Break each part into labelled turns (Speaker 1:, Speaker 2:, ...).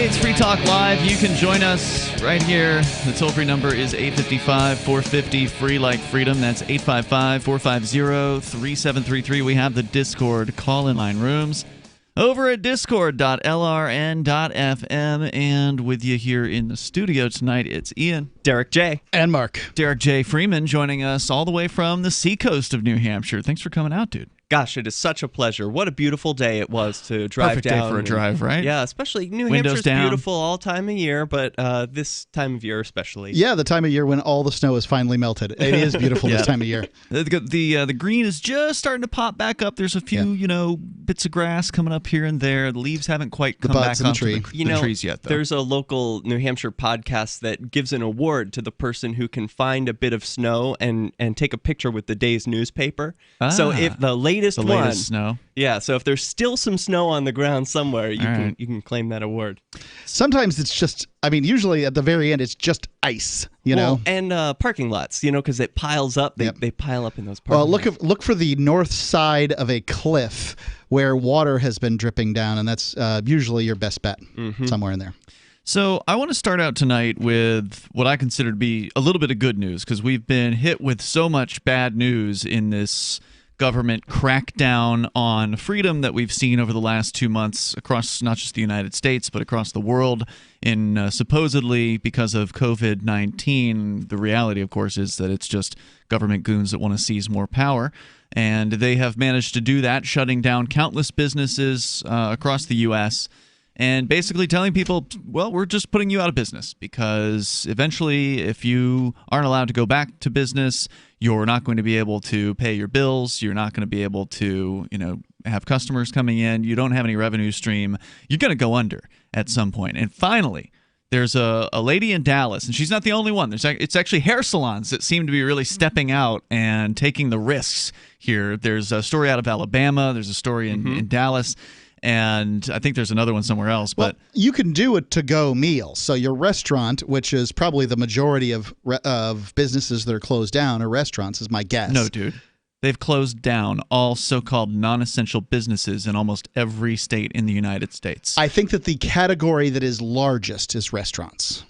Speaker 1: It's Free Talk Live. You can join us right here. The toll-free number is 855-450-FREE like freedom. That's 855-450-3733. We have the Discord call-in line rooms over at discord.lrn.fm. And with you here in the studio tonight, it's Ian,
Speaker 2: Derrick J.
Speaker 3: And Mark.
Speaker 1: Derrick J. Freeman joining us all the way from the seacoast of New Hampshire. Thanks for coming out, dude.
Speaker 2: Gosh, it is such a pleasure. What a beautiful day it was to drive
Speaker 1: Perfect
Speaker 2: down.
Speaker 1: Day for a drive, right?
Speaker 2: Yeah, especially New
Speaker 1: Windows
Speaker 2: Hampshire's
Speaker 1: down.
Speaker 2: beautiful all time of year, but this time of year especially.
Speaker 3: Yeah, the time of year when all the snow is finally melted. It is beautiful this time of year.
Speaker 1: The green is just starting to pop back up. There's a few, bits of grass coming up here and there. The leaves haven't quite come back onto the trees yet, though.
Speaker 2: There's a local New Hampshire podcast that gives an award to the person who can find a bit of snow and take a picture with the day's newspaper. So if the latest
Speaker 1: snow.
Speaker 2: Yeah, so if there's still some snow on the ground somewhere, you can claim that award.
Speaker 3: Sometimes it's just, usually at the very end, it's just ice, know?
Speaker 2: And parking lots, because it piles up. They pile up in those parking lots.
Speaker 3: Look for the north side of a cliff where water has been dripping down, and that's usually your best bet, somewhere in there.
Speaker 1: So I want to start out tonight with what I consider to be a little bit of good news, because we've been hit with so much bad news in this government crackdown on freedom that we've seen over the last 2 months across not just the United States, but across the world in supposedly because of COVID-19. The reality, of course, is that it's just government goons that want to seize more power. And they have managed to do that, shutting down countless businesses across the U.S., and basically telling people, well, we're just putting you out of business because eventually if you aren't allowed to go back to business, you're not going to be able to pay your bills. You're not going to be able to, have customers coming in. You don't have any revenue stream. You're going to go under at some point. And finally, there's a lady in Dallas, and she's not the only one. It's actually hair salons that seem to be really stepping out and taking the risks here. There's a story out of Alabama. There's a story in Dallas. And I think there's another one somewhere else. But
Speaker 3: you can do a to-go meal. So your restaurant, which is probably the majority of businesses that are closed down, are restaurants, is my guess.
Speaker 1: No, dude. They've closed down all so-called non-essential businesses in almost every state in the United States.
Speaker 3: I think that the category that is largest is restaurants.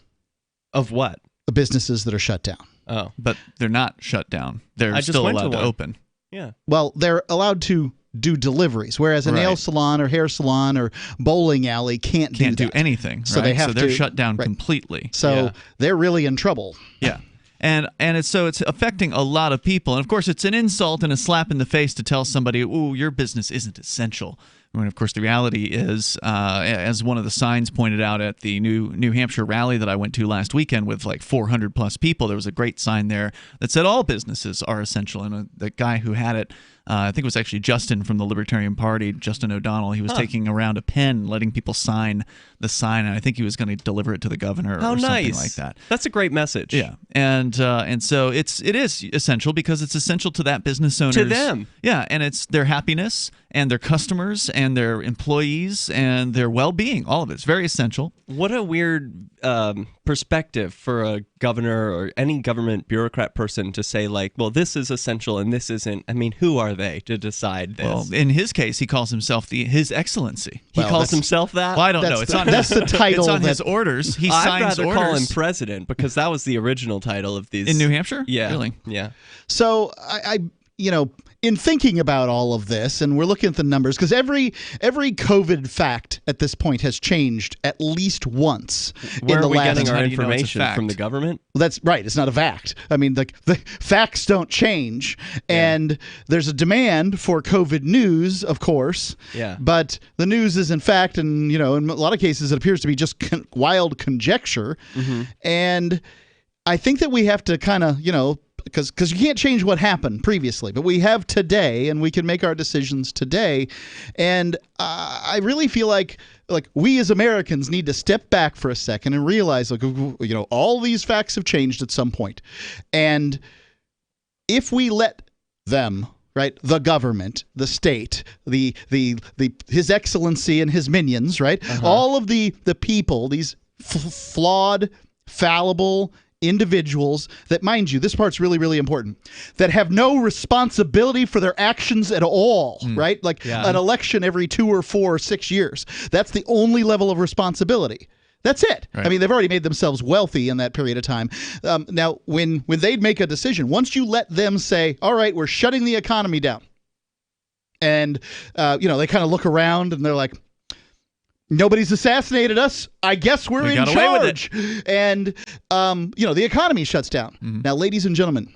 Speaker 2: Of what?
Speaker 3: The businesses that are shut down.
Speaker 2: Oh.
Speaker 1: But they're not shut down. They're still allowed to open.
Speaker 2: Yeah.
Speaker 3: Well, they're allowed to do deliveries, whereas a nail salon or hair salon or bowling alley can't do
Speaker 1: anything.
Speaker 3: So
Speaker 1: they're shut down completely.
Speaker 3: So they're really in trouble.
Speaker 1: Yeah. And it's affecting a lot of people. And of course, it's an insult and a slap in the face to tell somebody, "Ooh, your business isn't essential." When, of course, the reality is, as one of the signs pointed out at the New Hampshire rally that I went to last weekend with like 400 plus people, there was a great sign there that said all businesses are essential. And the guy who had it, I think it was actually Justin from the Libertarian Party, Justin O'Donnell. He was taking around a pen, letting people sign the sign, and I think he was going to deliver it to the governor or something like that.
Speaker 2: That's a great message.
Speaker 1: Yeah, and so it is essential because it's essential to that business owner.
Speaker 2: To them.
Speaker 1: Yeah, and it's their happiness and their customers and their employees and their well-being. All of it. It's very essential.
Speaker 2: What a weird perspective for a governor or any government bureaucrat person to say, like, well, this is essential and this isn't. I mean, who are they to decide this?
Speaker 1: Well, in his case, he calls himself His Excellency.
Speaker 2: He calls himself that?
Speaker 1: Well, I don't know.
Speaker 3: That's the title.
Speaker 1: It's on his orders. He signs
Speaker 2: I'd rather
Speaker 1: orders.
Speaker 2: call him president because that was the original title of these.
Speaker 1: In New Hampshire?
Speaker 2: Yeah.
Speaker 1: Really?
Speaker 2: Yeah.
Speaker 3: So I in thinking about all of this, and we're looking at the numbers, because every COVID fact at this point has changed at least once
Speaker 2: Where
Speaker 3: in the
Speaker 2: are we
Speaker 3: last.
Speaker 2: getting our
Speaker 1: How do you know it's a
Speaker 2: information
Speaker 1: fact?
Speaker 2: from the government?
Speaker 3: Well, that's right. It's not a fact. I mean, the facts don't change, and there's a demand for COVID news, of course.
Speaker 2: Yeah.
Speaker 3: But the news is in fact, and in a lot of cases, it appears to be just wild conjecture. And I think that we have to kind of, because you can't change what happened previously, but we have today, and we can make our decisions today. And I really feel like we as Americans need to step back for a second and realize, all these facts have changed at some point. And if we let them, right, the government, the state, the His Excellency and his minions, right, all of the people, these flawed, fallible individuals that, mind you, this part's really, really important, that have no responsibility for their actions at all, right? Like an election every 2 or 4 or 6 years. That's the only level of responsibility. That's it.
Speaker 1: Right.
Speaker 3: I mean, they've already made themselves wealthy in that period of time. Now, when they'd make a decision, once you let them say, all right, we're shutting the economy down, and, they kind of look around and they're like, nobody's assassinated us. I guess we're in charge. And, the economy shuts down. Mm-hmm. Now, ladies and gentlemen,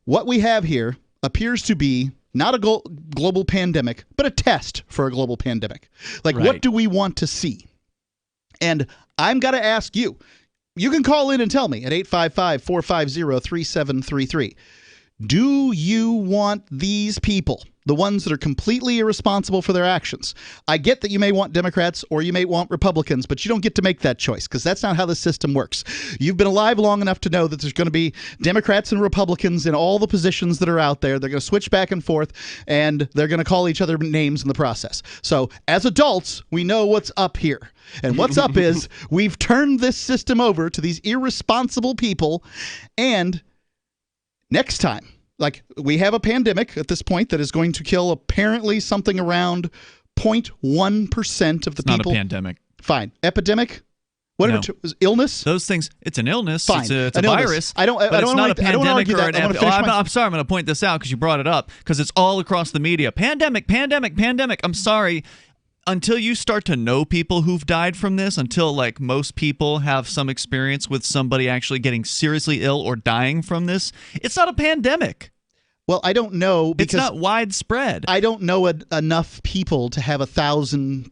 Speaker 3: what we have here appears to be not a global pandemic, but a test for a global pandemic. Like, what do we want to see? And I'm going to ask you. You can call in and tell me at 855-450-3733. Do you want these people, the ones that are completely irresponsible for their actions? I get that you may want Democrats or you may want Republicans, but you don't get to make that choice because that's not how the system works. You've been alive long enough to know that there's going to be Democrats and Republicans in all the positions that are out there. They're going to switch back and forth, and they're going to call each other names in the process. So as adults, we know what's up here. And what's up is we've turned this system over to these irresponsible people, and next time, like, we have a pandemic at this point that is going to kill apparently something around 0.1% of the people.
Speaker 1: It's not a pandemic.
Speaker 3: Fine. Epidemic? Whatever. No. Illness?
Speaker 1: Those things. It's an illness.
Speaker 3: Fine.
Speaker 1: It's a virus.
Speaker 3: I don't want to argue that.
Speaker 1: I'm sorry. I'm going to point this out because you brought it up because it's all across the media. Pandemic. I'm sorry. Until you start to know people who've died from this, until like most people have some experience with somebody actually getting seriously ill or dying from this, it's not a pandemic.
Speaker 3: Well, I don't know because
Speaker 1: it's not widespread.
Speaker 3: I don't know enough people to have 1,000,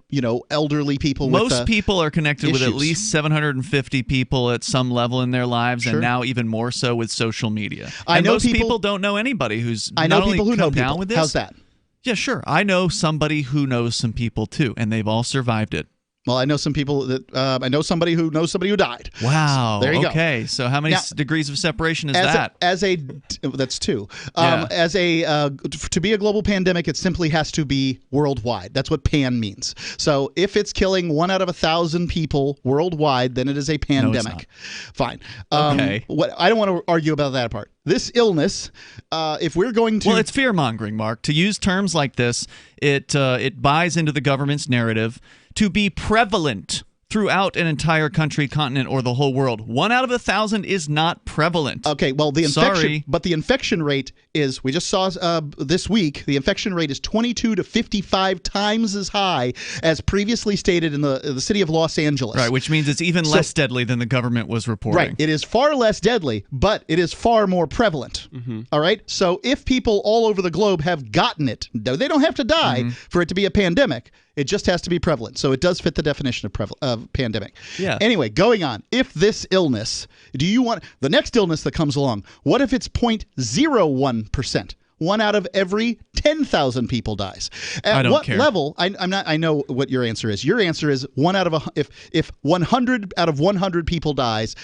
Speaker 3: elderly people.
Speaker 1: Most people are connected
Speaker 3: issues.
Speaker 1: with at least 750 people at some level in their lives,
Speaker 3: Sure.
Speaker 1: and now even more so with social media.
Speaker 3: I know
Speaker 1: most people don't know anybody who's
Speaker 3: I know
Speaker 1: not
Speaker 3: people
Speaker 1: only
Speaker 3: who know
Speaker 1: come
Speaker 3: people.
Speaker 1: down with this.
Speaker 3: How's that?
Speaker 1: Yeah, sure. I know somebody who knows some people too, and they've all survived it.
Speaker 3: Well, I know some people that I know somebody who knows somebody who died.
Speaker 1: Wow.
Speaker 3: So there you go.
Speaker 1: Okay. So how many degrees of separation is that?
Speaker 3: That's two. To be a global pandemic, it simply has to be worldwide. That's what pan means. So if it's killing 1 out of 1,000 people worldwide, then it is a pandemic.
Speaker 1: No, it's not.
Speaker 3: Fine.
Speaker 1: Okay.
Speaker 3: I don't want to argue about that part. This illness, if we're going to...
Speaker 1: Well, it's fear-mongering, Mark. To use terms like this, it buys into the government's narrative to be prevalent throughout an entire country, continent, or the whole world. 1 out of 1,000 is not prevalent.
Speaker 3: Okay, well, the infection rate is, we just saw this week, the infection rate is 22 to 55 times as high as previously stated in the city of Los Angeles.
Speaker 1: Right, which means it's even less deadly than the government was reporting.
Speaker 3: Right, it is far less deadly, but it is far more prevalent. Mm-hmm. All right, so if people all over the globe have gotten it, they don't have to die for it to be a pandemic. It just has to be prevalent. So it does fit the definition of pandemic.
Speaker 2: Yeah.
Speaker 3: Anyway, going on. If this illness, do you want the next illness that comes along? What if it's 0.01%? 1 out of every 10,000 people dies. At
Speaker 1: I don't
Speaker 3: what
Speaker 1: care.
Speaker 3: level? I'm not. I know what your answer is. Your answer is 1 out of if 100 out of 100 people dies,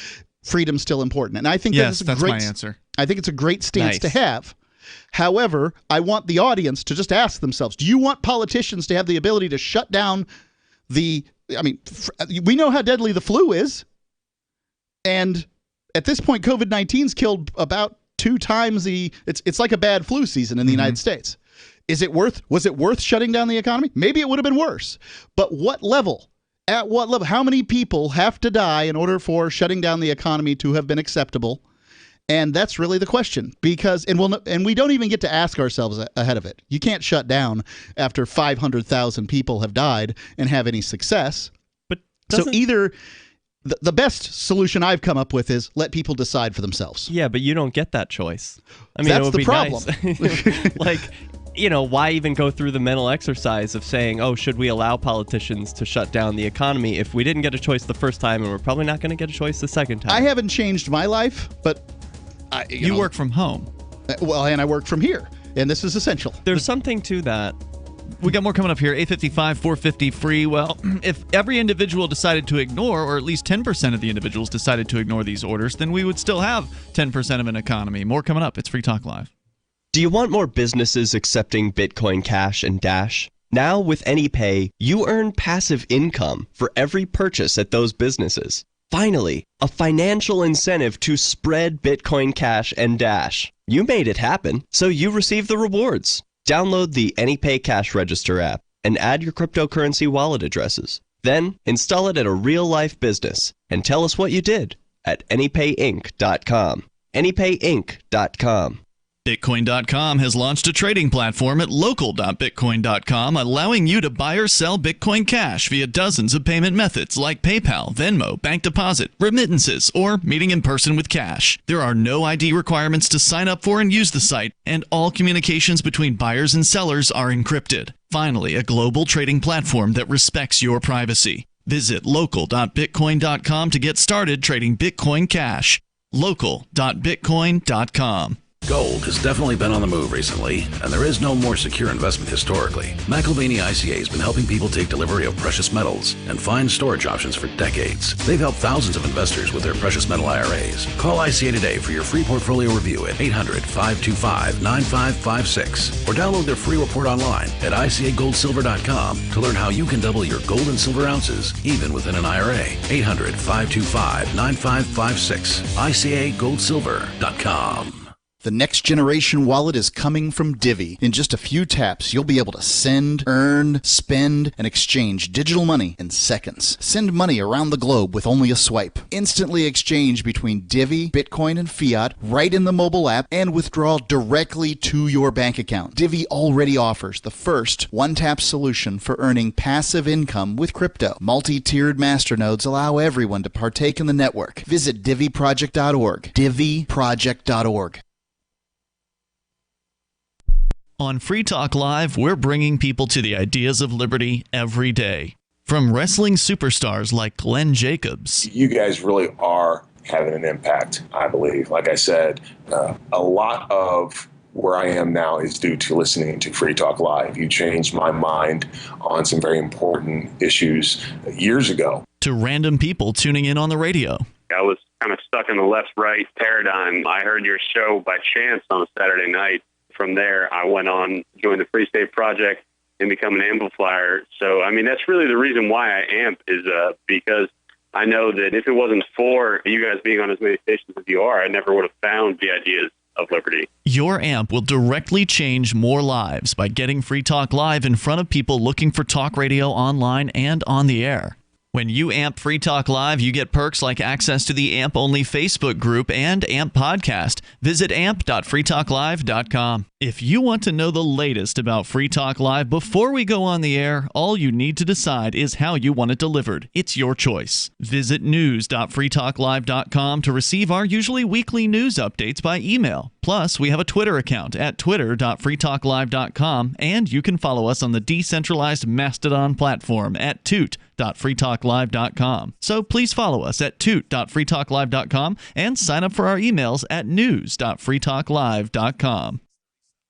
Speaker 3: freedom's still important. And I think
Speaker 1: that's my answer.
Speaker 3: I think it's a great stance to have. However, I want the audience to just ask themselves, do you want politicians to have the ability to shut down we know how deadly the flu is. And at this point, COVID-19's killed about 2 times it's like a bad flu season in the United States. Was it worth shutting down the economy? Maybe it would have been worse. But what level? At what level? How many people have to die in order for shutting down the economy to have been acceptable? And that's really the question, because we don't even get to ask ourselves ahead of it. You can't shut down after 500,000 people have died and have any success.
Speaker 2: But
Speaker 3: so either the best solution I've come up with is let people decide for themselves.
Speaker 2: Yeah, but you don't get that choice. I mean,
Speaker 3: that's
Speaker 2: it would
Speaker 3: the
Speaker 2: be
Speaker 3: problem.
Speaker 2: Nice. Like, why even go through the mental exercise of saying, oh, should we allow politicians to shut down the economy if we didn't get a choice the first time and we're probably not going to get a choice the second time?
Speaker 3: I haven't changed my life, but
Speaker 1: you work from home.
Speaker 3: Well, and I work from here, and this is essential.
Speaker 2: There's something to that.
Speaker 1: We got more coming up here. 855-450-FREE. Well, if every individual decided to ignore, or at least 10% of the individuals decided to ignore these orders, then we would still have 10% of an economy. More coming up. It's Free Talk Live.
Speaker 4: Do you want more businesses accepting Bitcoin Cash and Dash? Now with AnyPay, you earn passive income for every purchase at those businesses. Finally, a financial incentive to spread Bitcoin Cash and Dash. You made it happen, so you receive the rewards. Download the AnyPay Cash Register app and add your cryptocurrency wallet addresses. Then install it at a real-life business and tell us what you did at anypayinc.com. anypayinc.com.
Speaker 1: Bitcoin.com has launched a trading platform at local.bitcoin.com, allowing you to buy or sell Bitcoin Cash via dozens of payment methods like PayPal, Venmo, bank deposit, remittances, or meeting in person with cash. There are no ID requirements to sign up for and use the site, and all communications between buyers and sellers are encrypted. Finally, a global trading platform that respects your privacy. Visit local.bitcoin.com to get started trading Bitcoin Cash. local.bitcoin.com.
Speaker 5: Gold has definitely been on the move recently, and there is no more secure investment historically. McElvaney ICA has been helping people take delivery of precious metals and find storage options for decades. They've helped thousands of investors with their precious metal IRAs. Call ICA today for your free portfolio review at 800-525-9556 or download their free report online at ICAGoldSilver.com to learn how you can double your gold and silver ounces even within an IRA. 800-525-9556. ICAGoldSilver.com.
Speaker 3: The next generation wallet is coming from Divvy. In just a few taps, you'll be able to send, earn, spend, and exchange digital money in seconds. Send money around the globe with only a swipe. Instantly exchange between Divvy, Bitcoin, and fiat right in the mobile app and withdraw directly to your bank account. Divvy already offers the first one-tap solution for earning passive income with crypto. Multi-tiered masternodes allow everyone to partake in the network. Visit DivvyProject.org. DivvyProject.org.
Speaker 1: On Free Talk Live, we're bringing people to the ideas of liberty every day. From wrestling superstars like Glenn Jacobs.
Speaker 6: You guys really are having an impact, I believe. Like I said, a lot of where I am now is due to listening to Free Talk Live. You changed my mind on some very important issues years ago.
Speaker 1: To random people tuning in on the radio.
Speaker 7: I was kind of stuck in the left-right paradigm. I heard your show by chance on a Saturday night. From there, I went on, joined the Free State Project, and become an amplifier. So, I mean, that's really the reason why I amp is because I know that if it wasn't for you guys being on as many stations as you are, I never would have found the ideas of liberty.
Speaker 1: Your amp will directly change more lives by getting Free Talk Live in front of people looking for talk radio online and on the air. When you amp Free Talk Live, you get perks like access to the AMP-only Facebook group and AMP podcast. Visit amp.freetalklive.com. If you want to know the latest about Free Talk Live before we go on the air, all you need to decide is how you want it delivered. It's your choice. Visit news.freetalklive.com to receive our usually weekly news updates by email. Plus, we have a Twitter account at twitter.freetalklive.com, and you can follow us on the decentralized Mastodon platform at toot.freetalklive.com. So please follow us at toot.freetalklive.com and sign up for our emails at news.freetalklive.com.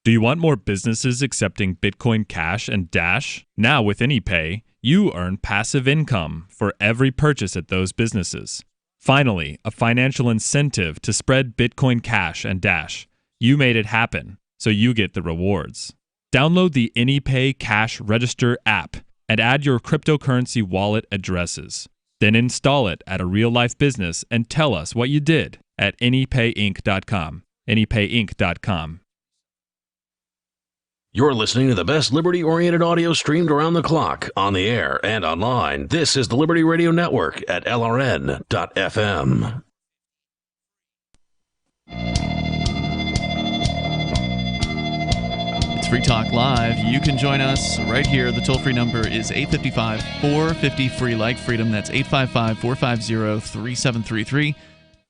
Speaker 8: Do you want more businesses accepting Bitcoin Cash and Dash? Now with AnyPay, you earn passive income for every purchase at those businesses. Finally, a financial incentive to spread Bitcoin Cash and Dash. You made it happen, so you get the rewards. Download the AnyPay Cash Register app and add your cryptocurrency wallet addresses. Then install it at a real-life business and tell us what you did at anypayinc.com. anypayinc.com.
Speaker 5: You're listening to the best liberty-oriented audio streamed around the clock, on the air, and online. This is the Liberty Radio Network at LRN.FM.
Speaker 1: It's Free Talk Live. You can join us right here. The toll-free number is 855-450-FREE, like freedom. That's 855-450-3733.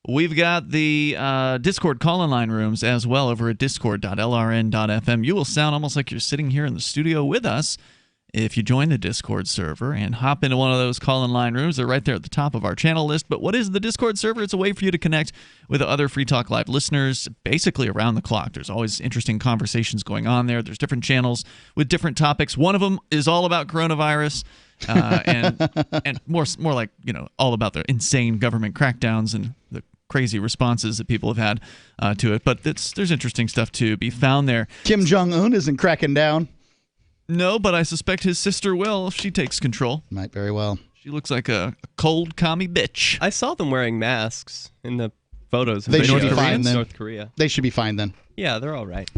Speaker 1: We've got the Discord call-in line rooms as well over at discord.lrn.fm. You will sound almost like you're sitting here in the studio with us if you join the Discord server and hop into one of those call-in line rooms. They're right there at the top of our channel list. But what is the Discord server? It's a way for you to connect with other Free Talk Live listeners basically around the clock. There's always interesting conversations going on there. There's different channels with different topics. One of them is all about coronavirus. And more like, all about the insane government crackdowns and the crazy responses that people have had to it. But there's interesting stuff to be found there.
Speaker 3: Kim Jong-un isn't cracking down.
Speaker 1: No, but I suspect his sister will if she takes control.
Speaker 3: Might very well.
Speaker 1: She looks like a cold commie bitch.
Speaker 2: I saw them wearing masks in the photos.
Speaker 3: They should be
Speaker 2: videos.
Speaker 3: fine then.
Speaker 2: North Korea.
Speaker 3: They should be fine then.
Speaker 2: Yeah, they're all right.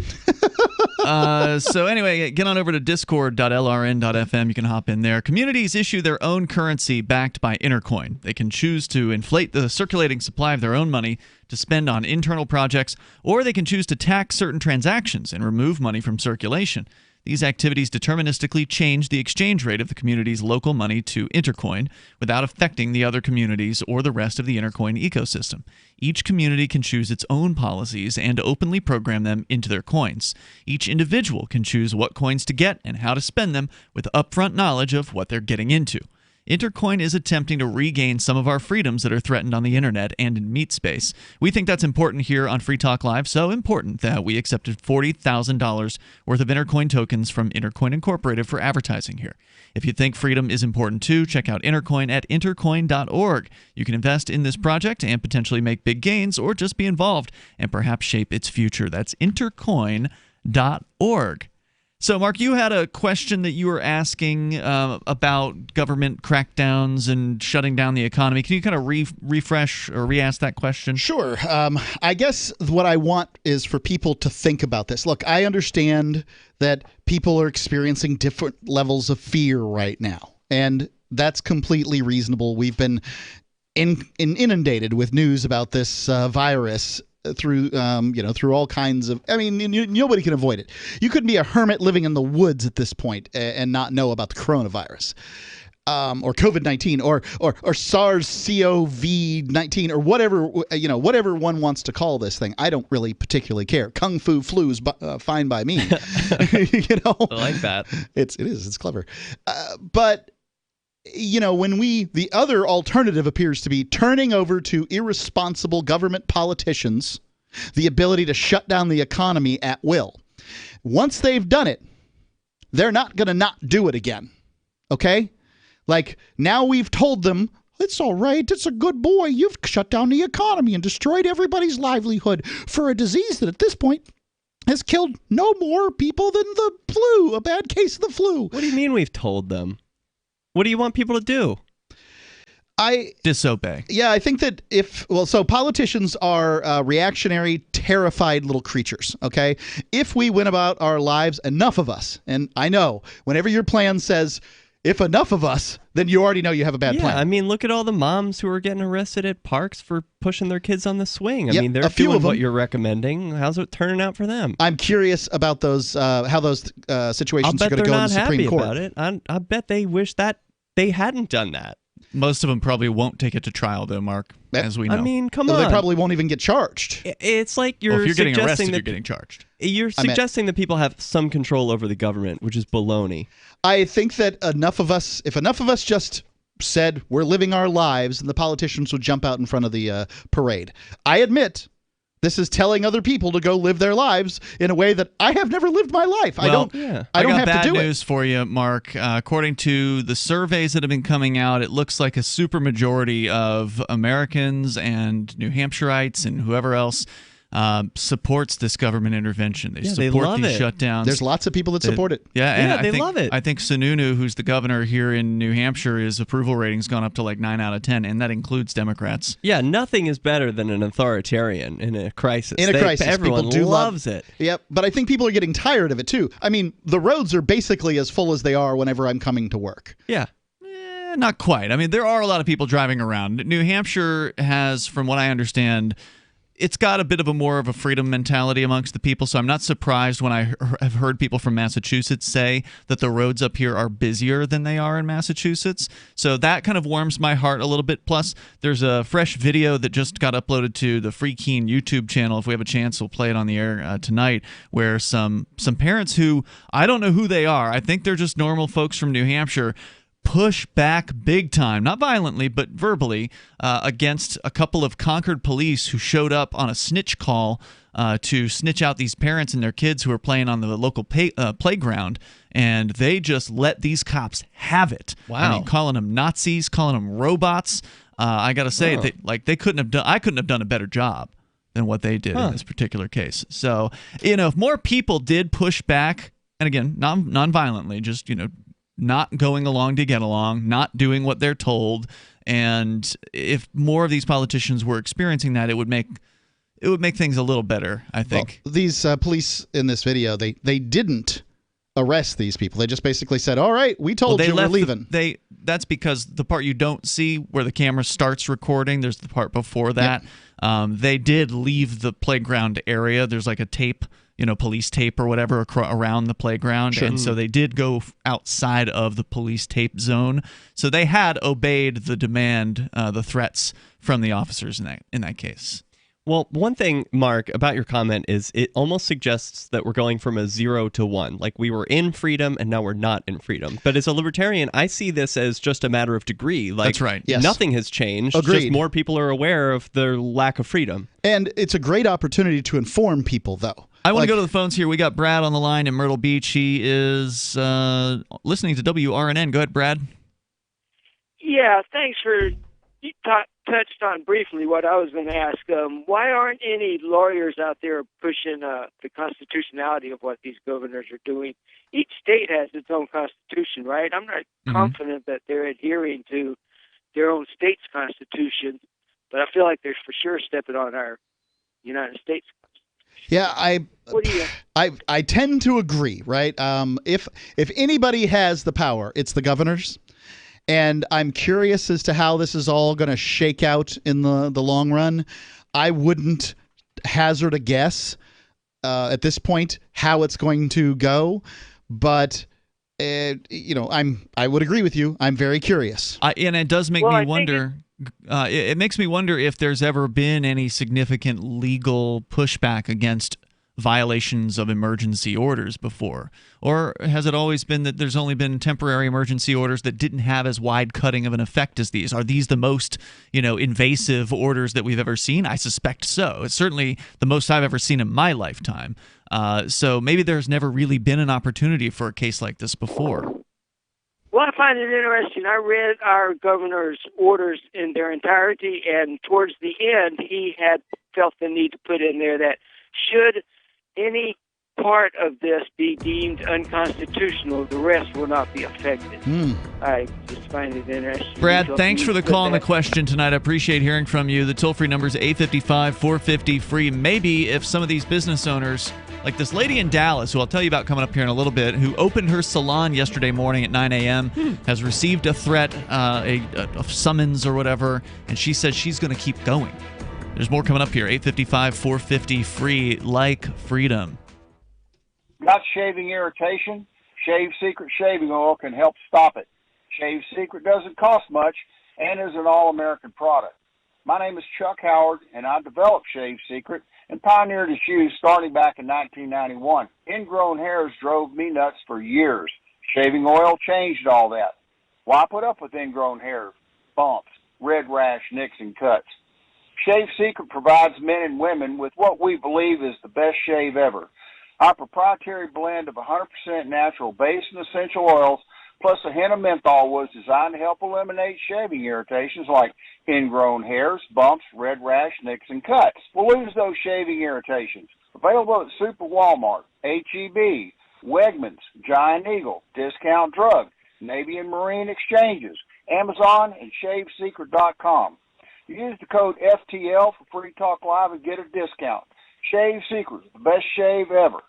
Speaker 1: So anyway, get on over to discord.lrn.fm. You can hop in there. Communities issue their own currency backed by Intercoin. They can choose to inflate the circulating supply of their own money to spend on internal projects, or they can choose to tax certain transactions and remove money from circulation. These activities deterministically change the exchange rate of the community's local money to Intercoin without affecting the other communities or the rest of the Intercoin ecosystem. Each community can choose its own policies and openly program them into their coins. Each individual can choose what coins to get and how to spend them with upfront knowledge of what they're getting into. Intercoin is attempting to regain some of our freedoms that are threatened on the internet and in meat space. We think that's important here on Free Talk Live, so important that we accepted $40,000 worth of Intercoin tokens from Intercoin Incorporated for advertising here. If you think freedom is important too, check out Intercoin at intercoin.org. You can invest in this project and potentially make big gains, or just be involved and perhaps shape its future. That's intercoin.org. So, Mark, you had a question that you were asking about government crackdowns and shutting down the economy. Can you kind of refresh or re-ask that question?
Speaker 3: Sure. I guess what I want is for people to think about this. Look, I understand that people are experiencing different levels of fear right now, and that's completely reasonable. We've been inundated with news about this virus through all kinds of, I mean, nobody can avoid it. You couldn't be a hermit living in the woods at this point and not know about the coronavirus, or COVID-19, or SARS-CoV-19, or whatever one wants to call this thing. I don't really particularly care. Kung Fu Flu's fine by me.
Speaker 2: I like that.
Speaker 3: It's clever, but. When the other alternative appears to be turning over to irresponsible government politicians the ability to shut down the economy at will. Once they've done it, they're not going to not do it again. Okay? Like, now we've told them, it's all right, it's a good boy, you've shut down the economy and destroyed everybody's livelihood for a disease that at this point has killed no more people than the flu, a bad case of the flu.
Speaker 2: What do you mean we've told them? What do you want people to do?
Speaker 1: Disobey.
Speaker 3: Yeah, I think that so politicians are reactionary, terrified little creatures, okay? If we went about our lives, enough of us, and I know, whenever your plan says, if enough of us, then you already know you have a bad plan.
Speaker 2: Yeah, I mean, look at all the moms who are getting arrested at parks for pushing their kids on the swing. I mean, they're doing what you're recommending. How's it turning out for them?
Speaker 3: I'm curious about those, how those situations are going to go in the Supreme Court.
Speaker 2: I'll bet they're not happy about it. I bet they wish that they hadn't done that.
Speaker 1: Most of them probably won't take it to trial, though, Mark, as we know.
Speaker 2: I mean, come on.
Speaker 3: They probably won't even get charged.
Speaker 2: It's like
Speaker 1: if you're getting arrested, you're getting charged.
Speaker 2: You're suggesting that people have some control over the government, which is baloney.
Speaker 3: I think that if enough of us just said we're living our lives, and the politicians would jump out in front of the parade. I admit this is telling other people to go live their lives in a way that I have never lived my life.
Speaker 1: Well,
Speaker 3: I don't have
Speaker 1: bad
Speaker 3: to do it.
Speaker 1: news for you, Mark. According to the surveys that have been coming out, it looks like a supermajority of Americans and New Hampshireites and whoever else supports this government intervention. They support these shutdowns.
Speaker 3: There's lots of people that support it.
Speaker 1: Yeah,
Speaker 2: they love it.
Speaker 1: I think Sununu, who's the governor here in New Hampshire, his approval rating's gone up to like 9 out of 10, and that includes Democrats.
Speaker 2: Yeah, nothing is better than an authoritarian in a crisis.
Speaker 3: people
Speaker 2: Everyone
Speaker 3: do
Speaker 2: loves it.
Speaker 3: Yep, but I think people are getting tired of it too. I mean, the roads are basically as full as they are whenever I'm coming to work.
Speaker 2: Yeah.
Speaker 1: Not quite. I mean, there are a lot of people driving around. New Hampshire has, from what I understand, it's got a bit of more of a freedom mentality amongst the people, so I'm not surprised when I have heard people from Massachusetts say that the roads up here are busier than they are in Massachusetts. So that kind of warms my heart a little bit. Plus, there's a fresh video that just got uploaded to the Free Keen YouTube channel. If we have a chance, we'll play it on the air tonight, where some parents who, I don't know who they are, I think they're just normal folks from New Hampshire, push back big time, not violently, but verbally, against a couple of Concord police who showed up on a snitch call to snitch out these parents and their kids who were playing on the local playground. And they just let these cops have it.
Speaker 2: Wow.
Speaker 1: I mean, calling them Nazis, calling them robots. I got to say, I couldn't have done a better job than what they did in this particular case. So, if more people did push back, and again, non-violently, just, not going along to get along, not doing what they're told. And if more of these politicians were experiencing that, it would make it would make things a little better, I think.
Speaker 3: Well, these police in this video, they didn't arrest these people. They just basically said, all right, we told you we're leaving.
Speaker 1: That's because the part you don't see where the camera starts recording, there's the part before that. Yep. They did leave the playground area. There's like a tape, police tape or whatever around the playground. Sure. And so they did go outside of the police tape zone. So they had obeyed the demand, the threats from the officers in that case.
Speaker 2: Well, one thing, Mark, about your comment is it almost suggests that we're going from a 0 to 1. Like we were in freedom and now we're not in freedom. But as a libertarian, I see this as just a matter of degree. Like,
Speaker 1: that's right.
Speaker 3: Yes.
Speaker 2: Nothing has changed.
Speaker 3: Agreed.
Speaker 2: Just more people are aware of their lack of freedom.
Speaker 3: And it's a great opportunity to inform people, though.
Speaker 1: I want to go to the phones here. We got Brad on the line in Myrtle Beach. He is listening to WRNN. Go ahead, Brad.
Speaker 9: Yeah, thanks for touched on briefly what I was going to ask. Why aren't any lawyers out there pushing the constitutionality of what these governors are doing? Each state has its own constitution, right? I'm not confident that they're adhering to their own state's constitution, but I feel like they're for sure stepping on our United States.
Speaker 3: Yeah, I tend to agree, right? If anybody has the power, it's the governors. And I'm curious as to how this is all going to shake out in the long run. I wouldn't hazard a guess at this point how it's going to go, but I would agree with you. I'm very curious.
Speaker 1: And it does make me wonder. It makes me wonder if there's ever been any significant legal pushback against violations of emergency orders before, or has it always been that there's only been temporary emergency orders that didn't have as wide-cutting of an effect as these? Are these the most invasive orders that we've ever seen? I suspect so. It's certainly the most I've ever seen in my lifetime. So maybe there's never really been an opportunity for a case like this before.
Speaker 9: Well, I find it interesting. I read our governor's orders in their entirety, and towards the end, he had felt the need to put in there that should any part of this be deemed unconstitutional, the rest will not be affected. I just find it interesting.
Speaker 1: Brad, thanks for the call and the question tonight. I appreciate hearing from you. The toll-free number is 855-450-FREE. Maybe if some of these business owners, like this lady in Dallas, who I'll tell you about coming up here in a little bit, who opened her salon yesterday morning at 9 a.m., has received a threat, a summons or whatever, and she says she's going to keep going. There's more coming up here. 855-450-FREE, like freedom.
Speaker 10: Got shaving irritation? Shave Secret shaving oil can help stop it. Shave Secret doesn't cost much and is an all-American product. My name is Chuck Howard, and I developed Shave Secret and pioneered its use starting back in 1991. Ingrown hairs drove me nuts for years. Shaving oil changed all that. Why put up with ingrown hair, bumps, red rash, nicks, and cuts? Shave Secret provides men and women with what we believe is the best shave ever. Our proprietary blend of 100% natural base and essential oils plus a hint of menthol was designed to help eliminate shaving irritations like ingrown hairs, bumps, red rash, nicks, and cuts. We'll lose those shaving irritations. Available at Super Walmart, H-E-B, Wegmans, Giant Eagle, Discount Drug, Navy and Marine Exchanges, Amazon, and ShaveSecret.com. Use the code FTL for Free Talk Live and get a discount. Shave Secret, the best shave ever.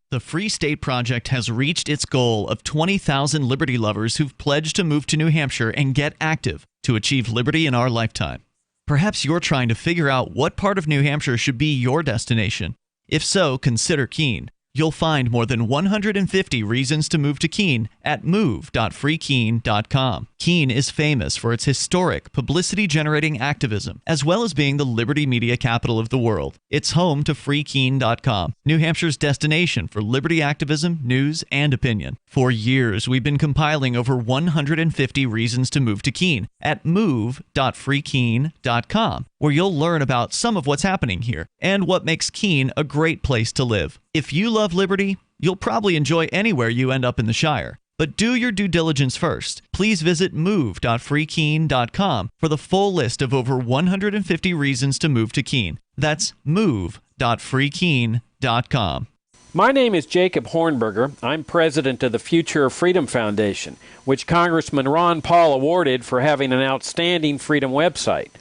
Speaker 1: The Free State Project has reached its goal of 20,000 liberty lovers who've pledged to move to New Hampshire and get active to achieve liberty in our lifetime. Perhaps you're trying to figure out what part of New Hampshire should be your destination. If so, consider Keene. You'll find more than 150 reasons to move to Keene at move.freekeene.com. Keene is famous for its historic, publicity-generating activism, as well as being the liberty media capital of the world. It's home to freekeene.com, New Hampshire's destination for liberty activism, news, and opinion. For years, we've been compiling over 150 reasons to move to Keene at move.freekeene.com, where you'll learn about some of what's happening here and what makes Keene a great place to live. If you love liberty, you'll probably enjoy anywhere you end up in the Shire. But do your due diligence first. Please visit move.freekeene.com for the full list of over 150 reasons to move to Keene. That's move.freekeene.com.
Speaker 11: My name is Jacob Hornberger. I'm president of the Future of Freedom Foundation, which Congressman Ron Paul awarded for having an outstanding freedom website.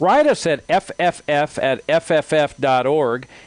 Speaker 11: Write us at fff@fff.org,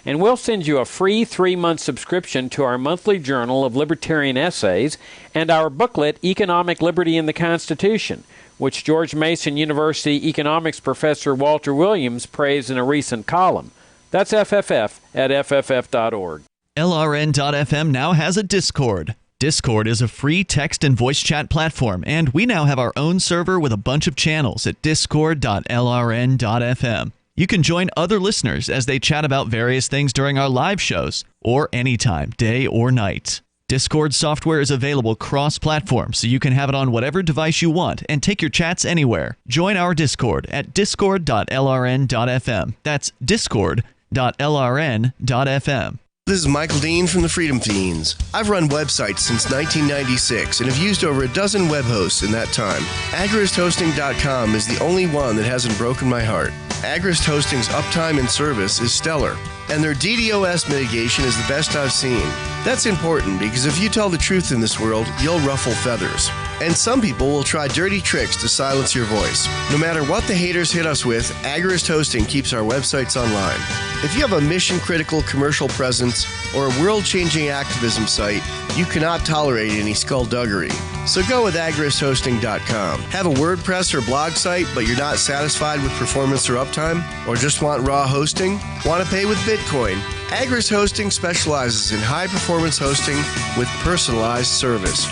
Speaker 11: and we'll send you a free 3-month subscription to our monthly journal of libertarian essays and our booklet, Economic Liberty in the Constitution, which George Mason University economics professor Walter Williams praised in a recent column. That's fff@fff.org.
Speaker 1: LRN.FM now has a Discord. Discord is a free text and voice chat platform, and we now have our own server with a bunch of channels at discord.lrn.fm. You can join other listeners as they chat about various things during our live shows, or anytime, day or night. Discord software is available cross-platform, so you can have it on whatever device you want and take your chats anywhere. Join our Discord at discord.lrn.fm. That's discord.lrn.fm.
Speaker 12: This is Michael Dean from the Freedom Fiends. I've run websites since 1996 and have used over a dozen web hosts in that time. AgristHosting.com is the only one that hasn't broken my heart. Agrist Hosting's uptime and service is stellar, and their DDoS mitigation is the best I've seen. That's important because if you tell the truth in this world, you'll ruffle feathers. And some people will try dirty tricks to silence your voice. No matter what the haters hit us with, Agrist Hosting keeps our websites online. If you have a mission-critical commercial presence or a world-changing activism site, you cannot tolerate any skullduggery. So go with agristhosting.com. Have a WordPress or blog site, but you're not satisfied with performance or uptime? Or just want raw hosting? Want to pay with Bitcoin? Agrist Hosting specializes in high-performance hosting with personalized service.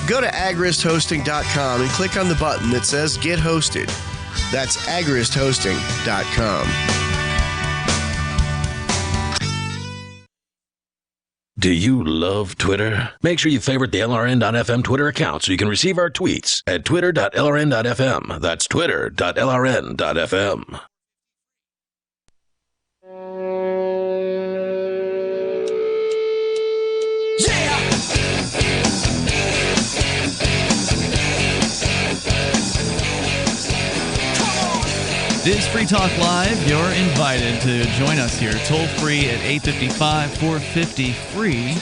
Speaker 12: Go to agristhosting.com and click on the button that says Get Hosted. That's agristhosting.com.
Speaker 5: Do you love Twitter? Make sure you favorite the LRN.FM Twitter account so you can receive our tweets at twitter.lrn.fm. That's twitter.lrn.fm.
Speaker 1: This is Free Talk Live. You're invited to join us here toll free at 855-450-FREE.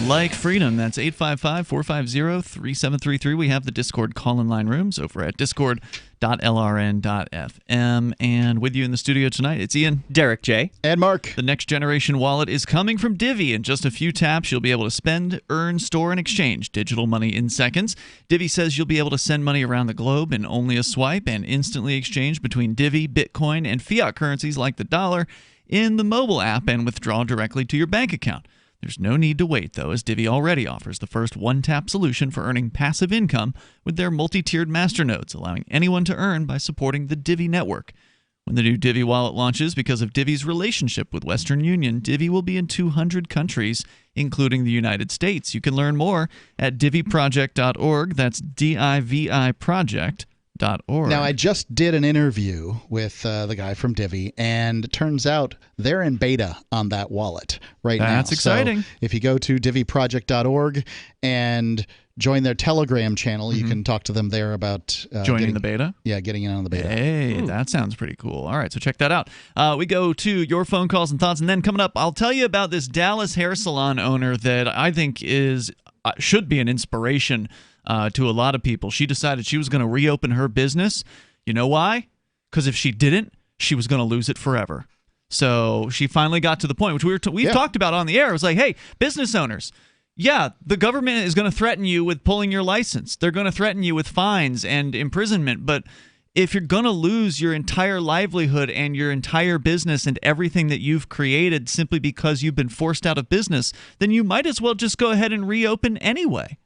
Speaker 1: Like freedom. That's 855-450-3733. We have the Discord call-in line rooms over at discord.lrn.fm. And with you in the studio tonight, it's Ian,
Speaker 2: Derrick J.
Speaker 3: And Mark.
Speaker 1: The next generation wallet is coming from Divvy. In just a few taps, you'll be able to spend, earn, store, and exchange digital money in seconds. Divvy says you'll be able to send money around the globe in only a swipe and instantly exchange between Divvy, Bitcoin, and fiat currencies like the dollar in the mobile app and withdraw directly to your bank account. There's no need to wait, though, as Divvy already offers the first one-tap solution for earning passive income with their multi-tiered masternodes, allowing anyone to earn by supporting the Divvy network. When the new Divvy wallet launches, because of Divvy's relationship with Western Union, Divvy will be in 200 countries, including the United States. You can learn more at divvyproject.org. That's D-I-V-I project.org.
Speaker 3: Now, I just did an interview with the guy from Divvy, and it turns out they're in beta on that wallet right now.
Speaker 1: That's exciting.
Speaker 3: So if you go to divvyproject.org and join their Telegram channel, you can talk to them there about
Speaker 1: joining the beta?
Speaker 3: Yeah, getting in on the beta.
Speaker 1: Hey, that sounds pretty cool. All right, so check that out. We go to your phone calls and thoughts, and then coming up, I'll tell you about this Dallas hair salon owner that I think should be an inspiration to a lot of people. She decided she was going to reopen her business. You know why? Because if she didn't, she was going to lose it forever. So she finally got to the point, which we've talked about on the air. It was like, hey, business owners, yeah, the government is going to threaten you with pulling your license. They're going to threaten you with fines and imprisonment. But if you're going to lose your entire livelihood and your entire business and everything that you've created simply because you've been forced out of business, then you might as well just go ahead and reopen anyway.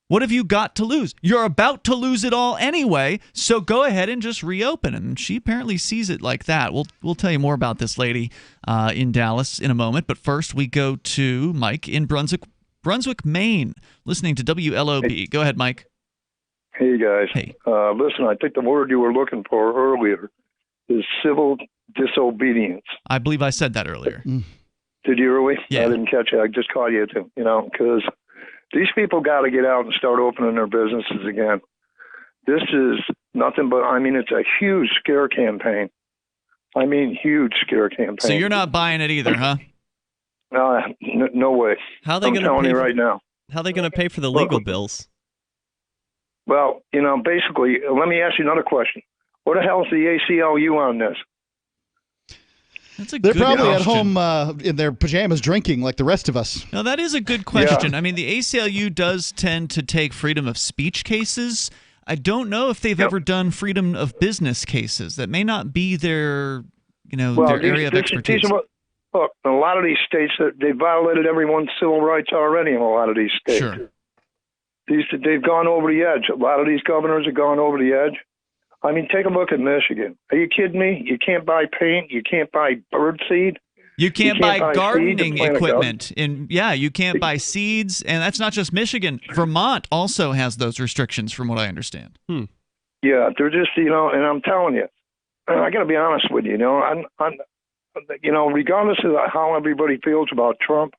Speaker 1: What have you got to lose? You're about to lose it all anyway, so go ahead and just reopen. And she apparently sees it like that. We'll tell you more about this lady in Dallas in a moment. But first, we go to Mike in Brunswick, Maine, listening to WLOB. Hey. Go ahead, Mike.
Speaker 13: Hey, guys.
Speaker 1: Hey.
Speaker 13: Listen, I think the word you were looking for earlier is civil disobedience.
Speaker 1: I believe I said that earlier.
Speaker 13: Did you really?
Speaker 1: Yeah.
Speaker 13: I didn't catch it. I just caught you, because these people got to get out and start opening their businesses again. This is nothing but, it's a huge scare campaign. Huge scare campaign.
Speaker 1: So you're not buying it either, huh?
Speaker 13: No way.
Speaker 2: How are they
Speaker 13: I'm telling you right now.
Speaker 2: How are they going to pay for the legal bills?
Speaker 13: Well, basically, let me ask you another question. What the hell is the ACLU on this?
Speaker 3: They're probably at home in their pajamas drinking like the rest of us.
Speaker 1: Now, that is a good question. I mean, the ACLU does tend to take freedom of speech cases. I don't know if they've ever done freedom of business cases. That may not be their, their area of expertise.
Speaker 13: Look, in a lot of these states, they violated everyone's civil rights already in a lot of these states.
Speaker 1: Sure.
Speaker 13: They've gone over the edge. A lot of these governors have gone over the edge. I mean, take a look at Michigan. Are you kidding me? You can't buy paint. You can't buy bird seed.
Speaker 1: You can't buy gardening equipment. You can't buy seeds. And that's not just Michigan. Vermont also has those restrictions, from what I understand.
Speaker 13: Yeah, they're just, and I'm telling you, I got to be honest with you, regardless of how everybody feels about Trump,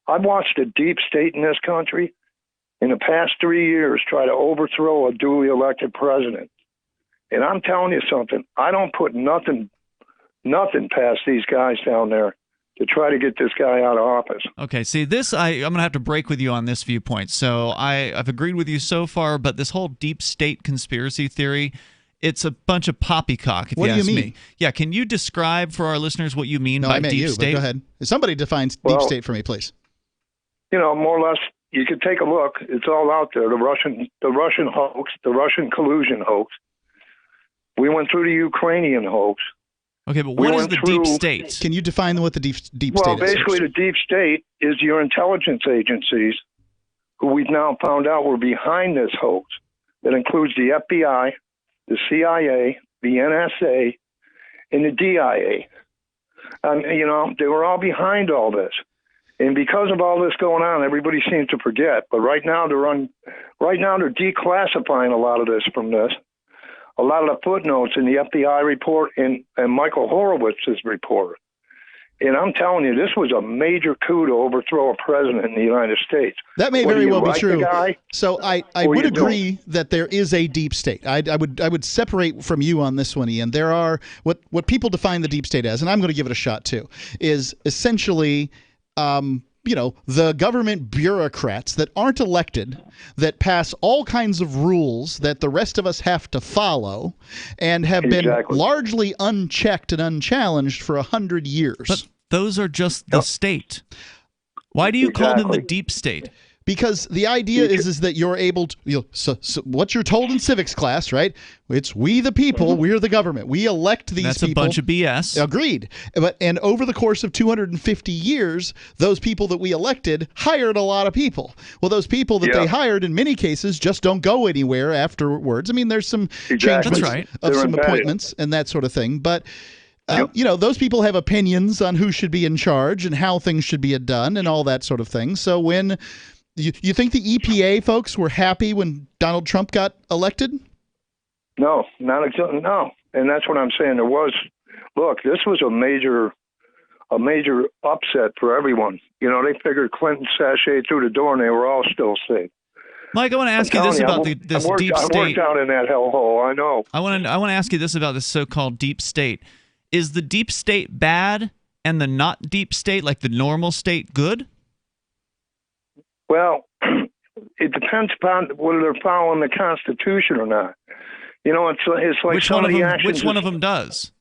Speaker 13: I've watched a deep state in this country in the past 3 years try to overthrow a duly elected president. And I'm telling you something, I don't put nothing past these guys down there to try to get this guy out of office.
Speaker 1: Okay, see, I'm going to have to break with you on this viewpoint. So I've agreed with you so far, but this whole deep state conspiracy theory, it's a bunch of poppycock, if you ask me. Yeah, can you describe for our listeners what you mean by deep state?
Speaker 3: But go ahead. Somebody defines deep state for me, please.
Speaker 13: More or less, you could take a look. It's all out there. The Russian hoax, the Russian collusion hoax. We went through the Ukrainian hoax.
Speaker 1: Okay, but what is the deep state?
Speaker 3: Can you define what the deep state is?
Speaker 13: Well, basically, the deep state is your intelligence agencies, who we've now found out were behind this hoax. That includes the FBI, the CIA, the NSA, and the DIA. They were all behind all this. And because of all this going on, everybody seems to forget. But right now, they're declassifying a lot of this from this. A lot of the footnotes in the FBI report and Michael Horowitz's report. And I'm telling you, this was a major coup to overthrow a president in the United States.
Speaker 3: That may very well be true. So I would agree that there is a deep state. I would separate from you on this one, Ian. There are what people define the deep state as, and I'm going to give it a shot too, is essentially the government bureaucrats that aren't elected, that pass all kinds of rules that the rest of us have to follow, and have been largely unchecked and unchallenged for 100 years.
Speaker 1: But those are just the state. Why do you call them the deep state?
Speaker 3: Because the idea is that you're able to, so what you're told in civics class, right? It's we the people, we're the government. We elect these people.
Speaker 1: That's a bunch of BS.
Speaker 3: Agreed. And over the course of 250 years, those people that we elected hired a lot of people. Well, those people that they hired in many cases just don't go anywhere afterwards. I mean, there's some changes of some appointments and that sort of thing. But those people have opinions on who should be in charge and how things should be done and all that sort of thing. So when you think the EPA folks were happy when Donald Trump got elected?
Speaker 13: No, not exactly. No, and that's what I'm saying. This was a major upset for everyone. They figured Clinton sashayed through the door and they were all still safe.
Speaker 1: Mike, I want to ask you this about this deep state.
Speaker 13: I worked down in that hellhole. I know.
Speaker 1: I want to ask you this about this so-called deep state. Is the deep state bad and the not deep state, like the normal state, good?
Speaker 13: Well, it depends upon whether they're following the Constitution or not. It's like
Speaker 1: which one of them does?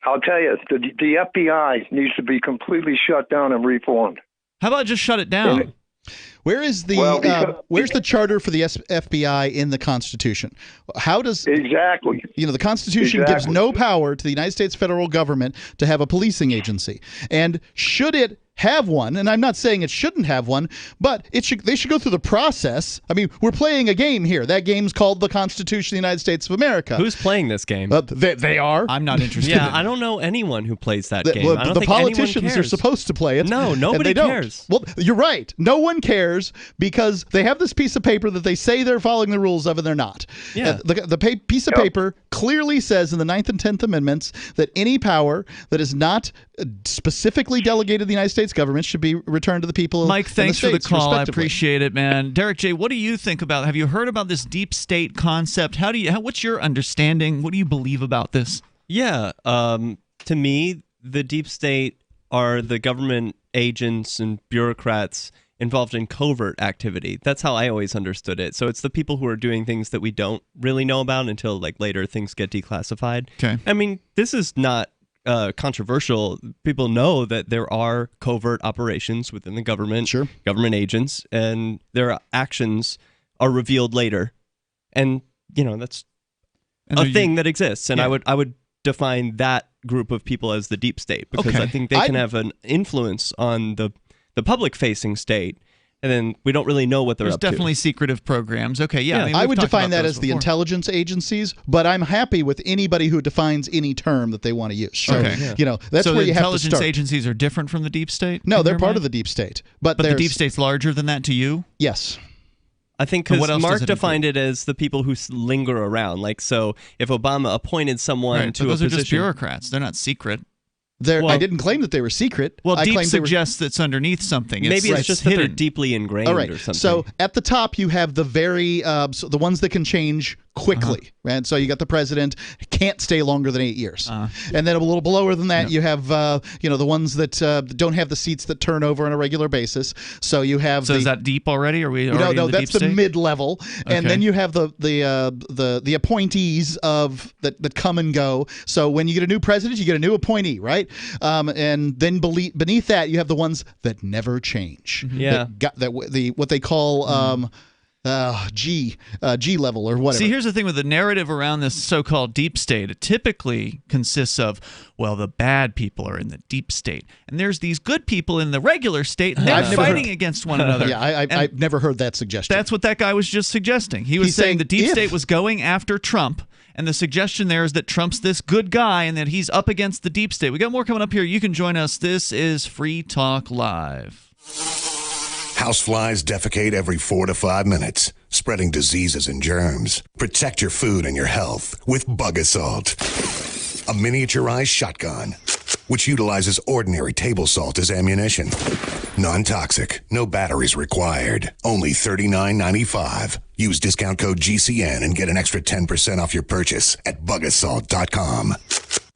Speaker 13: I'll tell you, the FBI needs to be completely shut down and reformed.
Speaker 1: How about just shut it down?
Speaker 3: Where's the charter for the FBI in the Constitution? How does the Constitution gives no power to the United States federal government to have a policing agency, and should it have one, and I'm not saying it shouldn't have one, but they should go through the process. I mean, we're playing a game here. That game's called the Constitution of the United States of America.
Speaker 2: Who's playing this game?
Speaker 3: They are.
Speaker 1: I'm not interested.
Speaker 2: I don't know anyone who plays that game. I don't
Speaker 3: the
Speaker 2: think
Speaker 3: politicians are supposed to play it.
Speaker 2: No, nobody cares.
Speaker 3: Well, you're right. No one cares because they have this piece of paper that they say they're following the rules of, and they're not.
Speaker 2: Yeah.
Speaker 3: The piece of paper clearly says in the 9th and 10th Amendments that any power that is not specifically delegated to the United States government should be returned to the people.
Speaker 1: Mike, thanks
Speaker 3: for
Speaker 1: the call. I appreciate it, man. Derrick J., what do you think about? Have you heard about this deep state concept? What's your understanding? What do you believe about this?
Speaker 2: Yeah, to me, the deep state are the government agents and bureaucrats involved in covert activity. That's how I always understood it. So it's the people who are doing things that we don't really know about until later things get declassified.
Speaker 1: Okay.
Speaker 2: I mean, this is not controversial. People know that there are covert operations within the government, government agents, and their actions are revealed later. And, that's a thing that exists. And I would define that group of people as the deep state, because I think they can have an influence on the public-facing state. And then we don't really know what they're up to.
Speaker 1: There's definitely secretive programs. Okay, yeah.
Speaker 3: I would define that as the intelligence agencies, but I'm happy with anybody who defines any term that they want to use. So, that's where you have to start.
Speaker 1: So the intelligence agencies are different from the deep state?
Speaker 3: No, they're part of the deep state. But
Speaker 1: the deep state's larger than that to you?
Speaker 3: Yes.
Speaker 2: I think because Mark defined it as the people who linger around. Like, so if Obama appointed someone to a position...
Speaker 1: Those are just bureaucrats. They're not secret.
Speaker 3: I didn't claim that they were secret.
Speaker 1: Well, deep suggests it's underneath something.
Speaker 2: Maybe it's just
Speaker 1: hidden.
Speaker 2: That they're deeply ingrained or something.
Speaker 3: So at the top, you have the the ones that can change quickly. And so you got the president, can't stay longer than 8 years. And then a little below than that, you have the ones that don't have the seats that turn over on a regular basis. So you have
Speaker 1: is that deep already? Are we already in the
Speaker 3: that's
Speaker 1: deep
Speaker 3: the
Speaker 1: state?
Speaker 3: mid-level. And then you have the appointees that come and go. So when you get a new president, you get a new appointee, right? And then beneath that, you have the ones that never change.
Speaker 2: Yeah.
Speaker 3: What they call G level or whatever.
Speaker 1: See, here's the thing with the narrative around this so-called deep state. It typically consists of, well, the bad people are in the deep state, and there's these good people in the regular state, and they're fighting against one another.
Speaker 3: Yeah, I've never heard that suggestion.
Speaker 1: That's what that guy was just suggesting. He's saying the deep state was going after Trump, and the suggestion there is that Trump's this good guy and that he's up against the deep state. We got more coming up here. You can join us. This is Free Talk Live.
Speaker 14: Houseflies defecate every 4 to 5 minutes, spreading diseases and germs. Protect your food and your health with Bug Assault, a miniaturized shotgun, which utilizes ordinary table salt as ammunition. Non-toxic, no batteries required. Only $39.95. Use discount code GCN and get an extra 10% off your purchase at bugassault.com.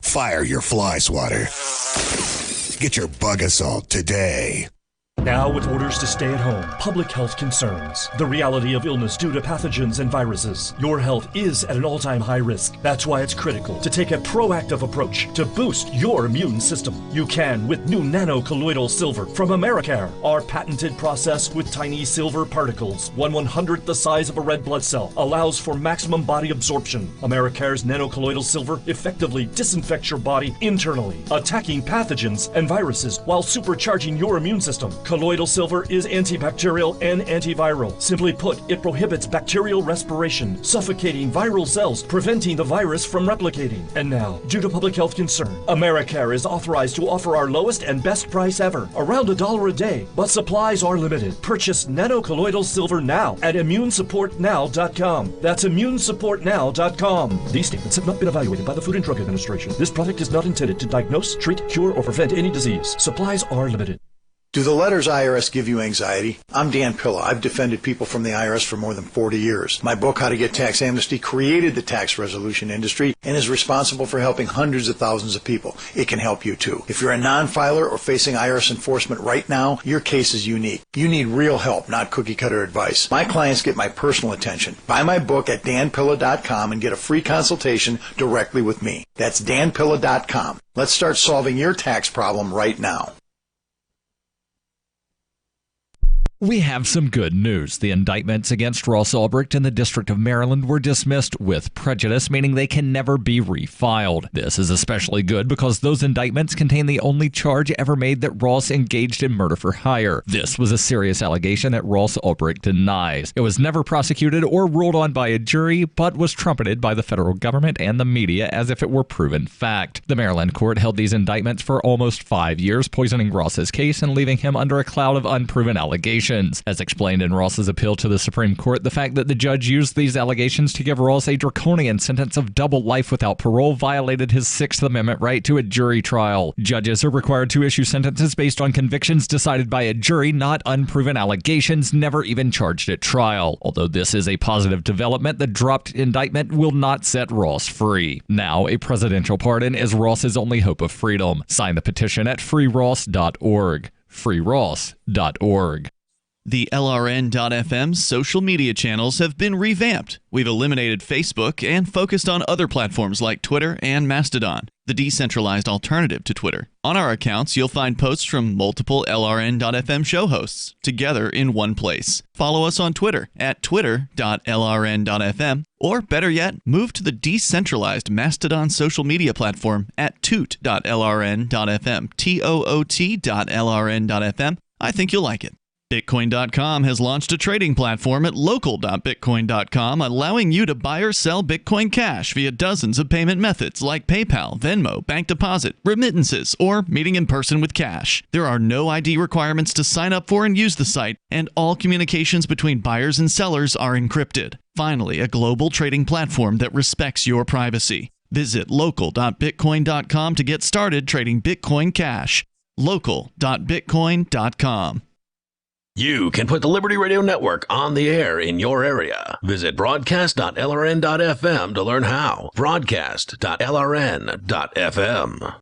Speaker 14: Fire your fly swatter. Get your Bug Assault today.
Speaker 15: Now, with orders to stay at home, public health concerns, the reality of illness due to pathogens and viruses, your health is at an all-time high risk. That's why it's critical to take a proactive approach to boost your immune system. You can with new nanocolloidal silver from Americare, our patented process with tiny silver particles, 1/100th the size of a red blood cell, allows for maximum body absorption. Americare's nanocolloidal silver effectively disinfects your body internally, attacking pathogens and viruses while supercharging your immune system. Colloidal silver is antibacterial and antiviral. Simply put, it prohibits bacterial respiration, suffocating viral cells, preventing the virus from replicating. And now, due to public health concern, Americare is authorized to offer our lowest and best price ever, around $1 a day. But supplies are limited. Purchase nanocolloidal silver now at immunesupportnow.com. That's immunesupportnow.com. These statements have not been evaluated by the Food and Drug Administration. This product is not intended to diagnose, treat, cure, or prevent any disease. Supplies are limited.
Speaker 16: Do the letters IRS give you anxiety? I'm Dan Pilla. I've defended people from the IRS for more than 40 years. My book, How to Get Tax Amnesty, created the tax resolution industry and is responsible for helping hundreds of thousands of people. It can help you too. If you're a non-filer or facing IRS enforcement right now, your case is unique. You need real help, not cookie-cutter advice. My clients get my personal attention. Buy my book at danpilla.com and get a free consultation directly with me. That's danpilla.com. Let's start solving your tax problem right now.
Speaker 17: We have some good news. The indictments against Ross Ulbricht in the District of Maryland were dismissed with prejudice, meaning they can never be refiled. This is especially good because those indictments contain the only charge ever made that Ross engaged in murder for hire. This was a serious allegation that Ross Ulbricht denies. It was never prosecuted or ruled on by a jury, but was trumpeted by the federal government and the media as if it were proven fact. The Maryland court held these indictments for almost 5 years, poisoning Ross's case and leaving him under a cloud of unproven allegations. As explained in Ross's appeal to the Supreme Court, the fact that the judge used these allegations to give Ross a draconian sentence of double life without parole violated his Sixth Amendment right to a jury trial. Judges are required to issue sentences based on convictions decided by a jury, not unproven allegations never even charged at trial. Although this is a positive development, the dropped indictment will not set Ross free. Now, a presidential pardon is Ross's only hope of freedom. Sign the petition at freeross.org. freeross.org.
Speaker 1: The LRN.FM social media channels have been revamped. We've eliminated Facebook and focused on other platforms like Twitter and Mastodon, the decentralized alternative to Twitter. On our accounts, you'll find posts from multiple LRN.FM show hosts together in one place. Follow us on Twitter at twitter.lrn.fm, or better yet, move to the decentralized Mastodon social media platform at toot.lrn.fm, toot.lrn.fm. I think you'll like it. Bitcoin.com has launched a trading platform at local.bitcoin.com, allowing you to buy or sell Bitcoin Cash via dozens of payment methods like PayPal, Venmo, bank deposit, remittances, or meeting in person with cash. There are no ID requirements to sign up for and use the site, and all communications between buyers and sellers are encrypted. Finally, a global trading platform that respects your privacy. Visit local.bitcoin.com to get started trading Bitcoin Cash. local.bitcoin.com.
Speaker 5: You can put the Liberty Radio Network on the air in your area. Visit broadcast.lrn.fm to learn how. Broadcast.lrn.fm.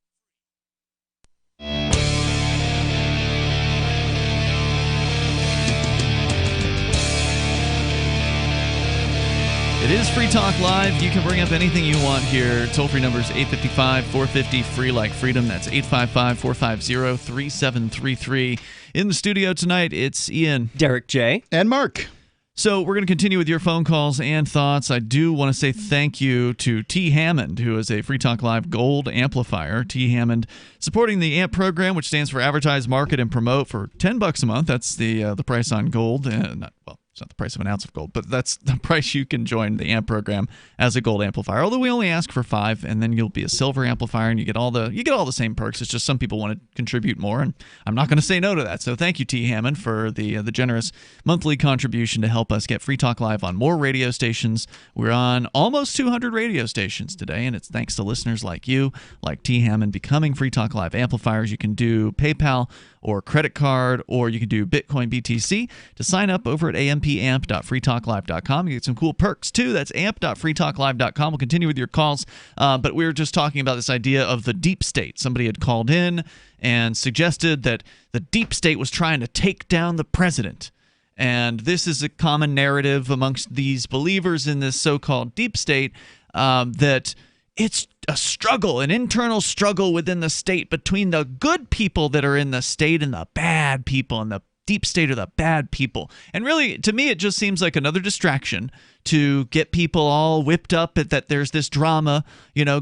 Speaker 1: It is Free Talk Live. You can bring up anything you want here. Toll-free number is 855-450, free like freedom. That's 855-450-3733. In the studio tonight, it's Ian,
Speaker 2: Derrick J.
Speaker 3: and Mark.
Speaker 1: So we're going to continue with your phone calls and thoughts. I do want to say thank you to T. Hammond, who is a Free Talk Live Gold amplifier. T. Hammond supporting the AMP program, which stands for Advertise, Market, and Promote, for $10 a month. That's the price on gold. It's not the price of an ounce of gold, but that's the price you can join the AMP program as a gold amplifier. Although we only ask for $5, and then you'll be a silver amplifier, and you get all the same perks. It's just some people want to contribute more, and I'm not going to say no to that. So thank you, T. Hammond, for the generous monthly contribution to help us get Free Talk Live on more radio stations. We're on almost 200 radio stations today, and it's thanks to listeners like you, like T. Hammond, becoming Free Talk Live amplifiers. You can do PayPal or credit card, or you can do Bitcoin BTC to sign up over at ampamp.freetalklive.com. You get some cool perks too. That's amp.freetalklive.com. We'll continue with your calls, but we were just talking about this idea of the deep state. Somebody had called in and suggested that the deep state was trying to take down the president. And this is a common narrative amongst these believers in this so-called deep state, that it's a struggle, an internal struggle within the state between the good people that are in the state and the bad people, and the deep state are the bad people. And really, to me, it just seems like another distraction to get people all whipped up at that there's this drama,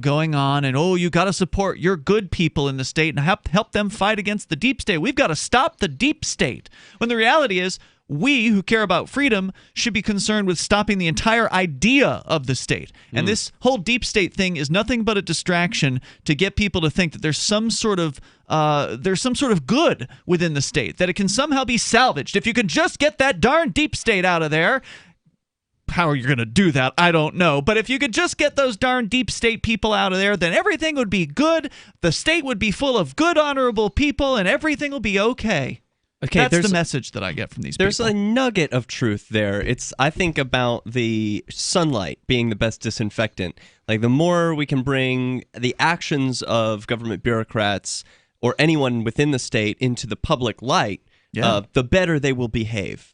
Speaker 1: going on, and you got to support your good people in the state and help them fight against the deep state. We've got to stop the deep state. When the reality is, we who care about freedom should be concerned with stopping the entire idea of the state. And this whole deep state thing is nothing but a distraction to get people to think that there's some sort of good within the state, that it can somehow be salvaged. If you can just get that darn deep state out of there. How are you going to do that? I don't know. But if you could just get those darn deep state people out of there, then everything would be good. The state would be full of good, honorable people, and everything will be okay.
Speaker 2: Okay,
Speaker 1: that's the message that I get from these people.
Speaker 2: There's a nugget of truth there. I think about the sunlight being the best disinfectant. Like, the more we can bring the actions of government bureaucrats or anyone within the state into the public light, the better they will behave.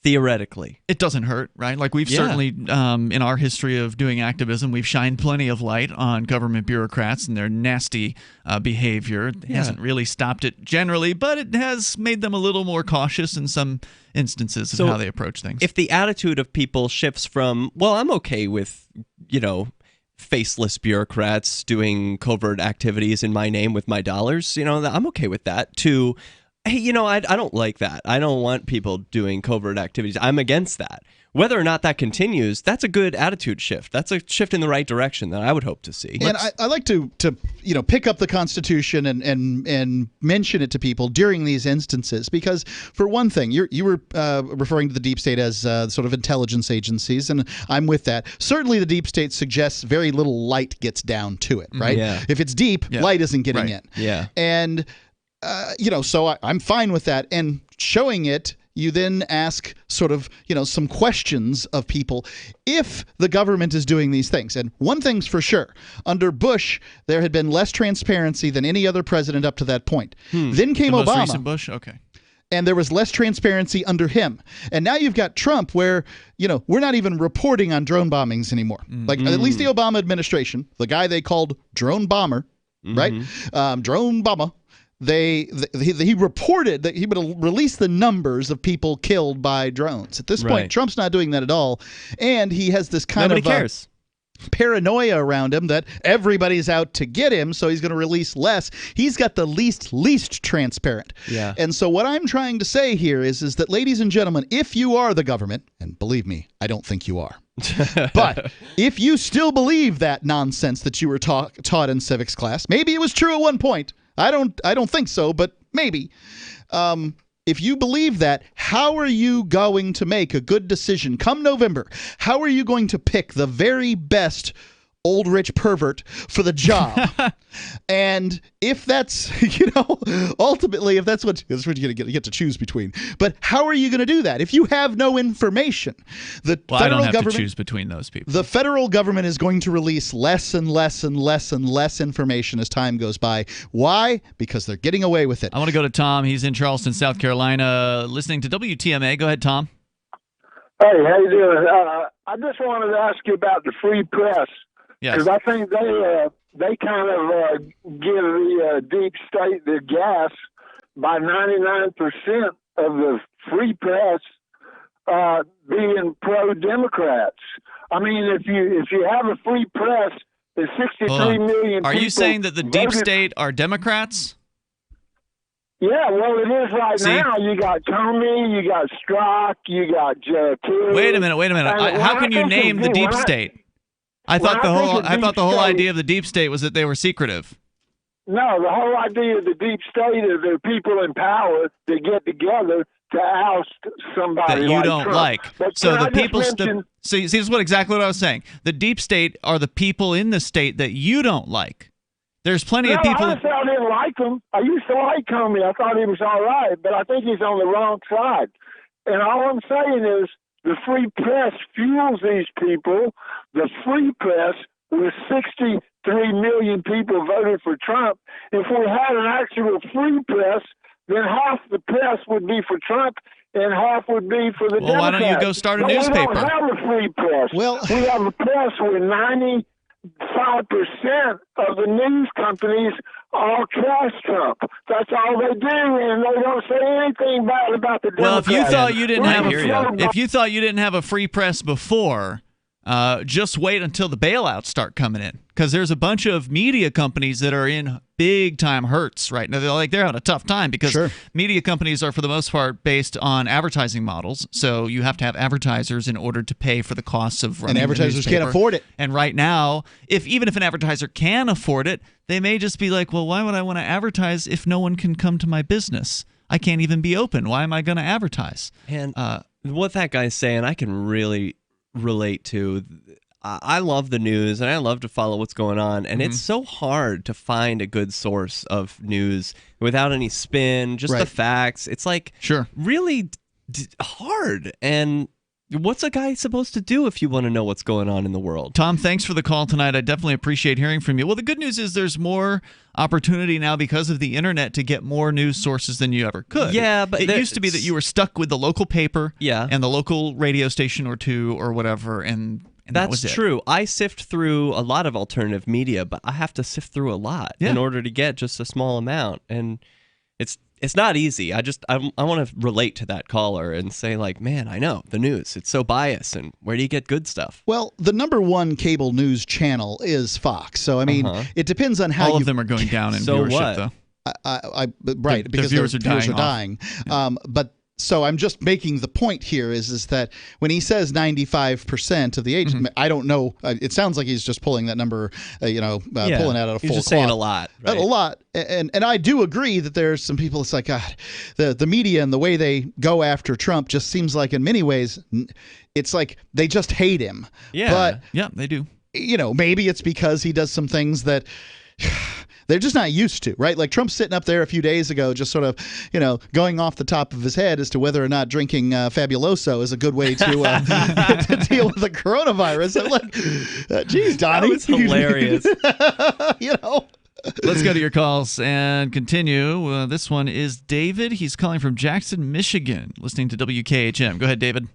Speaker 2: Theoretically.
Speaker 1: It doesn't hurt, right? Like, we've certainly, in our history of doing activism, we've shined plenty of light on government bureaucrats and their nasty behavior. It hasn't really stopped it generally, but it has made them a little more cautious in some instances of how they approach things.
Speaker 2: If the attitude of people shifts from, well, I'm okay with, faceless bureaucrats doing covert activities in my name with my dollars, I'm okay with that, to, hey, I don't like that. I don't want people doing covert activities. I'm against that. Whether or not that continues, that's a good attitude shift. That's a shift in the right direction that I would hope to see.
Speaker 3: And I like to pick up the Constitution and mention it to people during these instances, because for one thing, you were referring to the deep state as sort of intelligence agencies, and I'm with that. Certainly, the deep state suggests very little light gets down to it, right?
Speaker 2: Yeah.
Speaker 3: If it's deep, light isn't getting in.
Speaker 2: Yeah.
Speaker 3: And so I'm fine with that. And showing it, you then ask sort of, some questions of people if the government is doing these things. And one thing's for sure. Under Bush, there had been less transparency than any other president up to that point. Then came
Speaker 1: the
Speaker 3: Obama.
Speaker 1: Most recent Bush? Okay.
Speaker 3: And there was less transparency under him. And now you've got Trump where, we're not even reporting on drone bombings anymore. Like, at least the Obama administration, the guy they called Drone Bomber, right? Drone Bomber. He reported that he would release the numbers of people killed by drones. At this point, Trump's not doing that at all. And he has this kind
Speaker 2: Nobody
Speaker 3: of
Speaker 2: cares.
Speaker 3: Paranoia around him that everybody's out to get him, so he's going to release less. He's got the least transparent.
Speaker 2: Yeah.
Speaker 3: And so what I'm trying to say here is that, ladies and gentlemen, if you are the government, and believe me, I don't think you are, but if you still believe that nonsense that you were taught in civics class, maybe it was true at one point. I don't think so, but maybe. If you believe that, how are you going to make a good decision come November? How are you going to pick the very best old rich pervert for the job? And if that's, ultimately, if that's what you're going to get to choose between. But how are you going to do that if you have no information?
Speaker 1: I don't have to choose between those people.
Speaker 3: The federal government is going to release less and less and less and less information as time goes by. Why? Because they're getting away with it.
Speaker 1: I want to go to Tom. He's in Charleston, South Carolina, listening to WTMA. Go ahead, Tom.
Speaker 18: Hey, how you doing? I just wanted to ask you about the free press. Because I think they kind of give the deep state the gas by 99% of the free press being pro-Democrats. I mean, if you have a free press, there's 63 million people.
Speaker 1: Are you saying that the deep state are Democrats?
Speaker 18: Yeah, well, it is right now. You got Comey, you got Strzok, you got Kerry.
Speaker 1: Wait a minute. How can you name the deep state? I thought the whole idea of the deep state was that they were secretive.
Speaker 18: No, the whole idea of the deep state is there are people in power that get together to oust somebody
Speaker 1: that you
Speaker 18: like
Speaker 1: don't
Speaker 18: Trump.
Speaker 1: like.
Speaker 18: But
Speaker 1: So
Speaker 18: can
Speaker 1: the
Speaker 18: I just
Speaker 1: people.
Speaker 18: mention-
Speaker 1: See, this is exactly what I was saying. The deep state are the people in the state that you don't like. There's plenty of people.
Speaker 18: I didn't like him. I used to like Comey. I thought he was all right, but I think he's on the wrong side. And all I'm saying is the free press fuels these people. The free press, with 63 million people voted for Trump, if we had an actual free press, then half the press would be for Trump and half would be for the Democrats.
Speaker 1: Why don't you go start a newspaper?
Speaker 18: We don't have a free press. We have a press with 95% of the news companies all trash Trump. That's all they do, and they don't say anything bad about the Democrats.
Speaker 1: Well, if you thought you didn't have a free press before, just wait until the bailouts start coming in, because there's a bunch of media companies that are in big time hurts right now. They're having a tough time because media companies are for the most part based on advertising models. So you have to have advertisers in order to pay for the costs of running.
Speaker 3: And advertisers can't afford it.
Speaker 1: And right now, even if an advertiser can afford it, they may just be like, well, why would I want to advertise if no one can come to my business? I can't even be open. Why am I going to advertise?
Speaker 2: And what that guy's saying, I can really relate to. I love the news and I love to follow what's going on, and it's so hard to find a good source of news without any spin, just the facts. It's like really hard. And what's a guy supposed to do if you want to know what's going on in the world?
Speaker 1: Tom, thanks for the call tonight. I definitely appreciate hearing from you. Well, the good news is there's more opportunity now because of the internet to get more news sources than you ever could.
Speaker 2: Yeah, but
Speaker 1: it used to be that you were stuck with the local paper and the local radio station or two or whatever, and
Speaker 2: that's
Speaker 1: that was
Speaker 2: true. I sift through a lot of alternative media, but I have to sift through a lot in order to get just a small amount, and it's not easy. I want to relate to that caller and say, like, man, I know the news. It's so biased, and where do you get good stuff?
Speaker 3: Well, the number one cable news channel is Fox. So, I mean, it depends on how
Speaker 1: all of them are going down in viewership, though.
Speaker 3: Right, because
Speaker 1: the viewers are
Speaker 3: dying. But so I'm just making the point here is that when he says 95% of the age, I don't know. It sounds like he's just pulling that number, pulling it out of full
Speaker 2: He's just
Speaker 3: cloth.
Speaker 2: saying a lot. Right?
Speaker 3: A lot. And I do agree that there's some people, it's like, God, the media and the way they go after Trump just seems like in many ways, it's like they just hate him.
Speaker 1: Yeah,
Speaker 3: but,
Speaker 1: they do.
Speaker 3: Maybe it's because he does some things that they're just not used to, right? Like Trump's sitting up there a few days ago just sort of, going off the top of his head as to whether or not drinking Fabuloso is a good way to to deal with the coronavirus. I'm like, geez, Donnie.
Speaker 2: That was hilarious.
Speaker 1: Let's go to your calls and continue. This one is David. He's calling from Jackson, Michigan, listening to WKHM. Go ahead, David.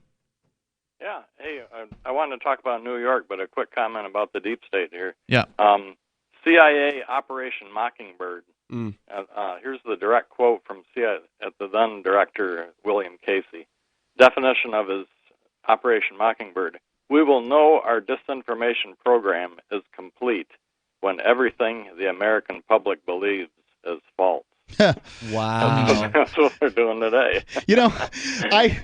Speaker 19: Yeah. Hey, I wanted to talk about New York, but a quick comment about the deep state here.
Speaker 1: Yeah.
Speaker 19: CIA Operation Mockingbird. Here's the direct quote from CIA at the then director, William Casey. Definition of his Operation Mockingbird. We will know our disinformation program is complete when everything the American public believes is false.
Speaker 2: Wow.
Speaker 19: That's what they're doing today.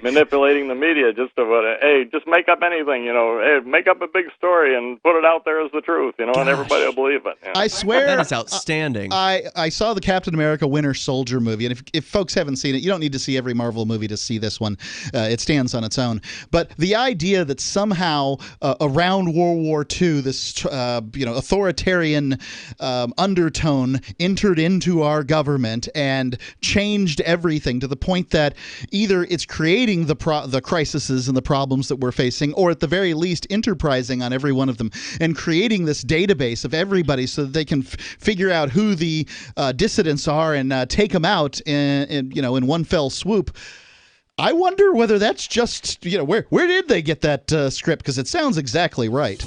Speaker 19: Manipulating the media just to, hey, just make up anything, hey, make up a big story and put it out there as the truth, and everybody will believe it.
Speaker 3: I swear.
Speaker 2: That is outstanding.
Speaker 3: I saw the Captain America Winter Soldier movie, and if folks haven't seen it, you don't need to see every Marvel movie to see this one. It stands on its own. But the idea that somehow around World War II, this authoritarian undertone entered into our government and changed everything to the point that either it's creating the crises and the problems that we're facing, or at the very least enterprising on every one of them and creating this database of everybody so that they can figure out who the dissidents are and take them out in one fell swoop. I wonder whether that's just where did they get that script, because it sounds exactly right.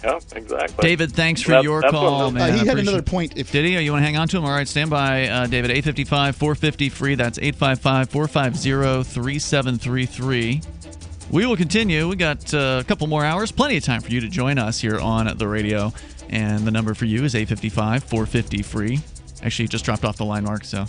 Speaker 19: Yep, exactly.
Speaker 1: David, thanks for your call, man.
Speaker 3: He had another point.
Speaker 1: Did he? You want to hang on to him? All right, stand by, David. 855-450-FREE. That's 855-450-3733. We will continue. We got a couple more hours. Plenty of time for you to join us here on the radio. And the number for you is 855-450-FREE. Actually, it just dropped off the line, Mark. So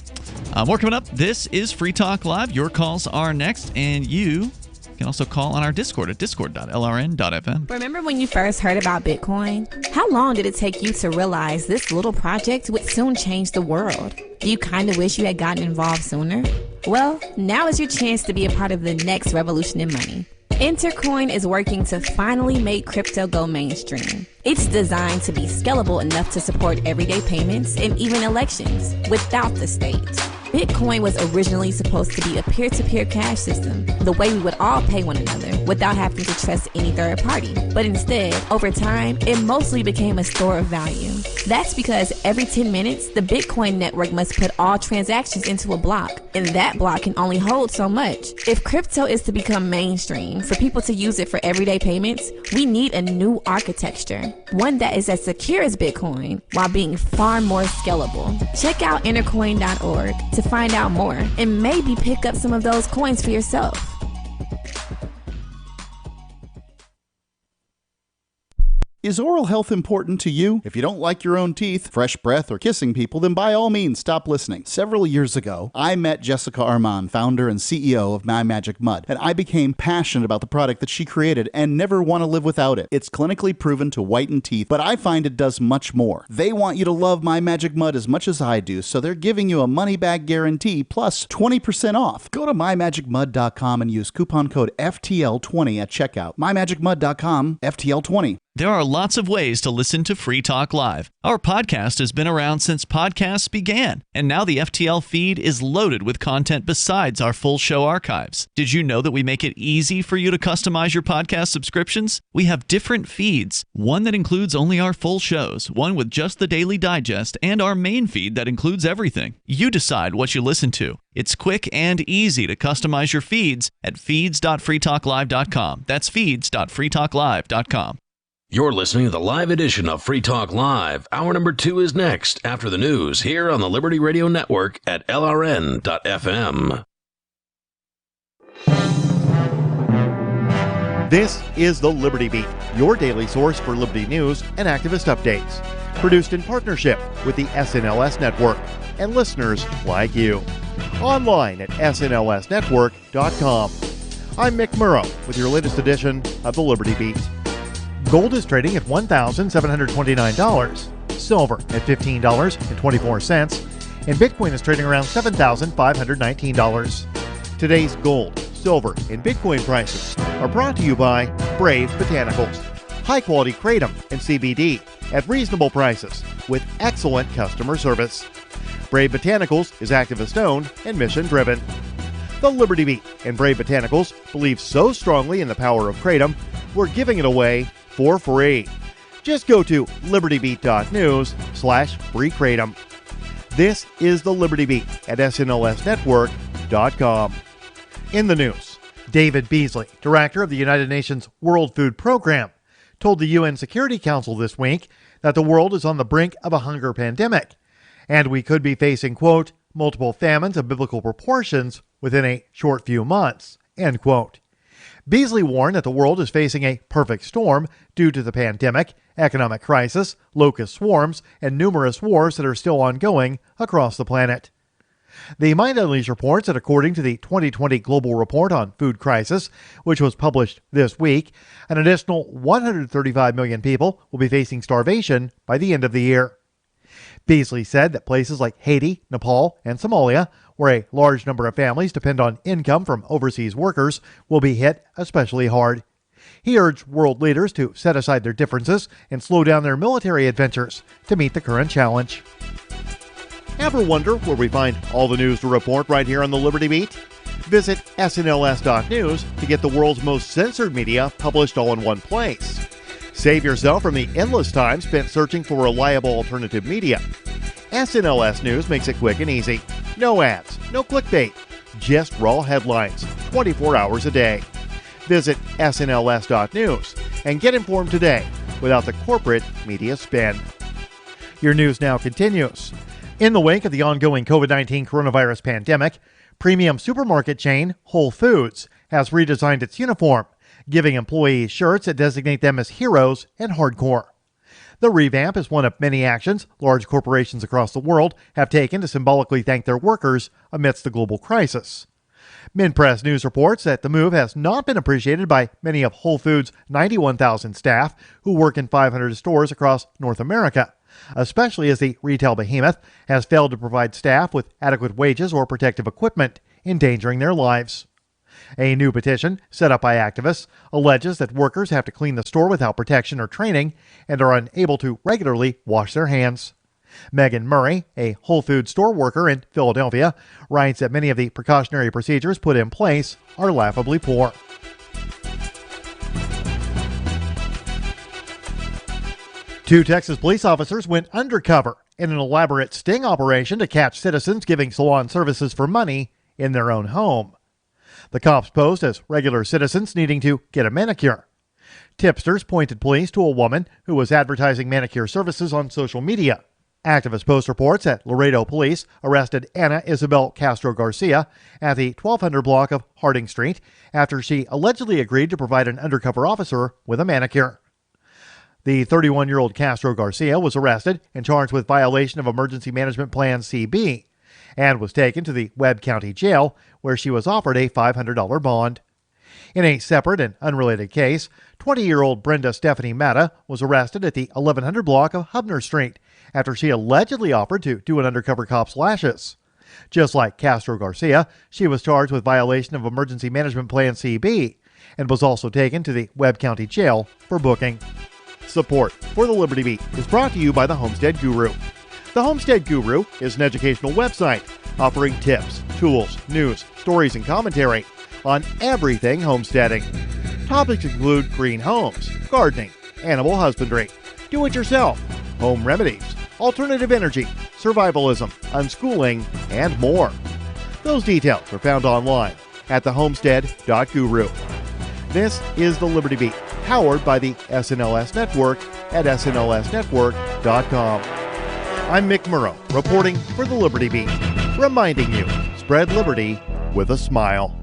Speaker 1: more coming up. This is Free Talk Live. Your calls are next. And you can also call on our Discord at discord.lrn.fm.
Speaker 20: Remember when you first heard about Bitcoin? How long did it take you to realize this little project would soon change the world? Do you kind of wish you had gotten involved sooner? Well, now is your chance to be a part of the next revolution in money. Intercoin is working to finally make crypto go mainstream. It's designed to be scalable enough to support everyday payments and even elections without the state. Bitcoin was originally supposed to be a peer-to-peer cash system, the way we would all pay one another without having to trust any third party. But instead, over time, it mostly became a store of value. That's because every 10 minutes, the Bitcoin network must put all transactions into a block, and that block can only hold so much. If crypto is to become mainstream, for people to use it for everyday payments, we need a new architecture, one that is as secure as Bitcoin while being far more scalable. Check out intercoin.org to find out more and maybe pick up some of those coins for yourself.
Speaker 3: Is oral health important to you? If you don't like your own teeth, fresh breath, or kissing people, then by all means stop listening. Several years ago, I met Jessica Armand, founder and CEO of My Magic Mud, and I became passionate about the product that she created and never want to live without it. It's clinically proven to whiten teeth, but I find it does much more. They want you to love My Magic Mud as much as I do, so they're giving you a money-back guarantee plus 20% off. Go to mymagicmud.com and use coupon code FTL20 at checkout. mymagicmud.com, FTL20.
Speaker 1: There are lots of ways to listen to Free Talk Live. Our podcast has been around since podcasts began, and now the FTL feed is loaded with content besides our full show archives. Did you know that we make it easy for you to customize your podcast subscriptions? We have different feeds, one that includes only our full shows, one with just the Daily Digest, and our main feed that includes everything. You decide what you listen to. It's quick and easy to customize your feeds at feeds.freetalklive.com. That's feeds.freetalklive.com.
Speaker 5: You're listening to the live edition of Free Talk Live. Hour number 2 is next, after the news, here on the Liberty Radio Network at LRN.FM.
Speaker 21: This is the Liberty Beat, your daily source for Liberty news and activist updates. Produced in partnership with the SNLS Network and listeners like you. Online at snlsnetwork.com. I'm Mick Murrow with your latest edition of the Liberty Beat. Gold is trading at $1,729, silver at $15.24, and Bitcoin is trading around $7,519. Today's gold, silver, and Bitcoin prices are brought to you by Brave Botanicals, high-quality kratom and CBD at reasonable prices with excellent customer service. Brave Botanicals is activist-owned and mission-driven. The Liberty Beat and Brave Botanicals believe so strongly in the power of kratom, we're giving it away for free. Just go to libertybeat.news/freekratom. This is the Liberty Beat at snlsnetwork.com. In the news, David Beasley, director of the United Nations World Food Program, told the UN Security Council this week that the world is on the brink of a hunger pandemic, and we could be facing, quote, multiple famines of biblical proportions within a short few months, end quote. Beasley warned that the world is facing a perfect storm due to the pandemic, economic crisis, locust swarms, and numerous wars that are still ongoing across the planet. The Mind Unleashed reports that according to the 2020 Global Report on Food Crisis, which was published this week, an additional 135 million people will be facing starvation by the end of the year. Beasley said that places like Haiti, Nepal, and Somalia, where a large number of families depend on income from overseas workers, will be hit especially hard. He urged world leaders to set aside their differences and slow down their military adventures to meet the current challenge. Ever wonder where we find all the news to report right here on the Liberty Beat? Visit snls.news to get the world's most censored media published all in one place. Save yourself from the endless time spent searching for reliable alternative media. SNLS News makes it quick and easy. No ads, no clickbait, just raw headlines, 24 hours a day. Visit snls.news and get informed today without the corporate media spin. Your news now continues. In the wake of the ongoing COVID-19 coronavirus pandemic, premium supermarket chain Whole Foods has redesigned its uniform, giving employees shirts that designate them as heroes and hardcore. The revamp is one of many actions large corporations across the world have taken to symbolically thank their workers amidst the global crisis. Minpress News reports that the move has not been appreciated by many of Whole Foods' 91,000 staff who work in 500 stores across North America, especially as the retail behemoth has failed to provide staff with adequate wages or protective equipment, endangering their lives. A new petition, set up by activists, alleges that workers have to clean the store without protection or training and are unable to regularly wash their hands. Megan Murray, a Whole Foods store worker in Philadelphia, writes that many of the precautionary procedures put in place are laughably poor. Two Texas police officers went undercover in an elaborate sting operation to catch citizens giving salon services for money in their own home. The cops posed as regular citizens needing to get a manicure. Tipsters pointed police to a woman who was advertising manicure services on social media. Activist Post reports that Laredo police arrested Ana Isabel Castro Garcia at the 1200 block of Harding Street after she allegedly agreed to provide an undercover officer with a manicure. The 31-year-old Castro Garcia was arrested and charged with violation of Emergency Management Plan CB and was taken to the Webb County Jail, where she was offered a $500 bond. In a separate and unrelated case, 20-year-old Brenda Stephanie Matta was arrested at the 1100 block of Hubner Street after she allegedly offered to do an undercover cop's lashes. Just like Castro Garcia, she was charged with violation of Emergency Management Plan CB and was also taken to the Webb County Jail for booking. Support for the Liberty Beat is brought to you by the Homestead Guru. The Homestead Guru is an educational website offering tips, tools, news, stories, and commentary on everything homesteading. Topics include green homes, gardening, animal husbandry, do-it-yourself, home remedies, alternative energy, survivalism, unschooling, and more. Those details are found online at thehomestead.guru. This is the Liberty Beat, powered by the SNLS Network at snlsnetwork.com. I'm Mick Murrow, reporting for the Liberty Beat, reminding you, spread liberty with a smile.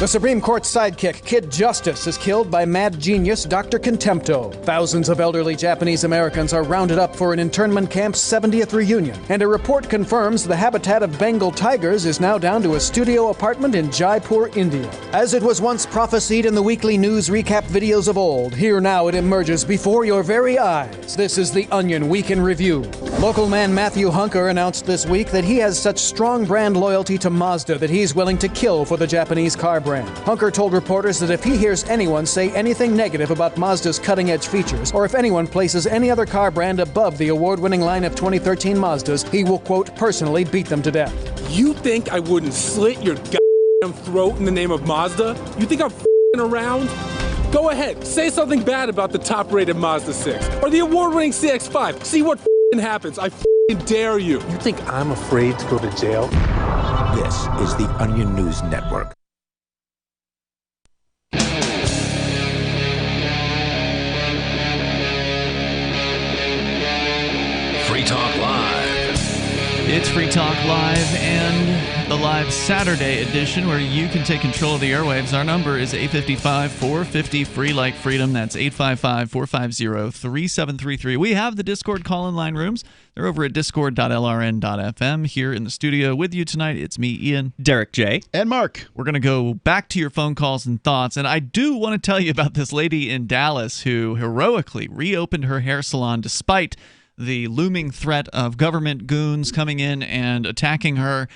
Speaker 4: The Supreme Court's sidekick, Kid Justice, is killed by mad genius Dr. Contempto. Thousands of elderly Japanese Americans are rounded up for an internment camp's 70th reunion, and a report confirms the habitat of Bengal tigers is now down to a studio apartment in Jaipur, India. As it was once prophesied in the weekly news recap videos of old, here now it emerges before your very eyes. This is the Onion Week in Review. Local man Matthew Hunker announced this week that he has such strong brand loyalty to Mazda that he's willing to kill for the Japanese car brand. Hunker told reporters that if he hears anyone say anything negative about Mazda's cutting-edge features, or if anyone places any other car brand above the award-winning line of 2013 Mazdas, he will, quote, personally beat them to death.
Speaker 22: You think I wouldn't slit your goddamn throat in the name of Mazda? You think I'm f***ing around?
Speaker 6: Go ahead, say something bad about the top-rated Mazda 6 or the award-winning CX-5. See what happens. I dare you. You think I'm afraid to go to jail?
Speaker 22: This is the Onion News Network.
Speaker 5: Free Talk Live.
Speaker 1: It's Free Talk Live and the live Saturday edition where you can take control of the airwaves. Our number is 855-450-FREE like freedom. That's 855-450-3733. We have the Discord call-in line rooms. They're over at discord.lrn.fm. Here in the studio with you tonight, it's me, Ian,
Speaker 2: Derrick J,
Speaker 3: and Mark.
Speaker 1: We're going to go back to your phone calls and thoughts, and I do want to tell you about this lady in Dallas who heroically reopened her hair salon despite the looming threat of government goons coming in and attacking her.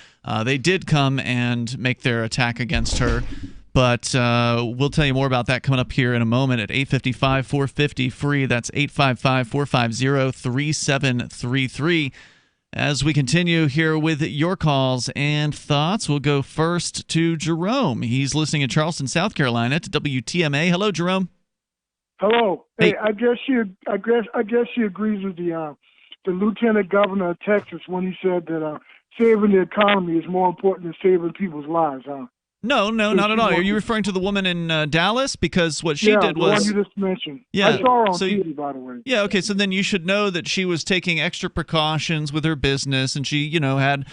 Speaker 1: They did come and make their attack against her, but we'll tell you more about that coming up here in a moment at 855-450-FREE. That's 855-450-3733. As we continue here with your calls and thoughts, we'll go first to Jerome. He's listening in Charleston, South Carolina to WTMA. Hello, Jerome.
Speaker 23: Hello. Hey, I guess she agrees with the lieutenant governor of Texas when he said that saving the economy is more important than saving people's lives.
Speaker 1: No, not at all. Are you referring to the woman in Dallas? Because what she did was...
Speaker 23: the one you just mentioned.
Speaker 1: Yeah,
Speaker 23: I saw her on TV, by the way.
Speaker 1: Yeah, okay, so then you should know that she was taking extra precautions with her business, and she, had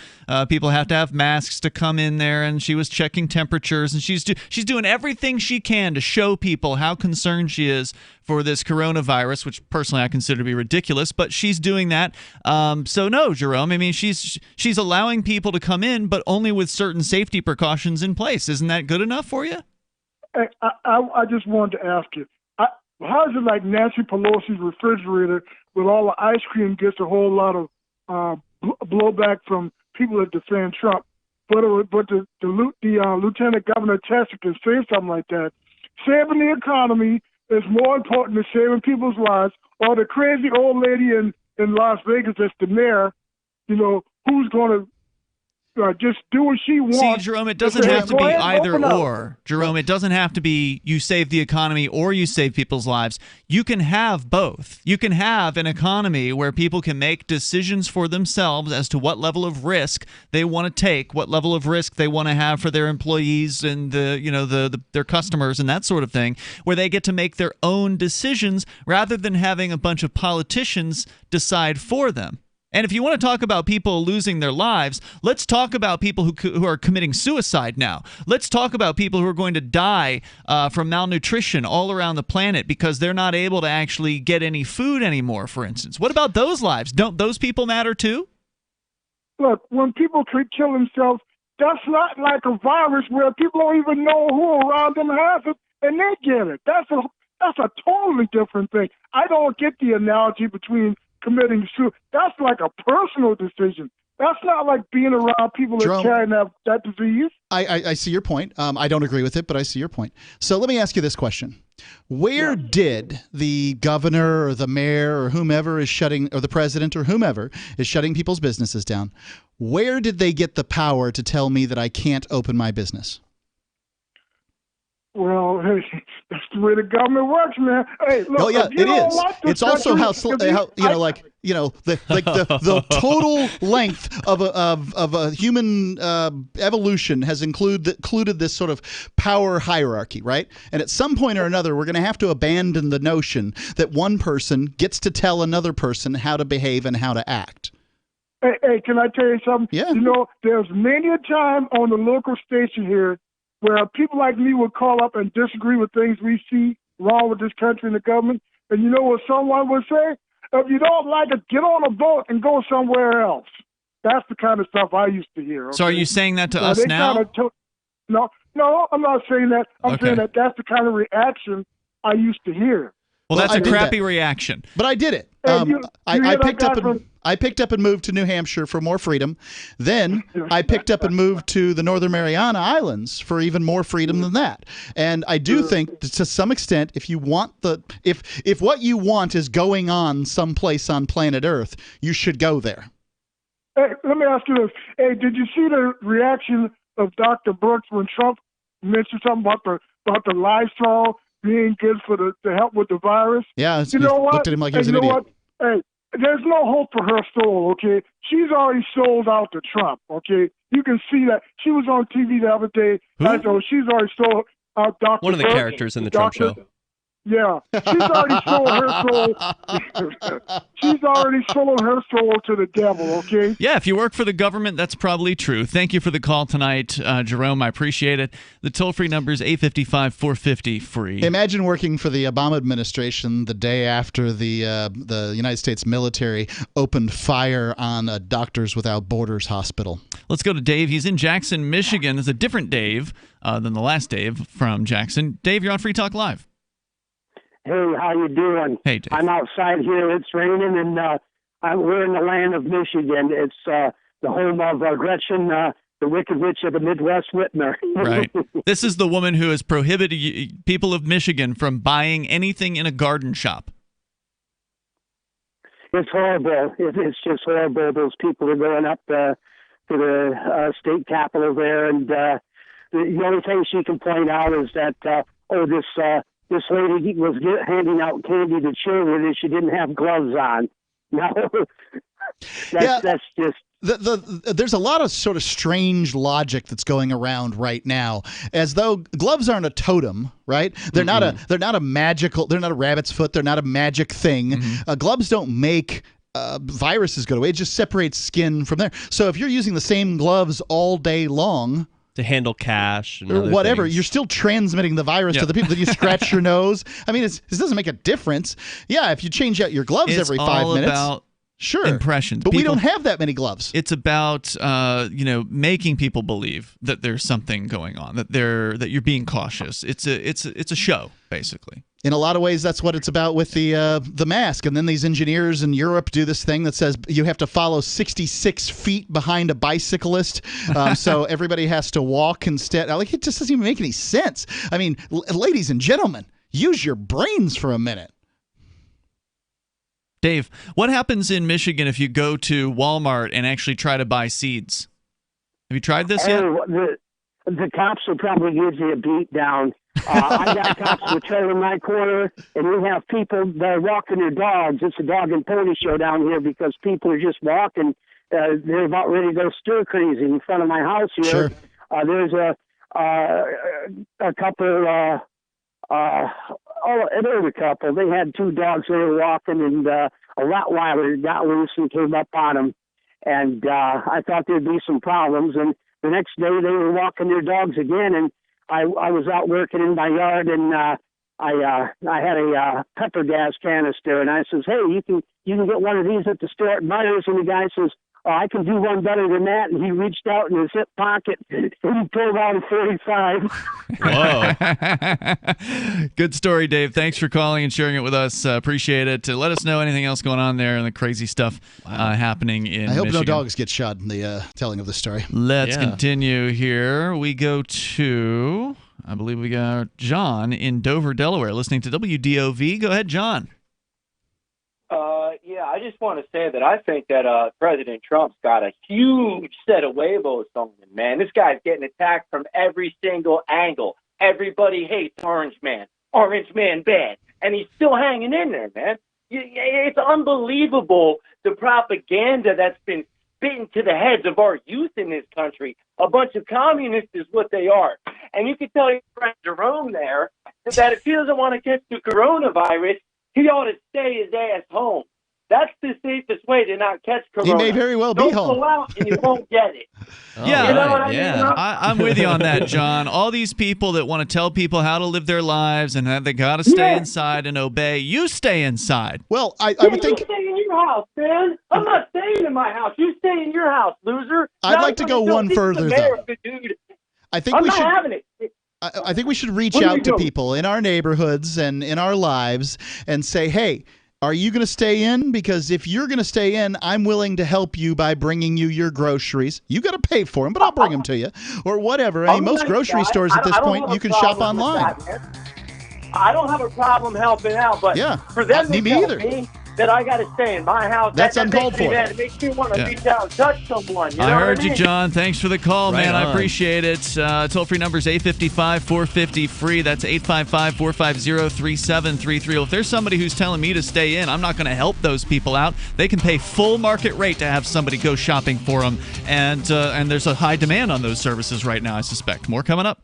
Speaker 1: people have to have masks to come in there, and she was checking temperatures, and she's doing everything she can to show people how concerned she is for this coronavirus, which personally I consider to be ridiculous, but she's doing that. So no, Jerome, I mean, she's allowing people to come in, but only with certain safety precautions in place. Isn't that good enough for you?
Speaker 23: Hey, I just wanted to ask you, how is it like Nancy Pelosi's refrigerator with all the ice cream gets a whole lot of blowback from people that defend Trump, but the lieutenant governor of Texas can say something like that? Saving the economy is more important than saving people's lives. Or the crazy old lady in Las Vegas that's the mayor, who's going to just do what she wants.
Speaker 1: See, Jerome, it doesn't have to be either or. Jerome, it doesn't have to be you save the economy or you save people's lives. You can have both. You can have an economy where people can make decisions for themselves as to what level of risk they want to take, what level of risk they want to have for their employees and their customers and that sort of thing, where they get to make their own decisions rather than having a bunch of politicians decide for them. And if you want to talk about people losing their lives, let's talk about people who are committing suicide now. Let's talk about people who are going to die from malnutrition all around the planet because they're not able to actually get any food anymore, for instance. What about those lives? Don't those people matter too?
Speaker 23: Look, when people kill themselves, that's not like a virus where people don't even know who around them has it, and they get it. That's a totally different thing. I don't get the analogy between committing suicide. That's like a personal decision. That's not like being around people that carry that disease.
Speaker 3: I see your point. I don't agree with it, but I see your point. So let me ask you this question. Where did the governor or the mayor or whomever is shutting, or the president or whomever is shutting people's businesses down, where did they get the power to tell me that I can't open my business?
Speaker 23: Well, hey, that's the way the government works, man. Hey, look,
Speaker 3: it is. It's also the total length of a human evolution has included this sort of power hierarchy, right? And at some point or another, we're going to have to abandon the notion that one person gets to tell another person how to behave and how to act.
Speaker 23: Hey, can I tell you something?
Speaker 3: Yeah.
Speaker 23: There's many a time on the local station here where people like me would call up and disagree with things we see wrong with this country and the government. And you know what someone would say? If you don't like it, get on a boat and go somewhere else. That's the kind of stuff I used to hear. Okay?
Speaker 1: So are you saying that to us now?
Speaker 23: No, I'm not saying that. I'm saying that that's the kind of reaction I used to hear.
Speaker 1: Well, that's a crappy reaction.
Speaker 3: But I did it. I picked up and moved to New Hampshire for more freedom. Then I picked up and moved to the Northern Mariana Islands for even more freedom than that. And I do think, to some extent, if you want if what you want is going on someplace on planet Earth, you should go there.
Speaker 23: Hey, let me ask you this. Hey, did you see the reaction of Dr. Brooks when Trump mentioned something about the Lysol being good for to help with the virus.
Speaker 3: Yeah,
Speaker 23: you know what?
Speaker 3: Looked at him like he was an
Speaker 23: you know
Speaker 3: idiot.
Speaker 23: What? Hey, there's no hope for her soul, okay? She's already sold out to Trump, okay? You can see that. She was on TV the other day. So she's already sold out Dr.
Speaker 2: One of the
Speaker 23: Burke,
Speaker 2: characters in the Trump show.
Speaker 23: Yeah, she's already sold her soul. She's already sold her soul to the devil, okay?
Speaker 1: Yeah, if you work for the government, that's probably true. Thank you for the call tonight, Jerome. I appreciate it. The toll-free number is 855-450-FREE.
Speaker 3: Imagine working for the Obama administration the day after the United States military opened fire on a Doctors Without Borders hospital.
Speaker 1: Let's go to Dave. He's in Jackson, Michigan. It's a different Dave than the last Dave from Jackson. Dave, you're on Free Talk Live.
Speaker 7: Hey, how you doing?
Speaker 1: Hey, Dave.
Speaker 7: I'm outside here. It's raining, and we're in the land of Michigan. It's the home of Gretchen, the Wicked Witch of the Midwest, Whitmer.
Speaker 1: Right. This is the woman who has prohibited people of Michigan from buying anything in a garden shop.
Speaker 7: It's horrible. It's just horrible. Those people are going up to the state capitol there, and the only thing she can point out is that, this lady was handing out candy to children and she didn't have gloves on. No, that's just...
Speaker 3: There's a lot of sort of strange logic that's going around right now, as though gloves aren't a totem, right? They're not a magical. They're not a rabbit's foot. They're not a magic thing. Gloves don't make viruses go away. It just separates skin from there. So if you're using the same gloves all day long
Speaker 2: to handle cash and
Speaker 3: or whatever,
Speaker 2: things,
Speaker 3: you're still transmitting the virus to the people. That you scratch your nose. I mean, this doesn't make a difference. Yeah, if you change out your gloves every 5 minutes.
Speaker 1: About
Speaker 3: sure,
Speaker 1: impressions.
Speaker 3: But we don't have that many gloves.
Speaker 1: It's about making people believe that there's something going on, that you're being cautious. It's a show, basically.
Speaker 3: In a lot of ways, that's what it's about with the mask. And then these engineers in Europe do this thing that says you have to follow 66 feet behind a bicyclist. So everybody has to walk instead. Like, it just doesn't even make any sense. I mean, ladies and gentlemen, use your brains for a minute.
Speaker 1: Dave, what happens in Michigan if you go to Walmart and actually try to buy seeds? Have you tried this yet?
Speaker 7: The cops will probably give you a beat down. I got cops patrolling my corner, and we have people that are walking their dogs. It's a dog and pony show down here because people are just walking. They're about ready to go stir crazy in front of my house here.
Speaker 3: Sure.
Speaker 7: There's a couple, an older couple. They had two dogs they were walking, and a Rottweiler got loose and came up on them. And I thought there'd be some problems. And the next day they were walking their dogs again, and I was out working in my yard, and I had a pepper gas canister, and I says, "Hey, you can get one of these at the store at Myers." And the guy says, "Oh, I can do one better than that." And he reached out in his hip pocket and he pulled out a 45.
Speaker 1: Whoa. Good story, Dave. Thanks for calling and sharing it with us. Appreciate it. Let us know anything else going on there and the crazy stuff happening in Michigan.
Speaker 3: I hope no dogs get shot in the telling of the story.
Speaker 1: Let's continue here. We go to, I believe we got John in Dover, Delaware, listening to WDOV. Go ahead, John.
Speaker 8: Yeah, I just want to say that I think that President Trump's got a huge set of huevos on him, man. This guy's getting attacked from every single angle. Everybody hates Orange Man bad, and he's still hanging in there, man. It's unbelievable the propaganda that's been spit into the heads of our youth in this country. A bunch of communists is what they are. And you can tell your friend Jerome there that if he doesn't want to catch the coronavirus, he ought to stay his ass home. That's the safest way to not catch corona.
Speaker 3: He may very well be home.
Speaker 8: Don't go out and you won't get it.
Speaker 1: Yeah,
Speaker 8: you know what I mean?
Speaker 1: I'm with you on that, John. All these people that want to tell people how to live their lives and that they got to stay inside and obey, you stay inside.
Speaker 3: Well, I would think...
Speaker 8: You stay in your house, man. I'm not staying in my house. You stay in your house, loser.
Speaker 3: I'd like to go one further, though.
Speaker 8: Dude.
Speaker 3: I think
Speaker 8: I'm
Speaker 3: we
Speaker 8: not
Speaker 3: should...
Speaker 8: having it.
Speaker 3: I think we should reach out to people in our neighborhoods and in our lives and say, hey, are you going to stay in? Because if you're going to stay in, I'm willing to help you by bringing you your groceries. You got to pay for them, but I'll bring them to you. Or whatever. I mean, most grocery stores at this point, you can shop online.
Speaker 8: I don't have a problem helping out, but for them to tell me that I got to stay in my house.
Speaker 3: That's
Speaker 8: that
Speaker 3: uncalled
Speaker 8: makes me
Speaker 3: for.
Speaker 8: mad. It makes me want to reach out and touch someone. You
Speaker 1: I
Speaker 8: know
Speaker 1: heard
Speaker 8: what I
Speaker 1: you,
Speaker 8: mean?
Speaker 1: John. Thanks for the call,
Speaker 2: Right
Speaker 1: man. I
Speaker 2: on.
Speaker 1: appreciate it. Toll-free number is 855-450-FREE. That's 855-450-3733. Well, if there's somebody who's telling me to stay in, I'm not going to help those people out. They can pay full market rate to have somebody go shopping for them, and there's a high demand on those services right now, I suspect. More coming up.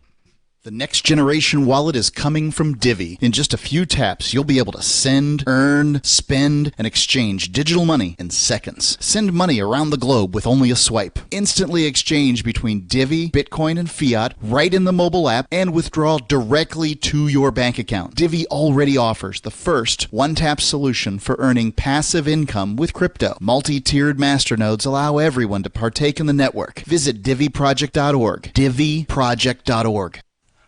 Speaker 9: The next generation wallet is coming from Divvy. In just a few taps, you'll be able to send, earn, spend, and exchange digital money in seconds. Send money around the globe with only a swipe. Instantly exchange between Divvy, Bitcoin, and fiat right in the mobile app and withdraw directly to your bank account. Divvy already offers the first one-tap solution for earning passive income with crypto. Multi-tiered masternodes allow everyone to partake in the network. Visit DivvyProject.org. DivvyProject.org.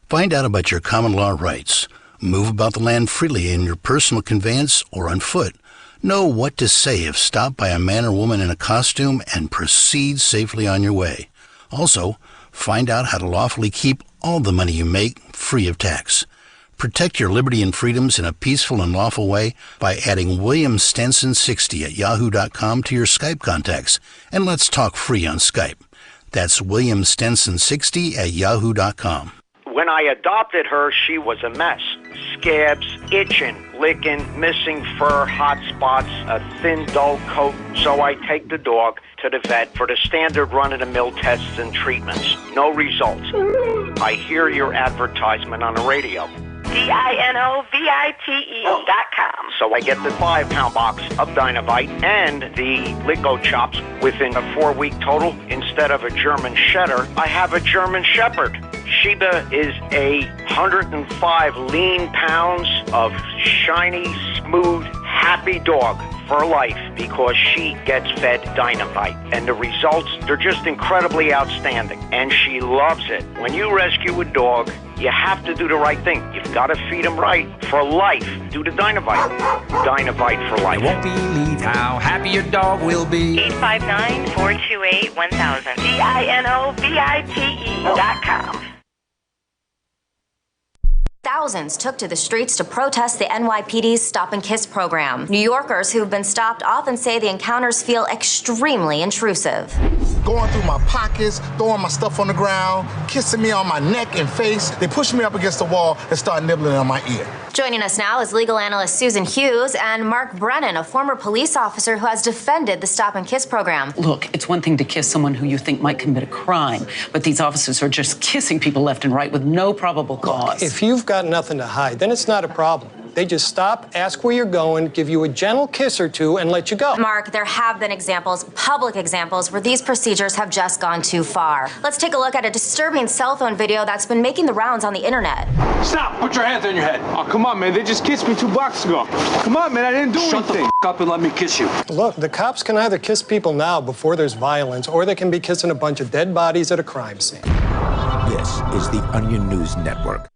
Speaker 10: Find out about your common law rights. Move about the land freely in your personal conveyance or on foot. Know what to say if stopped by a man or woman in a costume and proceed safely on your way. Also, find out how to lawfully keep all the money you make free of tax. Protect your liberty and freedoms in a peaceful and lawful way by adding William Stenson 60 at yahoo.com to your Skype contacts. And let's talk free on Skype. That's William Stenson 60 at yahoo.com.
Speaker 11: When I adopted her, she was a mess. Scabs, itching, licking, missing fur, hot spots, a thin, dull coat. So I take the dog to the vet for the standard run-of-the-mill tests and treatments. No results. I hear your advertisement on the radio.
Speaker 24: DINOVITE.com.
Speaker 11: So I get the 5-pound box of Dinovite and the Lico Chops within a 4-week total. Instead of a German Setter, I have a German Shepherd. Sheba is 105 lean pounds of shiny, smooth, happy dog for life because she gets fed Dinovite. And the results, they're just incredibly outstanding. And she loves it. When you rescue a dog, you have to do the right thing. You've got to feed them right for life. Do the Dinovite. Dinovite for life.
Speaker 24: You won't believe how happy your dog will be.
Speaker 25: 859-428-1000.
Speaker 24: DINOVITE.com.
Speaker 26: Thousands took to the streets to protest the NYPD's Stop and Kiss program. New Yorkers who've been stopped often say the encounters feel extremely intrusive.
Speaker 27: Going through my pockets, throwing my stuff on the ground, kissing me on my neck and face. They push me up against the wall and start nibbling on my ear.
Speaker 26: Joining us now is legal analyst Susan Hughes and Mark Brennan, a former police officer who has defended the Stop and Kiss program.
Speaker 28: Look, it's one thing to kiss someone who you think might commit a crime, but these officers are just kissing people left and right with no probable cause.
Speaker 29: If you've got nothing to hide, then it's not a problem. They just stop, ask where you're going, give you a gentle kiss or two, and let you go.
Speaker 26: Mark, there have been examples, public examples, where these procedures have just gone too far. Let's take a look at a disturbing cell phone video that's been making the rounds on the internet.
Speaker 6: Stop! Put your hands on your head. Oh, come on, man. They just kissed me 2 blocks ago. Come on, man. I didn't do anything.
Speaker 29: Shut the f*** up and let me kiss you. Look, the cops can either kiss people now before there's violence, or they can be kissing a bunch of dead bodies at a crime scene.
Speaker 22: This is the Onion News Network.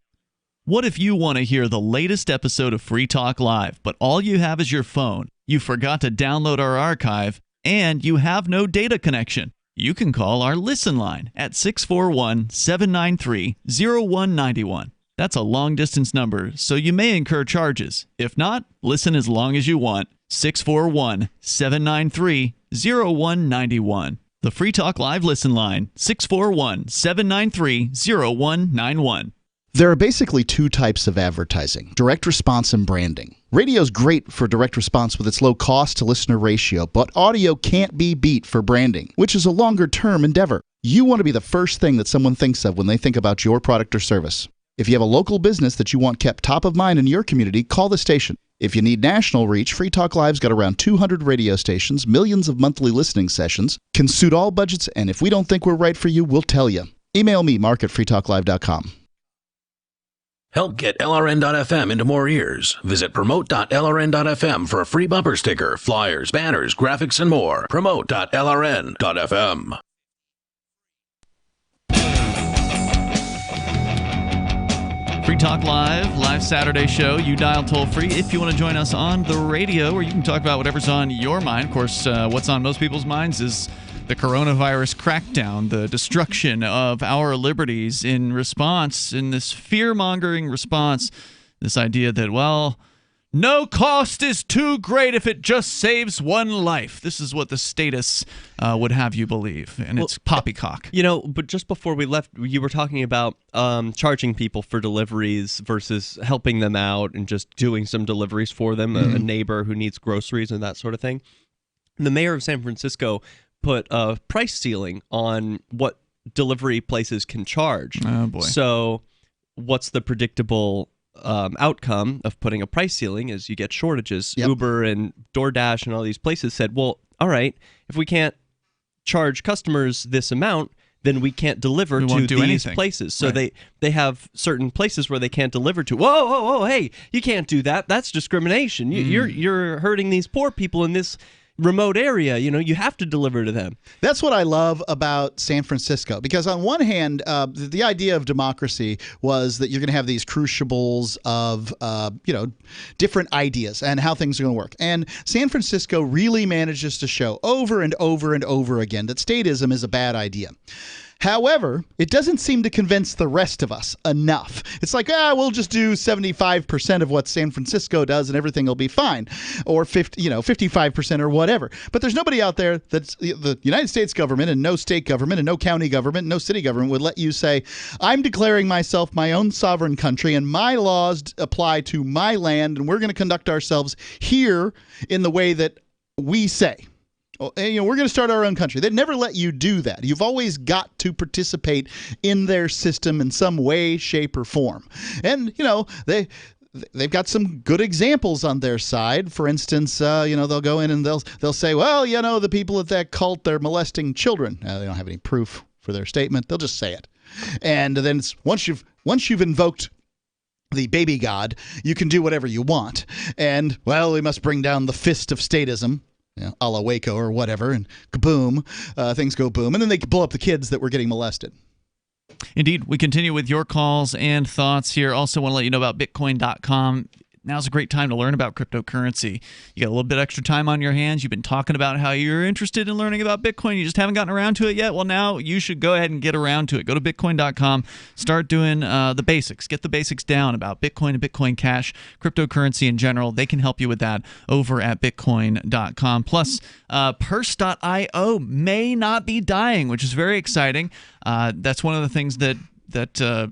Speaker 1: What if you want to hear the latest episode of Free Talk Live, but all you have is your phone, you forgot to download our archive, and you have no data connection? You can call our Listen line at 641-793-0191. That's a long-distance number, so you may incur charges. If not, listen as long as you want. 641-793-0191. The Free Talk Live Listen line, 641-793-0191.
Speaker 9: There are basically two types of advertising: direct response and branding. Radio's great for direct response with its low cost to listener ratio, but audio can't be beat for branding, which is a longer term endeavor. You want to be the first thing that someone thinks of when they think about your product or service. If you have a local business that you want kept top of mind in your community, call the station. If you need national reach, Free Talk Live's got around 200 radio stations, millions of monthly listening sessions, can suit all budgets, and if we don't think we're right for you, we'll tell you. Email me, mark at freetalklive.com.
Speaker 5: Help get LRN.FM into more ears. Visit promote.lrn.fm for a free bumper sticker, flyers, banners, graphics, and more. Promote.lrn.fm.
Speaker 1: Free Talk live Saturday show. You dial toll free if you want to join us on the radio, where you can talk about whatever's on your mind. Of course, what's on most people's minds is the coronavirus crackdown, the destruction of our liberties in response, in this fear-mongering response, this idea that, well, No cost is too great if it just saves one life. This is what the status would have you believe, and it's poppycock.
Speaker 2: But just before we left, you were talking about charging people for deliveries versus helping them out and just doing some deliveries for them, a neighbor who needs groceries and that sort of thing. The mayor of San Francisco put a price ceiling on what delivery places can charge.
Speaker 1: Oh, boy.
Speaker 2: So what's the predictable outcome of putting a price ceiling is you get shortages.
Speaker 3: Yep.
Speaker 2: Uber and DoorDash and all these places said, well, all right, if we can't charge customers this amount, then we can't deliver to these places. So they have certain places where they can't deliver to. Whoa, hey, you can't do that. That's discrimination. You're hurting these poor people in this remote area. You have to deliver to them.
Speaker 3: That's what I love about San Francisco, because on one hand, the idea of democracy was that you're going to have these crucibles of different ideas and how things are going to work. And San Francisco really manages to show over and over and over again that statism is a bad idea. However, it doesn't seem to convince the rest of us enough. It's like, we'll just do 75% of what San Francisco does and everything will be fine, or 55% or whatever. But there's nobody out there that's the United States government and no state government and no county government, no city government would let you say, I'm declaring myself my own sovereign country and my laws apply to my land and we're going to conduct ourselves here in the way that we say. We're going to start our own country. They'd never let you do that. You've always got to participate in their system in some way, shape, or form. And, they've got some good examples on their side. For instance, they'll go in and they'll say, well, the people at that cult, they're molesting children. They don't have any proof for their statement. They'll just say it. And then once you've invoked the baby god, you can do whatever you want. And, well, we must bring down the fist of statism. A la Waco or whatever, and kaboom, things go boom. And then they blow up the kids that were getting molested.
Speaker 1: Indeed. We continue with your calls and thoughts here. Also want to let you know about Bitcoin.com. Now's a great time to learn about cryptocurrency. You got a little bit extra time on your hands. You've been talking about how you're interested in learning about Bitcoin. You just haven't gotten around to it yet. Well, now you should go ahead and get around to it. Go to Bitcoin.com. Start doing the basics. Get the basics down about Bitcoin and Bitcoin Cash, cryptocurrency in general. They can help you with that over at Bitcoin.com. Plus, Purse.io may not be dying, which is very exciting. That's one of the things that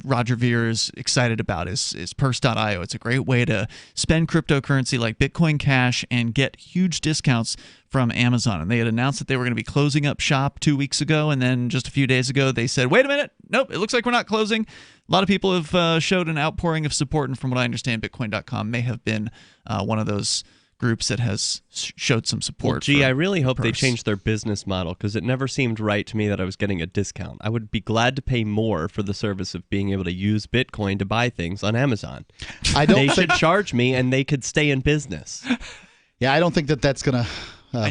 Speaker 1: Roger Ver is excited about is Purse.io. It's a great way to spend cryptocurrency like Bitcoin Cash and get huge discounts from Amazon. And they had announced that they were going to be closing up shop 2 weeks ago, and then just a few days ago they said, wait a minute, nope, it looks like we're not closing. A lot of people have showed an outpouring of support, and from what I understand, Bitcoin.com may have been one of those groups that has showed some support.
Speaker 2: Well, I really hope they change their business model, because it never seemed right to me that I was getting a discount. I would be glad to pay more for the service of being able to use Bitcoin to buy things on Amazon. They should charge me, and they could stay in business.
Speaker 3: Yeah, I don't think that's going to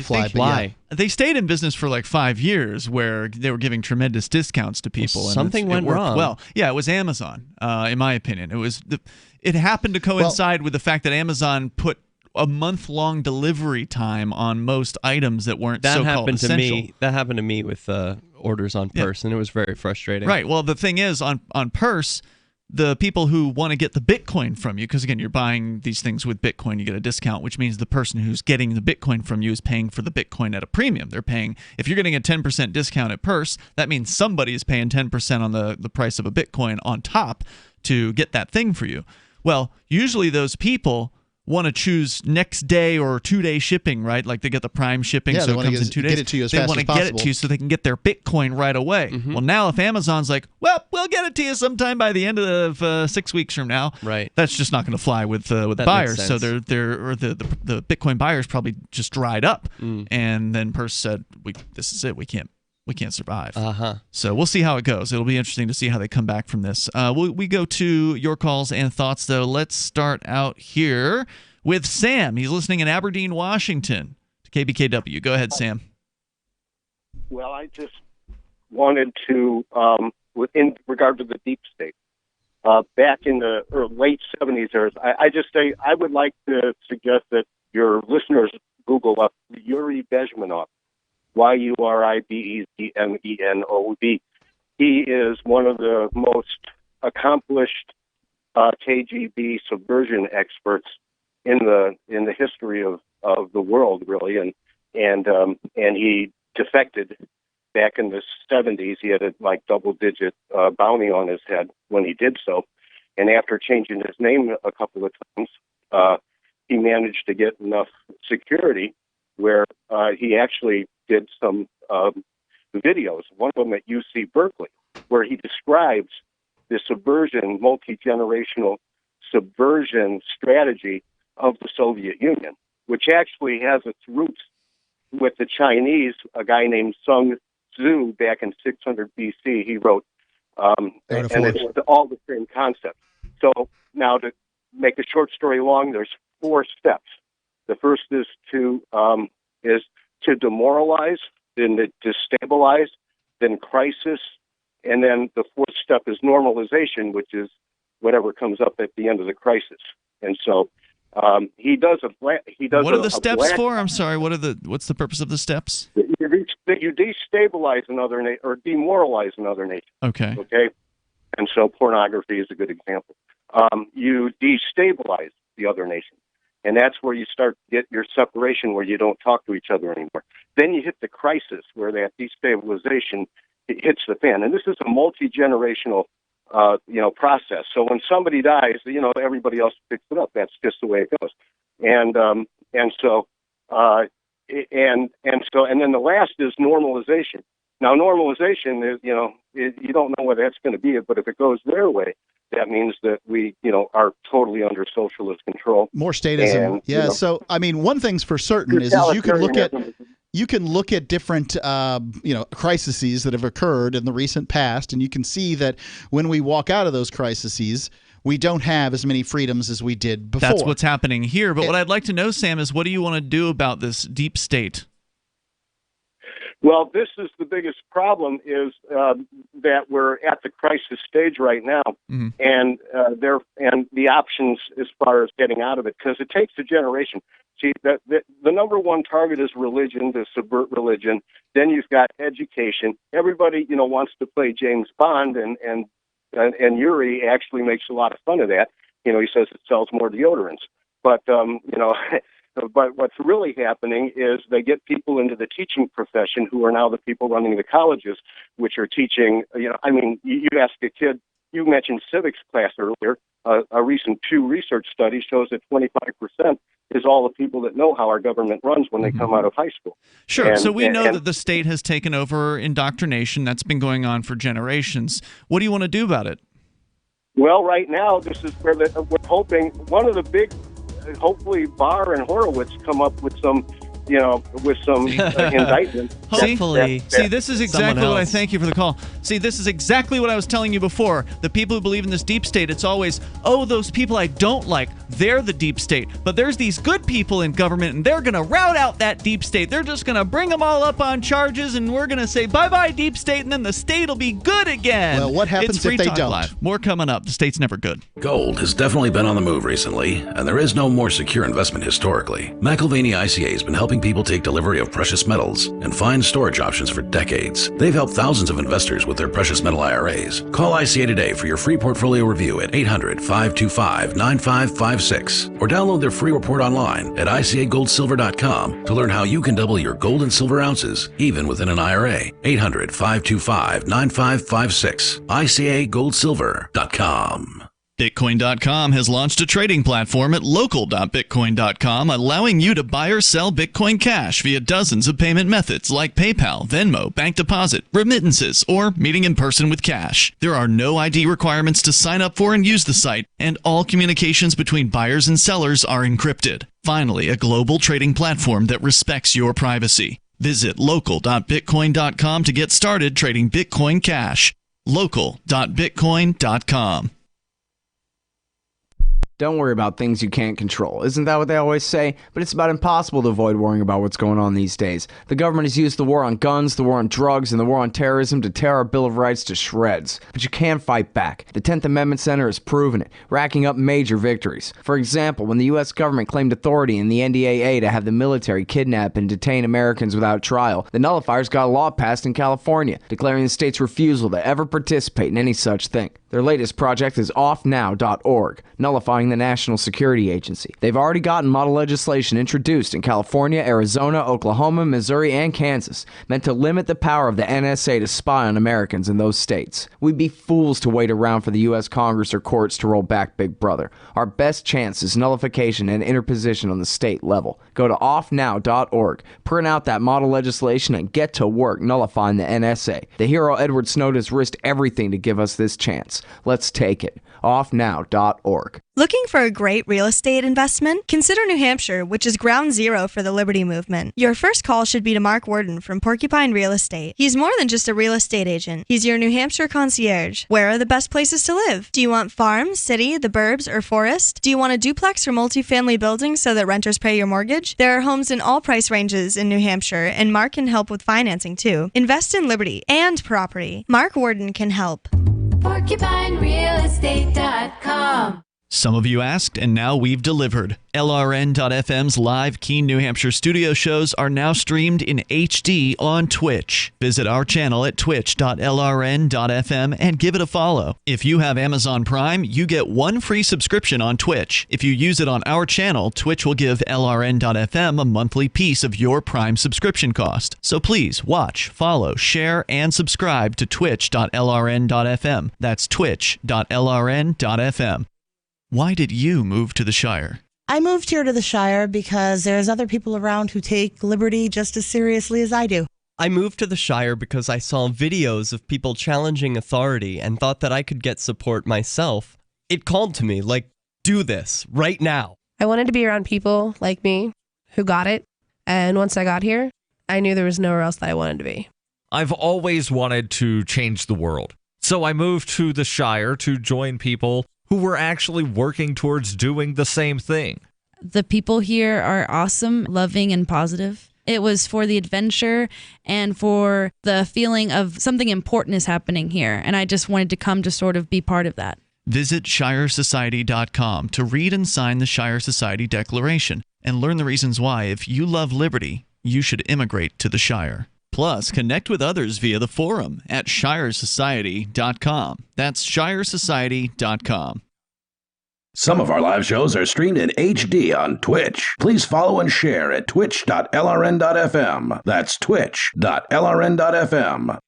Speaker 3: fly.
Speaker 2: Why?
Speaker 1: Yeah. They stayed in business for like 5 years where they were giving tremendous discounts to people.
Speaker 2: Well, something went wrong.
Speaker 1: Well, yeah, it was Amazon, in my opinion. It happened to coincide with the fact that Amazon put a month-long delivery time on most items that weren't so-called essential.
Speaker 2: That happened to me with orders on Purse, and it was very frustrating.
Speaker 1: Right. Well, the thing is, on Purse, the people who want to get the Bitcoin from you, because, again, you're buying these things with Bitcoin, you get a discount, which means the person who's getting the Bitcoin from you is paying for the Bitcoin at a premium. They're paying, if you're getting a 10% discount at Purse, that means somebody is paying 10% on the price of a Bitcoin on top to get that thing for you. Well, usually those people want to choose next day or 2-day shipping, right? Like they get the Prime shipping, so it comes in 2 days.
Speaker 3: Get it to you as fast as possible.
Speaker 1: They want to get it to you so they can get their Bitcoin right away. Mm-hmm. Well, now if Amazon's like, well, we'll get it to you sometime by the end of 6 weeks from now,
Speaker 2: right?
Speaker 1: That's just not going to fly with buyers. So the Bitcoin buyers probably just dried up, and then Purse said, "This is it. We can't survive." So we'll see how it goes. It'll be interesting to see how they come back from this. We go to your calls and thoughts, though. Let's start out here with Sam. He's listening in Aberdeen, Washington, to KBKW. Go ahead, Sam.
Speaker 12: Well, I just wanted to, in regard to the deep state, back in the late 70s, I would like to suggest that your listeners Google up Yuri Bezmenov. Yuribezmenov. He is one of the most accomplished KGB subversion experts in the history of the world, really, and he defected back in the 70s. He had a double-digit bounty on his head when he did so, and after changing his name a couple of times, he managed to get enough security where he actually did some videos, one of them at UC Berkeley, where he describes the subversion, multi-generational subversion strategy of the Soviet Union, which actually has its roots with the Chinese, a guy named Sun Tzu back in 600 BC. He wrote, and it's all the same concept. So now, to make a short story long, there's 4 steps. The first is to demoralize, then to destabilize, then crisis, and then the 4th step is normalization, which is whatever comes up at the end of the crisis. And so he does. What
Speaker 1: are the steps for? I'm sorry. What's the purpose of the steps?
Speaker 12: That you destabilize another nation or demoralize another nation.
Speaker 1: Okay.
Speaker 12: Okay. And so pornography is a good example. You destabilize the other nation. And that's where you start to get your separation, where you don't talk to each other anymore. Then you hit the crisis, where that destabilization hits the fan. And this is a multi-generational, process. So when somebody dies, everybody else picks it up. That's just the way it goes. And then the last is normalization. Now, normalization is, you don't know whether that's going to be it, but if it goes their way, that means that we, are totally under socialist control.
Speaker 3: More statism.
Speaker 12: And,
Speaker 3: So, I mean, one thing's for certain is you can look at different, crises that have occurred in the recent past, and you can see that when we walk out of those crises, we don't have as many freedoms as we did before.
Speaker 1: That's what's happening here. But what I'd like to know, Sam, is what do you want to do about this deep state?
Speaker 12: Well, this is the biggest problem, is that we're at the crisis stage right now, and the options as far as getting out of it, because it takes a generation. See, the number one target is religion, to subvert religion. Then you've got education. Everybody, wants to play James Bond, and Yuri actually makes a lot of fun of that. He says it sells more deodorants, but But what's really happening is they get people into the teaching profession who are now the people running the colleges, which are teaching, you ask a kid, you mentioned civics class earlier, a recent Pew Research study shows that 25% is all the people that know how our government runs when they come out of high school.
Speaker 1: Sure. So we know that the state has taken over indoctrination. That's been going on for generations. What do you want to do about it?
Speaker 12: Well, right now, this is where we're hoping one of the big, hopefully Barr and Horowitz come up with some, indictment.
Speaker 1: Hopefully. See, this is exactly what I thank you for the call. See, this is exactly what I was telling you before. The people who believe in this deep state, it's always, those people I don't like, they're the deep state. But there's these good people in government, and they're going to rout out that deep state. They're just going to bring them all up on charges, and we're going to say, bye-bye, deep state, and then the state will be good again.
Speaker 3: Well, what happens if they don't?
Speaker 1: Live. More coming up. The state's never good.
Speaker 5: Gold has definitely been on the move recently, and there is no more secure investment historically. McIlvaney ICA has been helping people take delivery of precious metals and find storage options for decades. They've helped thousands of investors with their precious metal IRAs. Call ICA today for your free portfolio review at 800-525-9556 or download their free report online at ICAGoldSilver.com to learn how you can double your gold and silver ounces even within an IRA. 800-525-9556. ICAGoldSilver.com.
Speaker 1: Bitcoin.com has launched a trading platform at local.bitcoin.com, allowing you to buy or sell Bitcoin Cash via dozens of payment methods like PayPal, Venmo, bank deposit, remittances, or meeting in person with cash. There are no ID requirements to sign up for and use the site, and all communications between buyers and sellers are encrypted. Finally, a global trading platform that respects your privacy. Visit local.bitcoin.com to get started trading Bitcoin Cash. local.bitcoin.com.
Speaker 13: Don't worry about things you can't control. Isn't that what they always say? But it's about impossible to avoid worrying about what's going on these days. The government has used the war on guns, the war on drugs, and the war on terrorism to tear our Bill of Rights to shreds. But you can fight back. The 10th Amendment Center has proven it, racking up major victories. For example, when the U.S. government claimed authority in the NDAA to have the military kidnap and detain Americans without trial, the nullifiers got a law passed in California, declaring the state's refusal to ever participate in any such thing. Their latest project is offnow.org, nullifying the National Security Agency. They've already gotten model legislation introduced in California, Arizona, Oklahoma, Missouri, and Kansas, meant to limit the power of the NSA to spy on Americans in those states. We'd be fools to wait around for the U.S. Congress or courts to roll back Big Brother. Our best chance is nullification and interposition on the state level. Go to offnow.org, print out that model legislation, and get to work nullifying the NSA. The hero Edward Snowden has risked everything to give us this chance. Let's take it. offnow.org.
Speaker 14: Looking for a great real estate investment? Consider New Hampshire, which is ground zero for the Liberty Movement. Your first call should be to Mark Worden from Porcupine Real Estate. He's more than just a real estate agent. He's your New Hampshire concierge. Where are the best places to live? Do you want farm, city, the burbs, or forest? Do you want a duplex or multifamily building so that renters pay your mortgage? There are homes in all price ranges in New Hampshire, and Mark can help with financing too. Invest in liberty and property. Mark Worden can help.
Speaker 15: PorcupineRealEstate.com.
Speaker 1: Some of you asked, and now we've delivered. LRN.FM's live Keene, New Hampshire studio shows are now streamed in HD on Twitch. Visit our channel at twitch.lrn.fm and give it a follow. If you have Amazon Prime, you get one free subscription on Twitch. If you use it on our channel, Twitch will give LRN.FM a monthly piece of your Prime subscription cost. So please watch, follow, share, and subscribe to twitch.lrn.fm. That's twitch.lrn.fm. Why did you move to the Shire?
Speaker 16: I moved here to the Shire because there's other people around who take liberty just as seriously as I do.
Speaker 2: I moved to the Shire because I saw videos of people challenging authority and thought that I could get support myself. It called to me, like, do this, right now.
Speaker 17: I wanted to be around people like me who got it, and once I got here, I knew there was nowhere else that I wanted to be.
Speaker 18: I've always wanted to change the world, so I moved to the Shire to join people who were actually working towards doing the same thing.
Speaker 19: The people here are awesome, loving, and positive. It was for the adventure and for the feeling of something important is happening here, and I just wanted to come to sort of be part of that.
Speaker 1: Visit ShireSociety.com to read and sign the Shire Society Declaration and learn the reasons why, if you love liberty, you should immigrate to the Shire. Plus, connect with others via the forum at ShireSociety.com. That's ShireSociety.com.
Speaker 5: Some of our live shows are streamed in HD on Twitch. Please follow and share at twitch.lrn.fm. That's twitch.lrn.fm.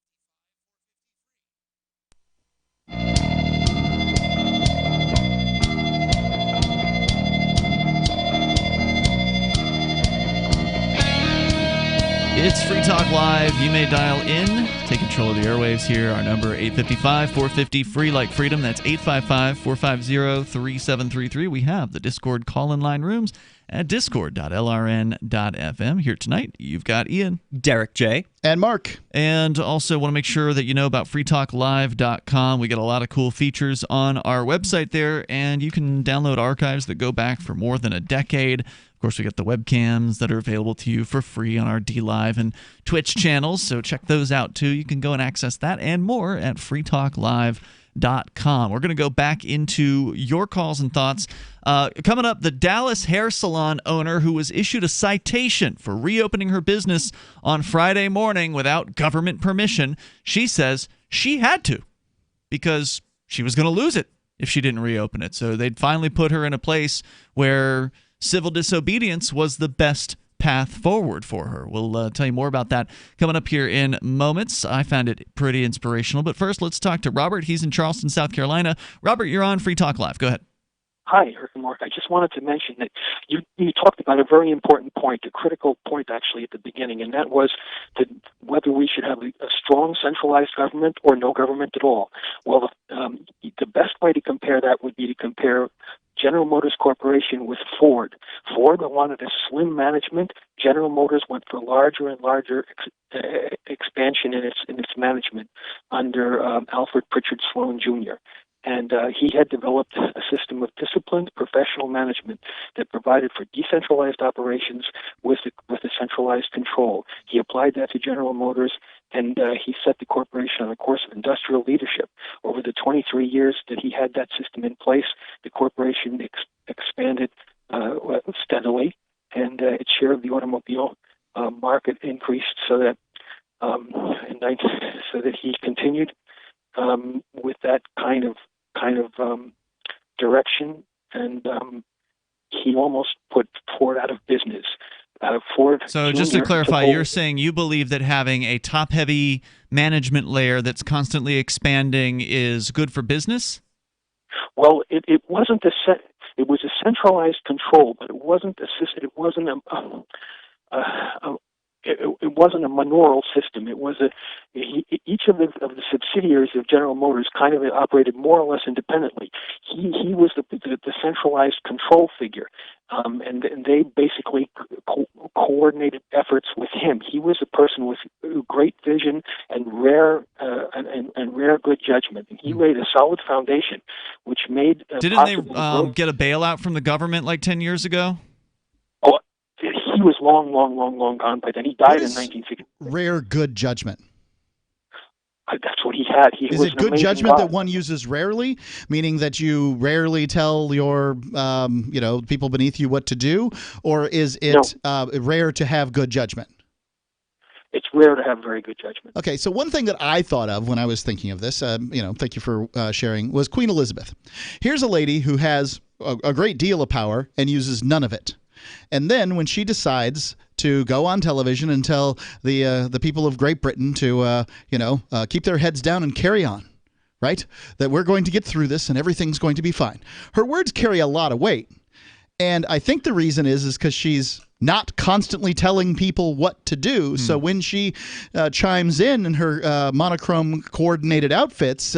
Speaker 1: It's Free Talk Live. You may dial in. Take control of the airwaves here. Our number, 855-450-FREE like freedom. That's 855-450-3733. We have the Discord call-in line rooms at discord.lrn.fm. Here tonight, you've got Ian,
Speaker 2: Derrick J.
Speaker 3: and Mark.
Speaker 1: And also want to make sure that you know about freetalklive.com. We got a lot of cool features on our website there, and you can download archives that go back for more than a decade. Of course, we got the webcams that are available to you for free on our DLive and Twitch channels, so check those out too. You can go and access that and more at freetalklive.com. We're going to go back into your calls and thoughts. Coming up, the Dallas hair salon owner who was issued a citation for reopening her business on Friday morning without government permission. She says she had to because she was going to lose it if she didn't reopen it. So they'd finally put her in a place where civil disobedience was the best path forward for her. We'll tell you more about that coming up here in moments. I found it pretty inspirational. But first, let's talk to Robert. He's in Charleston, South Carolina. Robert, you're on Free Talk Live. Go ahead.
Speaker 20: Hi, Eric and Mark. I just wanted to mention that you talked about a very important point, a critical point actually at the beginning, and that was whether we should have a strong centralized government or no government at all. Well, the best way to compare that would be to compare General Motors Corporation with Ford. Ford wanted a slim management. General Motors went for larger and larger expansion in its management under Alfred Pritchard Sloan Jr. And he had developed a system of disciplined professional management that provided for decentralized operations with a centralized control. He applied that to General Motors, and he set the corporation on a course of industrial leadership. Over the 23 years that he had that system in place, the corporation expanded steadily, and its share of the automobile market increased so that he continued with that kind of direction and he almost put Ford out of business. Ford.
Speaker 1: So just to clarify, you're saying you believe that having a top-heavy management layer that's constantly expanding is good for business?
Speaker 20: Well, it wasn't it was a centralized control, but it wasn't assisted. It wasn't it wasn't a manorial system. It was each of the subsidiaries of General Motors kind of operated more or less independently. He was the centralized control figure, and they basically coordinated efforts with him. He was a person with great vision and rare good judgment, and he laid a solid foundation, which made.
Speaker 1: Didn't they get a bailout from the government like 10 years ago?
Speaker 20: Oh, he was long gone by then. He died in 1960.
Speaker 3: Rare good judgment.
Speaker 20: That's what he had.
Speaker 3: Is it good judgment that one uses rarely, meaning that you rarely tell your people beneath you what to do, or is it rare to have good judgment?
Speaker 20: It's rare to have very good judgment.
Speaker 3: Okay, so one thing that I thought of when I was thinking of this, thank you for sharing, was Queen Elizabeth. Here's a lady who has a great deal of power and uses none of it. And then when she decides to go on television and tell the people of Great Britain to keep their heads down and carry on, right? That we're going to get through this and everything's going to be fine. Her words carry a lot of weight. And I think the reason is because she's not constantly telling people what to do. So when she chimes in her monochrome coordinated outfits,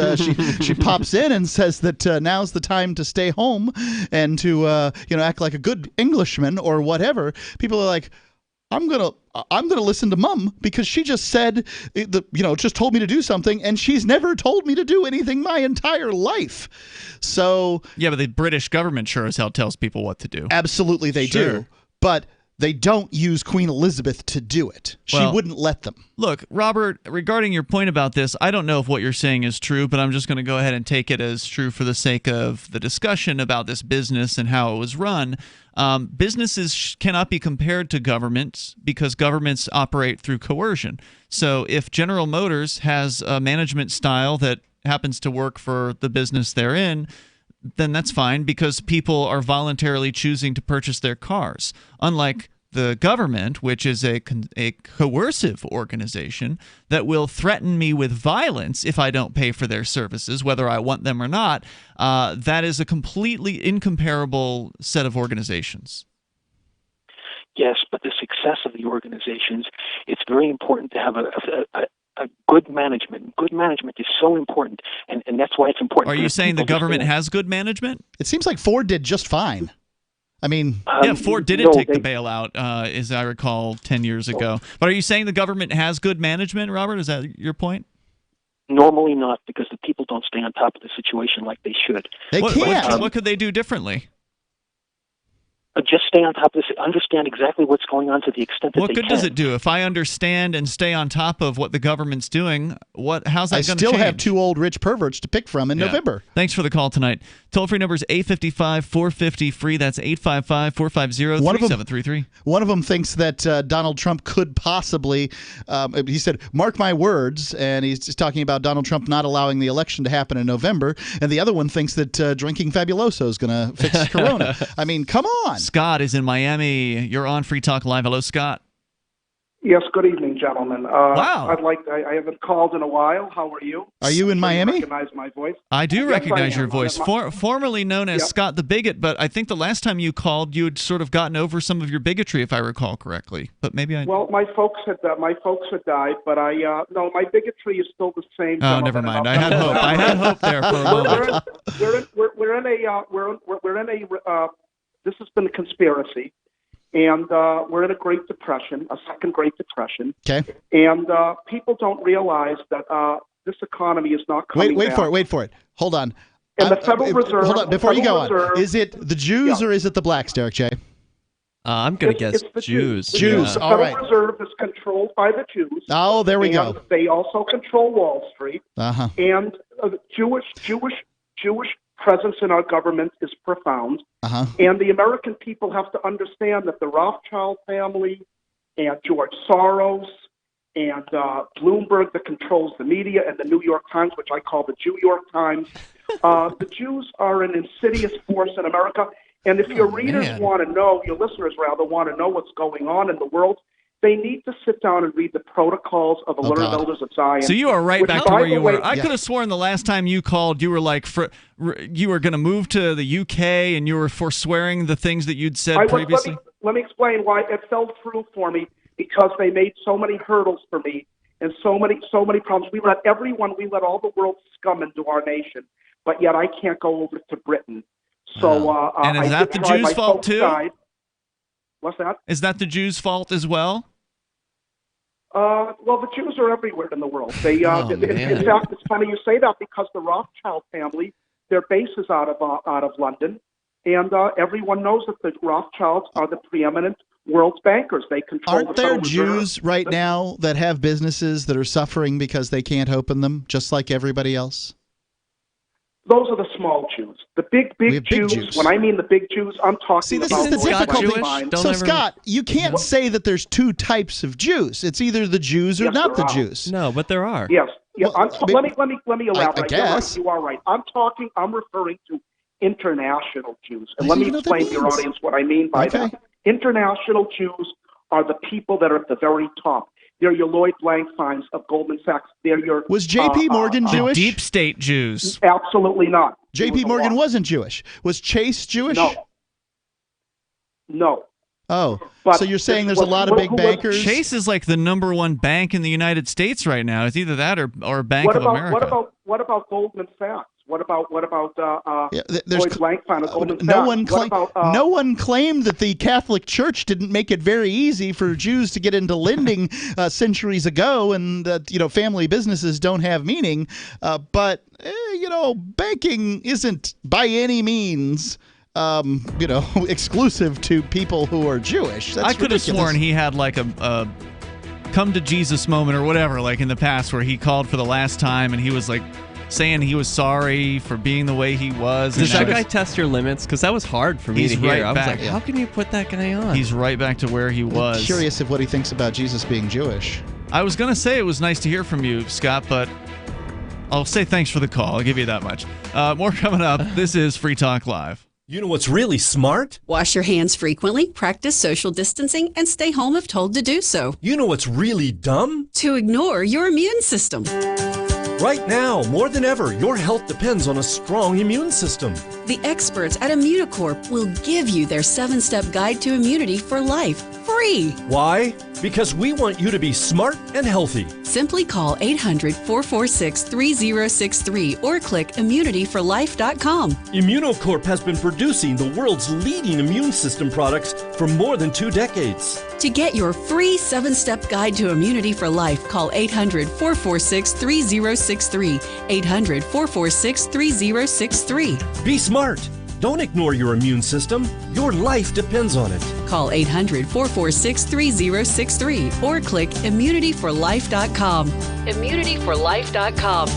Speaker 3: she pops in and says that now's the time to stay home and to act like a good Englishman or whatever. People are like, I'm gonna listen to Mum because she just said, just told me to do something, and she's never told me to do anything my entire life. So
Speaker 1: yeah, but the British government sure as hell tells people what to do.
Speaker 3: Absolutely, they do. But they don't use Queen Elizabeth to do it. She wouldn't let them.
Speaker 1: Look, Robert, regarding your point about this, I don't know if what you're saying is true, but I'm just going to go ahead and take it as true for the sake of the discussion about this business and how it was run. Businesses cannot be compared to governments because governments operate through coercion. So if General Motors has a management style that happens to work for the business they're in, then that's fine because people are voluntarily choosing to purchase their cars. Unlike the government, which is a coercive organization that will threaten me with violence if I don't pay for their services, whether I want them or not, that is a completely incomparable set of organizations.
Speaker 20: Yes, but the success of the organizations, it's very important to have a good management. Good management is so important, and that's why it's important.
Speaker 1: Are you saying the government has good management?
Speaker 3: It seems like Ford did just fine. I mean,
Speaker 1: yeah, Ford didn't take the bailout, as I recall, 10 years ago. But are you saying the government has good management, Robert? Is that your point?
Speaker 20: Normally not, because the people don't stay on top of the situation like they should.
Speaker 3: They can't.
Speaker 1: What could they do differently?
Speaker 20: Just stay on top of this, understand exactly what's going on to the extent that
Speaker 1: what good does it do? If I understand and stay on top of what the government's doing, how's that going to change?
Speaker 3: I still have two old rich perverts to pick from in November.
Speaker 1: Thanks for the call tonight. Toll-free number is 855-450-FREE. That's 855-450-3733.
Speaker 3: One of them thinks that Donald Trump could possibly, he said, mark my words, and he's just talking about Donald Trump not allowing the election to happen in November. And the other one thinks that drinking Fabuloso is going to fix Corona. I mean, come on.
Speaker 1: Scott is in Miami. You're on Free Talk Live. Hello, Scott.
Speaker 4: Yes, good evening, gentlemen.
Speaker 1: Wow.
Speaker 4: I haven't called in a while. How are you?
Speaker 3: Are you in Miami?
Speaker 4: You recognize my voice?
Speaker 1: I do recognize your voice.
Speaker 4: My-
Speaker 1: Formerly known as Scott the Bigot, but I think the last time you called, you had sort of gotten over some of your bigotry, if I recall correctly. But maybe I.
Speaker 4: Well, my folks had died, but no, my bigotry is still the same.
Speaker 1: Oh, never mind. I had hope. I had hope there for a moment.
Speaker 4: This has been a conspiracy. And we're in a Great Depression, a second Great Depression.
Speaker 3: Okay.
Speaker 4: And people don't realize that this economy is not coming
Speaker 3: Wait
Speaker 4: back.
Speaker 3: for it. Hold on.
Speaker 4: And the Federal Reserve...
Speaker 3: Hold on, before you go on.
Speaker 4: Reserve,
Speaker 3: is it the Jews or is it the blacks, Derrick J?
Speaker 2: I'm going to guess
Speaker 4: it's the
Speaker 2: Jews.
Speaker 3: Jews,
Speaker 4: The
Speaker 3: all
Speaker 4: Federal
Speaker 3: right.
Speaker 4: Reserve is controlled by the Jews.
Speaker 3: Oh, there we go.
Speaker 4: They also control Wall Street.
Speaker 3: Uh-huh.
Speaker 4: And Jewish presence in our government is profound.
Speaker 3: Uh-huh.
Speaker 4: And the American people have to understand that the Rothschild family and George Soros and Bloomberg that controls the media and the New York Times, which I call the Jew York Times, The Jews are an insidious force in America. And if your readers want to know, your listeners rather, want to know what's going on in the world, they need to sit down and read the protocols of the learned elders of Zion.
Speaker 1: So you are right back to where you were. I
Speaker 4: yeah.
Speaker 1: could have sworn the last time you called, you were like, you were going to move to the UK and you were forswearing the things that you'd said previously.
Speaker 4: Let me explain why it fell through for me, because they made so many hurdles for me and so many problems. We let all the world's scum into our nation, but yet I can't go over to Britain. So,
Speaker 1: and is that the Jews' fault too?
Speaker 4: What's that?
Speaker 1: Is that the Jews' fault as well?
Speaker 4: Well, the Jews are everywhere in the world. They, in fact, it's funny you say that, because the Rothschild family, their base is out of London, and everyone knows that the Rothschilds are the preeminent world's bankers. They control.
Speaker 3: Aren't there Jews right now that have businesses that are suffering because they can't open them, just like everybody else?
Speaker 4: Those are the small Jews. The big Jews. When I mean the big Jews, I'm talking about.
Speaker 3: See, this is the difficulty. So, Scott, you can't say that there's two types of Jews. It's either the Jews or not the Jews.
Speaker 2: No, but there are.
Speaker 4: Yes. Yeah.
Speaker 3: Well,
Speaker 4: let me elaborate.
Speaker 3: I guess.
Speaker 4: You are right. I'm referring to international Jews, and let me explain to your audience what I mean by that. International Jews are the people that are at the very top. They're your Lloyd Blankfeins of Goldman Sachs. They're your
Speaker 3: Was J.P. Morgan Jewish?
Speaker 1: The deep state Jews.
Speaker 4: Absolutely not.
Speaker 3: J.P. Morgan wasn't Jewish. Was Chase Jewish?
Speaker 4: No.
Speaker 3: Oh, so you're saying there's a lot of big bankers?
Speaker 1: Chase is like the #1 bank in the United States right now. It's either that or Bank of America.
Speaker 4: What about Goldman Sachs? What about Lloyd Blankfein of Goldman Sachs?
Speaker 3: No one claimed that the Catholic Church didn't make it very easy for Jews to get into lending centuries ago, and family businesses don't have meaning. But banking isn't by any means exclusive to people who are Jewish. That's
Speaker 1: I could have
Speaker 3: ridiculous.
Speaker 1: sworn he had like a come to Jesus moment or whatever, like in the past, where he called for the last time and he was like saying he was sorry for being the way he was.
Speaker 2: Does that guy test your limits? Because that was hard for me to hear.
Speaker 1: Right
Speaker 2: I was
Speaker 1: back,
Speaker 2: like, how can you put that guy on?
Speaker 1: He's right back to where he was.
Speaker 3: I'm curious of what he thinks about Jesus being Jewish.
Speaker 1: I was going to say it was nice to hear from you, Scott, but I'll say thanks for the call. I'll give you that much. More coming up. This is Free Talk Live.
Speaker 7: You know what's really smart?
Speaker 8: Wash your hands frequently, practice social distancing, and stay home if told to do so.
Speaker 7: You know what's really dumb?
Speaker 8: To ignore your immune system.
Speaker 7: Right now, more than ever, your health depends on a strong immune system.
Speaker 8: The experts at Immunicorp will give you their 7-step guide to immunity for life, free.
Speaker 7: Why? Because we want you to be smart and healthy.
Speaker 8: Simply call 800-446-3063 or click immunityforlife.com.
Speaker 7: Immunicorp has been producing the world's leading immune system products for more than 2 decades.
Speaker 8: To get your free 7-step guide to immunity for life, call 800-446-3063. 800-446-3063.
Speaker 7: Be smart. Don't ignore your immune system. Your life depends on it.
Speaker 8: Call 800-446-3063 or click immunityforlife.com. Immunityforlife.com.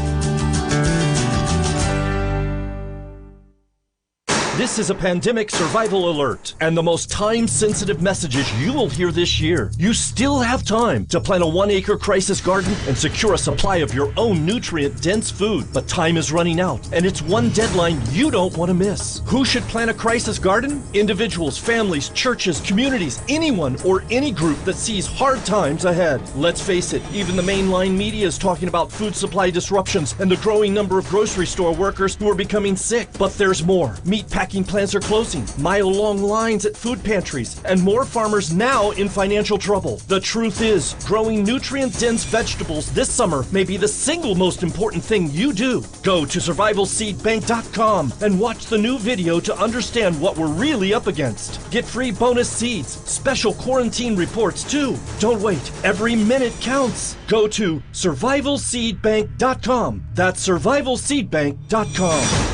Speaker 7: This is a pandemic survival alert and the most time-sensitive messages you will hear this year. You still have time to plant a 1-acre crisis garden and secure a supply of your own nutrient-dense food. But time is running out, and it's one deadline you don't want to miss. Who should plant a crisis garden? Individuals, families, churches, communities, anyone or any group that sees hard times ahead. Let's face it, even the mainline media is talking about food supply disruptions and the growing number of grocery store workers who are becoming sick. But there's more. Meatpacking plants are closing, mile-long lines at food pantries, and more farmers now in financial trouble. The truth is, growing nutrient-dense vegetables this summer may be the single most important thing you do. Go to survivalseedbank.com and watch the new video to understand what we're really up against. Get free bonus seeds, special quarantine reports too. Don't wait, every minute counts. Go to survivalseedbank.com. That's survivalseedbank.com.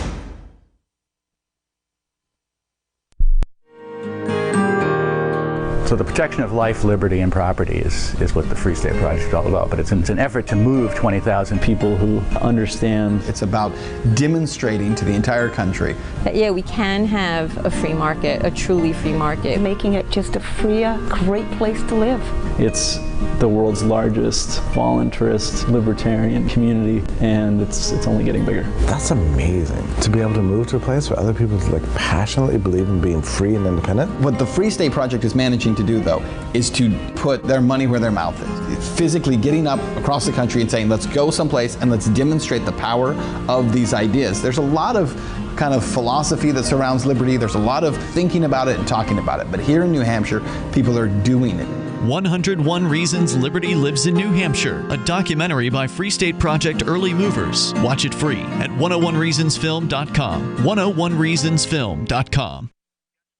Speaker 10: So the protection of life, liberty, and property is what the Free State Project is all about. But it's an effort to move 20,000 people who understand.
Speaker 11: It's about demonstrating to the entire country
Speaker 15: that, yeah, we can have a free market, a truly free market.
Speaker 21: Making it
Speaker 6: just a freer, great place to live.
Speaker 10: It's the world's largest voluntarist libertarian community, and it's only getting bigger.
Speaker 15: That's amazing, to be able to move to a place where other people passionately believe in being free and independent.
Speaker 11: What the Free State Project is managing to do, though, is to put their money where their mouth is. It's physically getting up across the country and saying, let's go someplace and let's demonstrate the power of these ideas. There's a lot of kind of philosophy that surrounds liberty. There's a lot of thinking about it and talking about it. But here in New Hampshire, people are doing it.
Speaker 1: 101 Reasons Liberty Lives in New Hampshire, a documentary by Free State Project Early Movers. Watch it free at 101reasonsfilm.com. 101reasonsfilm.com.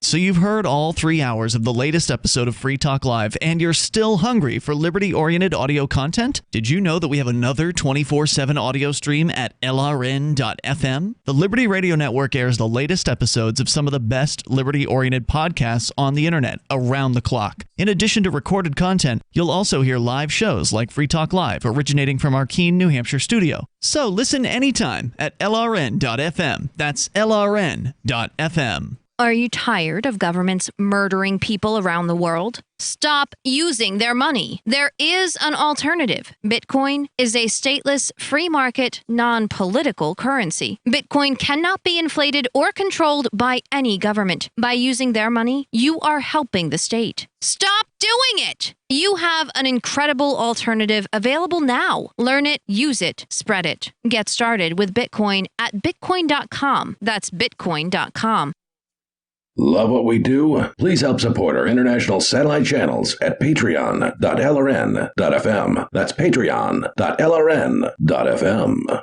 Speaker 1: So you've heard all 3 hours of the latest episode of Free Talk Live, and you're still hungry for liberty-oriented audio content? Did you know that we have another 24/7 audio stream at LRN.FM? The Liberty Radio Network airs the latest episodes of some of the best liberty-oriented podcasts on the internet around the clock. In addition to recorded content, you'll also hear live shows like Free Talk Live, originating from our Keene, New Hampshire studio. So listen anytime at LRN.FM. That's LRN.FM.
Speaker 21: Are you tired of governments murdering people around the world? Stop using their money. There is an alternative. Bitcoin is a stateless, free market, non-political currency. Bitcoin cannot be inflated or controlled by any government. By using their money, you are helping the state. Stop doing it! You have an incredible alternative available now. Learn it, use it, spread it. Get started with Bitcoin at bitcoin.com. That's bitcoin.com.
Speaker 5: Love what we do? Please help support our international satellite channels at patreon.lrn.fm. That's patreon.lrn.fm.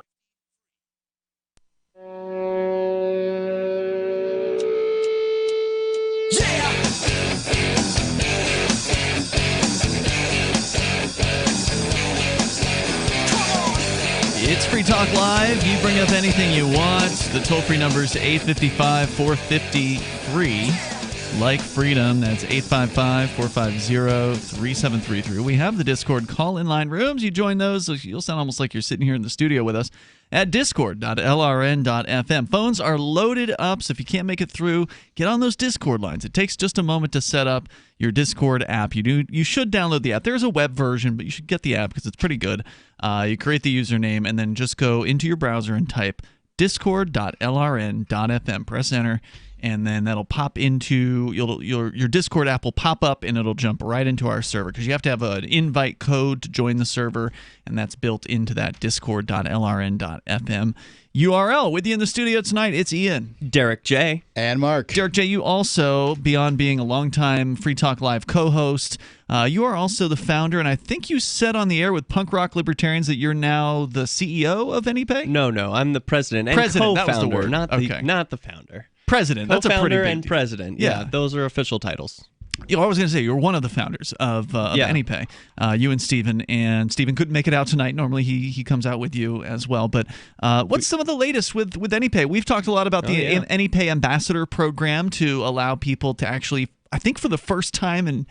Speaker 1: It's Free Talk Live. You bring up anything you want. The toll-free number is 855-450-FREE. Like freedom, that's 855-450-3733. We have the Discord call-in line rooms. You join those, you'll sound almost like you're sitting here in the studio with us at discord.lrn.fm. Phones are loaded up, so if you can't make it through, get on those Discord lines. It takes just a moment to set up your Discord app. You should download the app. There's a web version, but you should get the app because it's pretty good. You create the username and then just go into your browser and type discord.lrn.fm. Press enter, and then that'll pop into your Discord app will pop up, and it'll jump right into our server because you have to have an invite code to join the server, and that's built into that discord.lrn.fm URL. With you in the studio tonight, it's Ian,
Speaker 2: Derrick J,
Speaker 3: and Mark.
Speaker 1: Derrick J, you also, beyond being a longtime Free Talk Live co-host, you are also the founder, and I think you said on the air with Punk Rock Libertarians that you're now the CEO of AnyPay?
Speaker 2: No, I'm the president and
Speaker 1: co-founder,
Speaker 2: that was the word. Not the founder.
Speaker 1: President. That's a pretty big
Speaker 2: and
Speaker 1: deal.
Speaker 2: President. Yeah, those are official titles.
Speaker 1: I was going to say, you're one of the founders of AnyPay. You and Steven couldn't make it out tonight. Normally he comes out with you as well. But what's some of the latest with AnyPay? We've talked a lot about the AnyPay Ambassador program to allow people to actually, I think for the first time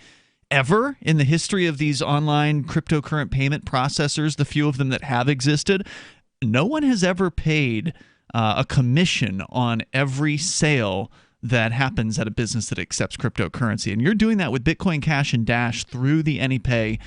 Speaker 1: ever in the history of these online cryptocurrency payment processors, the few of them that have existed, no one has ever paid a commission on every sale that happens at a business that accepts cryptocurrency. And you're doing that with Bitcoin Cash and Dash through the AnyPay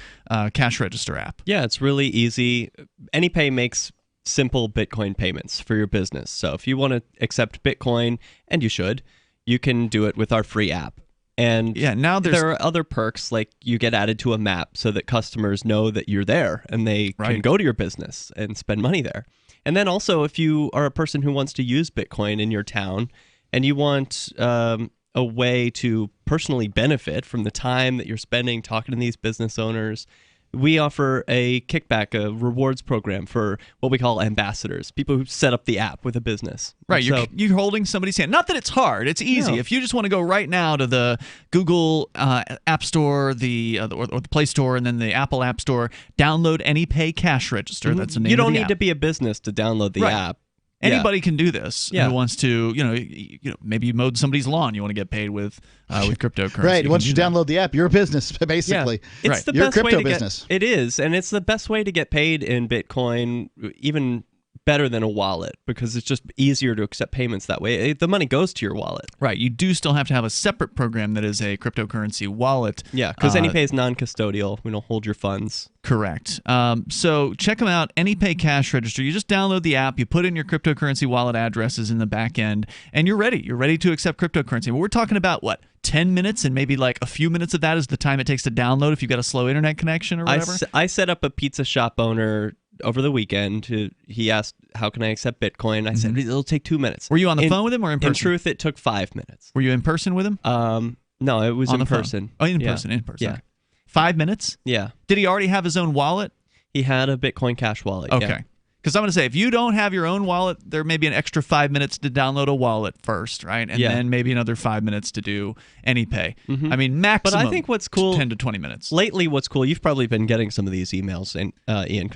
Speaker 1: cash register app.
Speaker 2: Yeah, it's really easy. AnyPay makes simple Bitcoin payments for your business. So if you want to accept Bitcoin, and you should, you can do it with our free app. And
Speaker 1: now
Speaker 2: there are other perks, like you get added to a map so that customers know that you're there and they can go to your business and spend money there. And then also, if you are a person who wants to use Bitcoin in your town and you want a way to personally benefit from the time that you're spending talking to these business owners, we offer a kickback, a rewards program for what we call ambassadors, people who set up the app with a business.
Speaker 1: Right, you're holding somebody's hand. Not that it's hard; it's easy.
Speaker 2: No.
Speaker 1: If you just want to go right now to the Google App Store, or the Play Store, and then the Apple App Store, download AnyPay Cash Register. That's the name.
Speaker 2: You don't
Speaker 1: of the
Speaker 2: need
Speaker 1: app.
Speaker 2: to be a business to download the app.
Speaker 1: Anybody can do this who wants to, maybe you mowed somebody's lawn. You want to get paid with cryptocurrency.
Speaker 3: Right. Once you download the app, you're a business, basically.
Speaker 2: Yeah. It's the
Speaker 3: you're
Speaker 2: best
Speaker 3: a crypto
Speaker 2: way to
Speaker 3: business.
Speaker 2: It is, and it's the best way to get paid in Bitcoin, even better than a wallet because it's just easier to accept payments that way. The money goes to your wallet.
Speaker 1: Right. You do still have to have a separate program that is a cryptocurrency wallet.
Speaker 2: Yeah, because AnyPay is non-custodial. We don't hold your funds.
Speaker 1: Correct. So check them out. AnyPay Cash Register. You just download the app. You put in your cryptocurrency wallet addresses in the back end, and you're ready. You're ready to accept cryptocurrency. But we're talking about, what, 10 minutes, and maybe like a few minutes of that is the time it takes to download if you've got a slow internet connection or whatever?
Speaker 2: I set up a pizza shop owner over the weekend. He asked, how can I accept Bitcoin? I said, it'll take 2 minutes.
Speaker 1: Were you on the phone with him or in person?
Speaker 2: In truth, it took 5 minutes.
Speaker 1: Were you in person with him?
Speaker 2: No, it was in person.
Speaker 1: Oh, in person.
Speaker 2: Yeah.
Speaker 1: Okay. 5 minutes?
Speaker 2: Yeah.
Speaker 1: Did he already have his own wallet?
Speaker 2: He had a Bitcoin Cash wallet.
Speaker 1: Okay.
Speaker 2: Yeah.
Speaker 1: Because I'm going to say, if you don't have your own wallet, there may be an extra 5 minutes to download a wallet first, right? And then maybe another 5 minutes to do AnyPay. I mean, maximum.
Speaker 2: But I think what's cool,
Speaker 1: 10 to 20 minutes.
Speaker 2: Lately, what's cool, you've probably been getting some of these emails, Ian.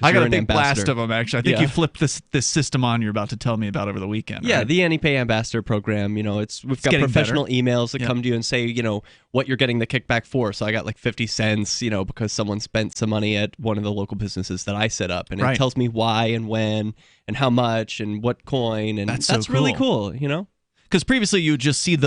Speaker 1: I got a big blast of them, actually. I think you flipped this system on you're about to tell me about over the weekend.
Speaker 2: Yeah,
Speaker 1: right?
Speaker 2: the AnyPay Ambassador program, we've got professional emails that come to you and say, what you're getting the kickback for. So I got like 50 cents, because someone spent some money at one of the local businesses that I set up. And it tells me why and when and how much and what coin. And that's
Speaker 1: so cool.
Speaker 2: really cool,
Speaker 1: Because previously you would just see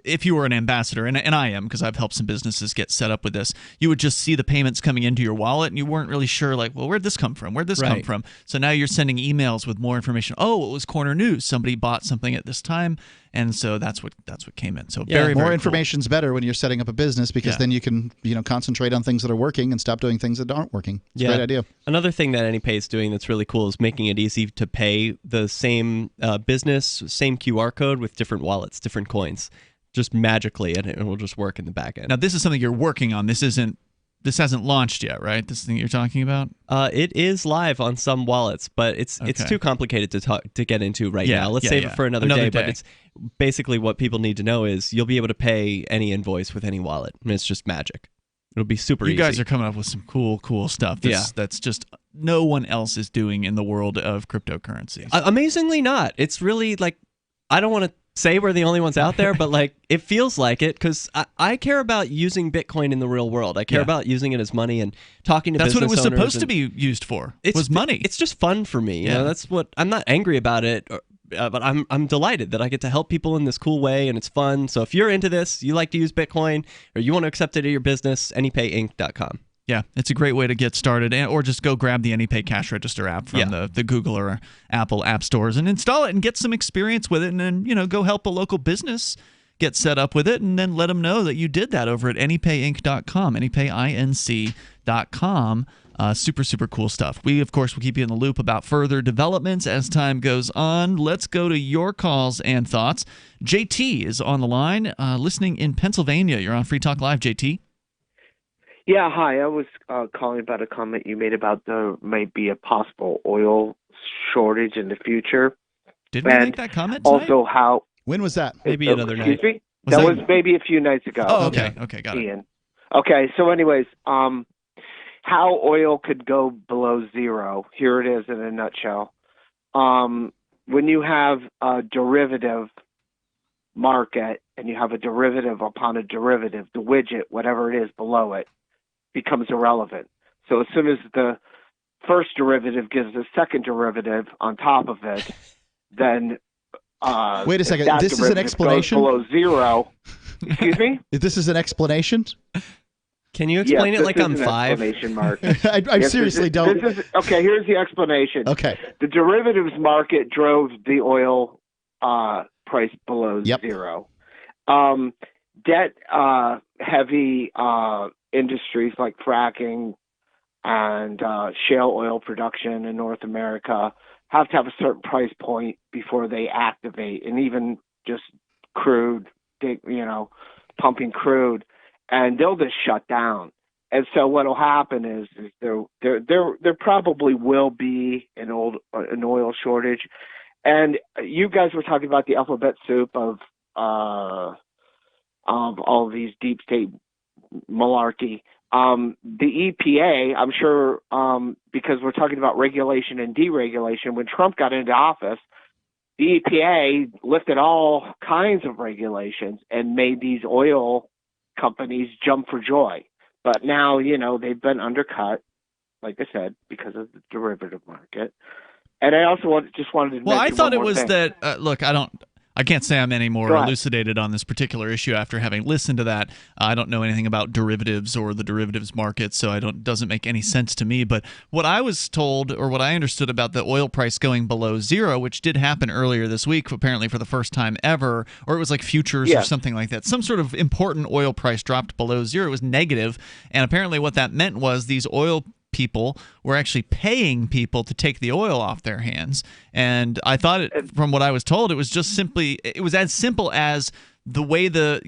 Speaker 1: if you were an ambassador, and I am because I've helped some businesses get set up with this, you would just see the payments coming into your wallet and you weren't really sure, like, well, where'd this come from? Where'd this come from? So now you're sending emails with more information. Oh, it was Corner News. Somebody bought something at this time. And so that's what came in. So very
Speaker 3: more
Speaker 1: cool.
Speaker 3: information's better when you're setting up a business because then you can concentrate on things that are working and stop doing things that aren't working. It's a great idea.
Speaker 2: Another thing that AnyPay is doing that's really cool is making it easy to pay the same business, same QR code with different wallets, different coins, just magically, and it will just work in the back end.
Speaker 1: Now this is something you're working on. This hasn't launched yet, right? This thing you're talking about?
Speaker 2: It is live on some wallets, but it's too complicated to get into right now. Let's save it for another day. But it's basically what people need to know is you'll be able to pay any invoice with any wallet, and it's just magic. It'll be super easy.
Speaker 1: You guys are coming up with some cool stuff. That's just no one else is doing in the world of cryptocurrencies.
Speaker 2: Amazingly not. It's really like, I don't want to say we're the only ones out there, but like it feels like it because I care about using Bitcoin in the real world. I care about using it as money and talking to business owners.
Speaker 1: That's what it was supposed to be used for. It was money.
Speaker 2: It's just fun for me. That's what I'm not angry about it. But I'm delighted that I get to help people in this cool way and it's fun. So if you're into this, you like to use Bitcoin or you want to accept it in your business, anypayinc.com.
Speaker 1: Yeah, it's a great way to get started, or just go grab the AnyPay Cash Register app from the Google or Apple app stores and install it and get some experience with it, and then go help a local business get set up with it, and then let them know that you did that over at anypayinc.com, anypayinc.com. Super cool stuff. We, of course, will keep you in the loop about further developments as time goes on. Let's go to your calls and thoughts. JT is on the line, listening in Pennsylvania. You're on Free Talk Live, JT.
Speaker 9: Yeah, hi. I was calling about a comment you made about there might be a possible oil shortage in the future.
Speaker 1: Did we make that comment tonight?
Speaker 9: Also, how...
Speaker 3: When was that?
Speaker 2: Maybe another night.
Speaker 9: Excuse me? That was maybe a few nights ago.
Speaker 1: Oh, okay. Okay, got it.
Speaker 9: Ian. Okay, so anyways, how oil could go below zero. Here it is in a nutshell. When you have a derivative market and you have a derivative upon a derivative, the widget, whatever it is below it, becomes irrelevant. So as soon as the first derivative gives the second derivative on top of it, then
Speaker 3: wait a second. This is an explanation
Speaker 9: below zero. Excuse me?
Speaker 3: This is an explanation?
Speaker 2: Can you explain it like I'm five?
Speaker 9: Mark.
Speaker 3: I seriously don't.
Speaker 9: Okay, here's the explanation.
Speaker 3: Okay.
Speaker 9: The derivatives market drove the oil price below zero. Debt-heavy industries like fracking and shale oil production in North America have to have a certain price point before they activate, and even just crude, pumping crude, and they'll just shut down. And so what will happen is there probably will be an oil shortage. And you guys were talking about the alphabet soup of all these deep state malarkey. The EPA, I'm sure, because we're talking about regulation and deregulation, when Trump got into office, the EPA lifted all kinds of regulations and made these oil companies jump for joy. But now, they've been undercut, like I said, because of the derivative market. And I also just wanted to
Speaker 1: Well, I
Speaker 9: mention
Speaker 1: thought
Speaker 9: one
Speaker 1: it
Speaker 9: more
Speaker 1: was
Speaker 9: thing.
Speaker 1: that, look, I can't say I'm any more
Speaker 9: Go ahead.
Speaker 1: elucidated on this particular issue after having listened to that. I don't know anything about derivatives or the derivatives market, so doesn't make any sense to me. But what I was told, or what I understood about the oil price going below zero, which did happen earlier this week, apparently for the first time ever, or it was like futures or something like that. Some sort of important oil price dropped below zero. It was negative, and apparently what that meant was these oil people were actually paying people to take the oil off their hands. And I thought, from what I was told, it was just simply, it was as simple as the way the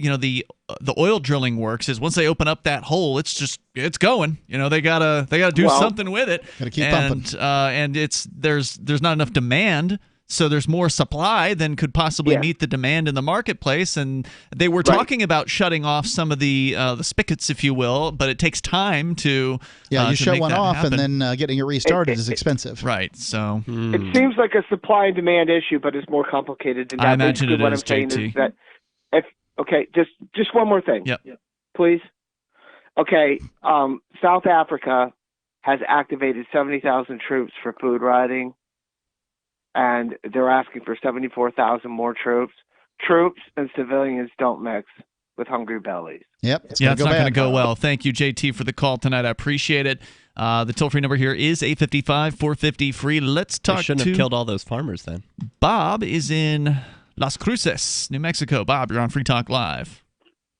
Speaker 1: oil drilling works is once they open up that hole, it's going. They gotta do something with it.
Speaker 3: Gotta keep pumping.
Speaker 1: And there's not enough demand. So there's more supply than could possibly meet the demand in the marketplace, and they were talking about shutting off some of the spigots, if you will, but it takes time to
Speaker 3: you shut one off,
Speaker 1: happen.
Speaker 3: and then getting it restarted is expensive.
Speaker 1: Right. So
Speaker 9: It seems like a supply and demand issue, but it's more complicated than that.
Speaker 1: I imagine it
Speaker 9: what
Speaker 1: is,
Speaker 9: I'm saying
Speaker 1: JT.
Speaker 9: is that just one more thing.
Speaker 1: Yep.
Speaker 9: Please. Okay, South Africa has activated 70,000 troops for food rioting, and they're asking for 74,000 more troops. Troops and civilians don't mix with hungry bellies.
Speaker 3: Yep.
Speaker 1: It's not going to go well. Thank you, JT, for the call tonight. I appreciate it. The toll-free number here is 855-450-FREE. Let's talk
Speaker 2: They shouldn't have killed all those farmers then.
Speaker 1: Bob is in Las Cruces, New Mexico. Bob, you're on Free Talk Live.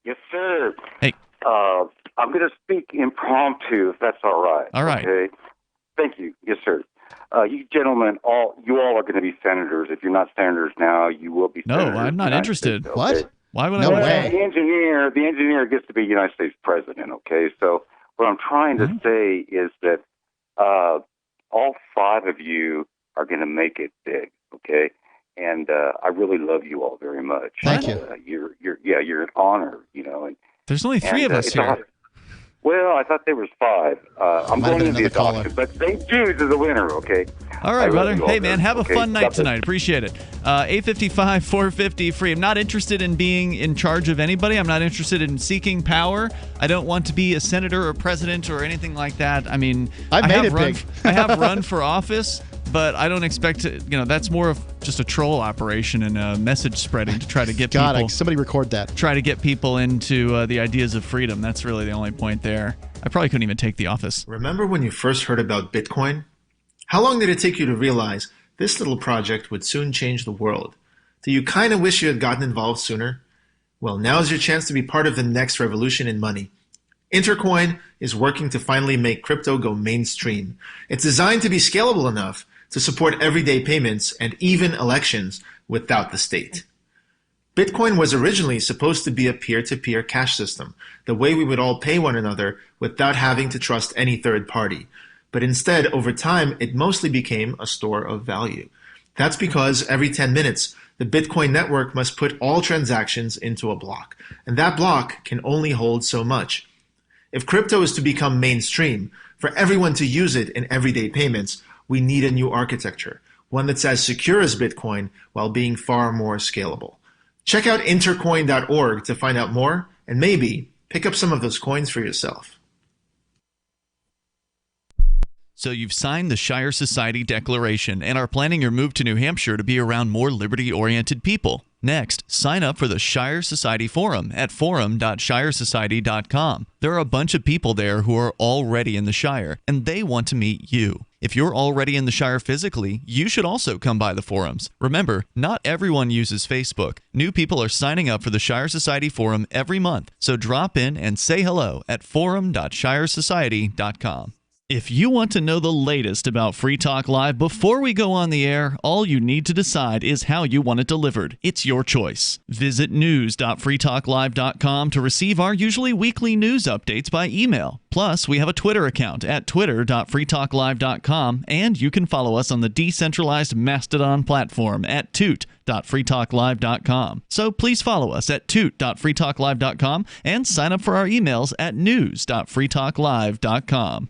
Speaker 12: Yes, sir.
Speaker 1: Hey.
Speaker 12: I'm going to speak impromptu, if that's all right.
Speaker 1: All right.
Speaker 12: Okay. Thank you. Yes, sir. You gentlemen, you all are going to be senators. If you're not senators now, you will be senators.
Speaker 1: No, I'm not interested.
Speaker 12: States, okay?
Speaker 1: What? Why would
Speaker 12: No
Speaker 1: I?
Speaker 12: way. The engineer gets to be United States president, okay? So what I'm trying to say is that all five of you are going to make it big, okay? And I really love you all very much.
Speaker 3: Thank you.
Speaker 12: You're an honor, And
Speaker 1: there's only three of us here.
Speaker 12: Well, I thought there was five. I'm
Speaker 3: Might have
Speaker 12: going
Speaker 3: been
Speaker 12: into the
Speaker 3: another
Speaker 12: adoption, but St. Jude's is the winner, okay?
Speaker 1: All right, brother. Hey, man, have a
Speaker 12: okay?
Speaker 1: fun night
Speaker 12: God bless.
Speaker 1: tonight. Appreciate it. 855-450-FREE. I'm not interested in being in charge of anybody. I'm not interested in seeking power. I don't want to be a senator or president or anything like that. I mean, I have run for office, but I don't expect to, that's more of just a troll operation and message spreading to try to get people.
Speaker 3: Somebody record that.
Speaker 1: Try to get people into the ideas of freedom. That's really the only point there. I probably couldn't even take the office.
Speaker 22: Remember when you first heard about Bitcoin? How long did it take you to realize this little project would soon change the world? Do you kind of wish you had gotten involved sooner? Well, now is your chance to be part of the next revolution in money. Intercoin is working to finally make crypto go mainstream. It's designed to be scalable enough to support everyday payments and even elections without the state. Bitcoin was originally supposed to be a peer-to-peer cash system, the way we would all pay one another without having to trust any third party. But instead, over time, it mostly became a store of value. That's because every 10 minutes, the Bitcoin network must put all transactions into a block, and that block can only hold so much. If crypto is to become mainstream, for everyone to use it in everyday payments, we need a new architecture, one that's as secure as Bitcoin while being far more scalable. Check out intercoin.org to find out more and maybe pick up some of those coins for yourself.
Speaker 1: So you've signed the Shire Society Declaration and are planning your move to New Hampshire to be around more liberty-oriented people. Next, sign up for the Shire Society Forum at forum.shiresociety.com. There are a bunch of people there who are already in the Shire, and they want to meet you. If you're already in the Shire physically, you should also come by the forums. Remember, not everyone uses Facebook. New people are signing up for the Shire Society Forum every month, so drop in and say hello at forum.shiresociety.com. If you want to know the latest about Free Talk Live before we go on the air, all you need to decide is how you want it delivered. It's your choice. Visit news.freetalklive.com to receive our usually weekly news updates by email. Plus, we have a Twitter account at twitter.freetalklive.com, and you can follow us on the decentralized Mastodon platform at toot.freetalklive.com. So please follow us at toot.freetalklive.com and sign up for our emails at news.freetalklive.com.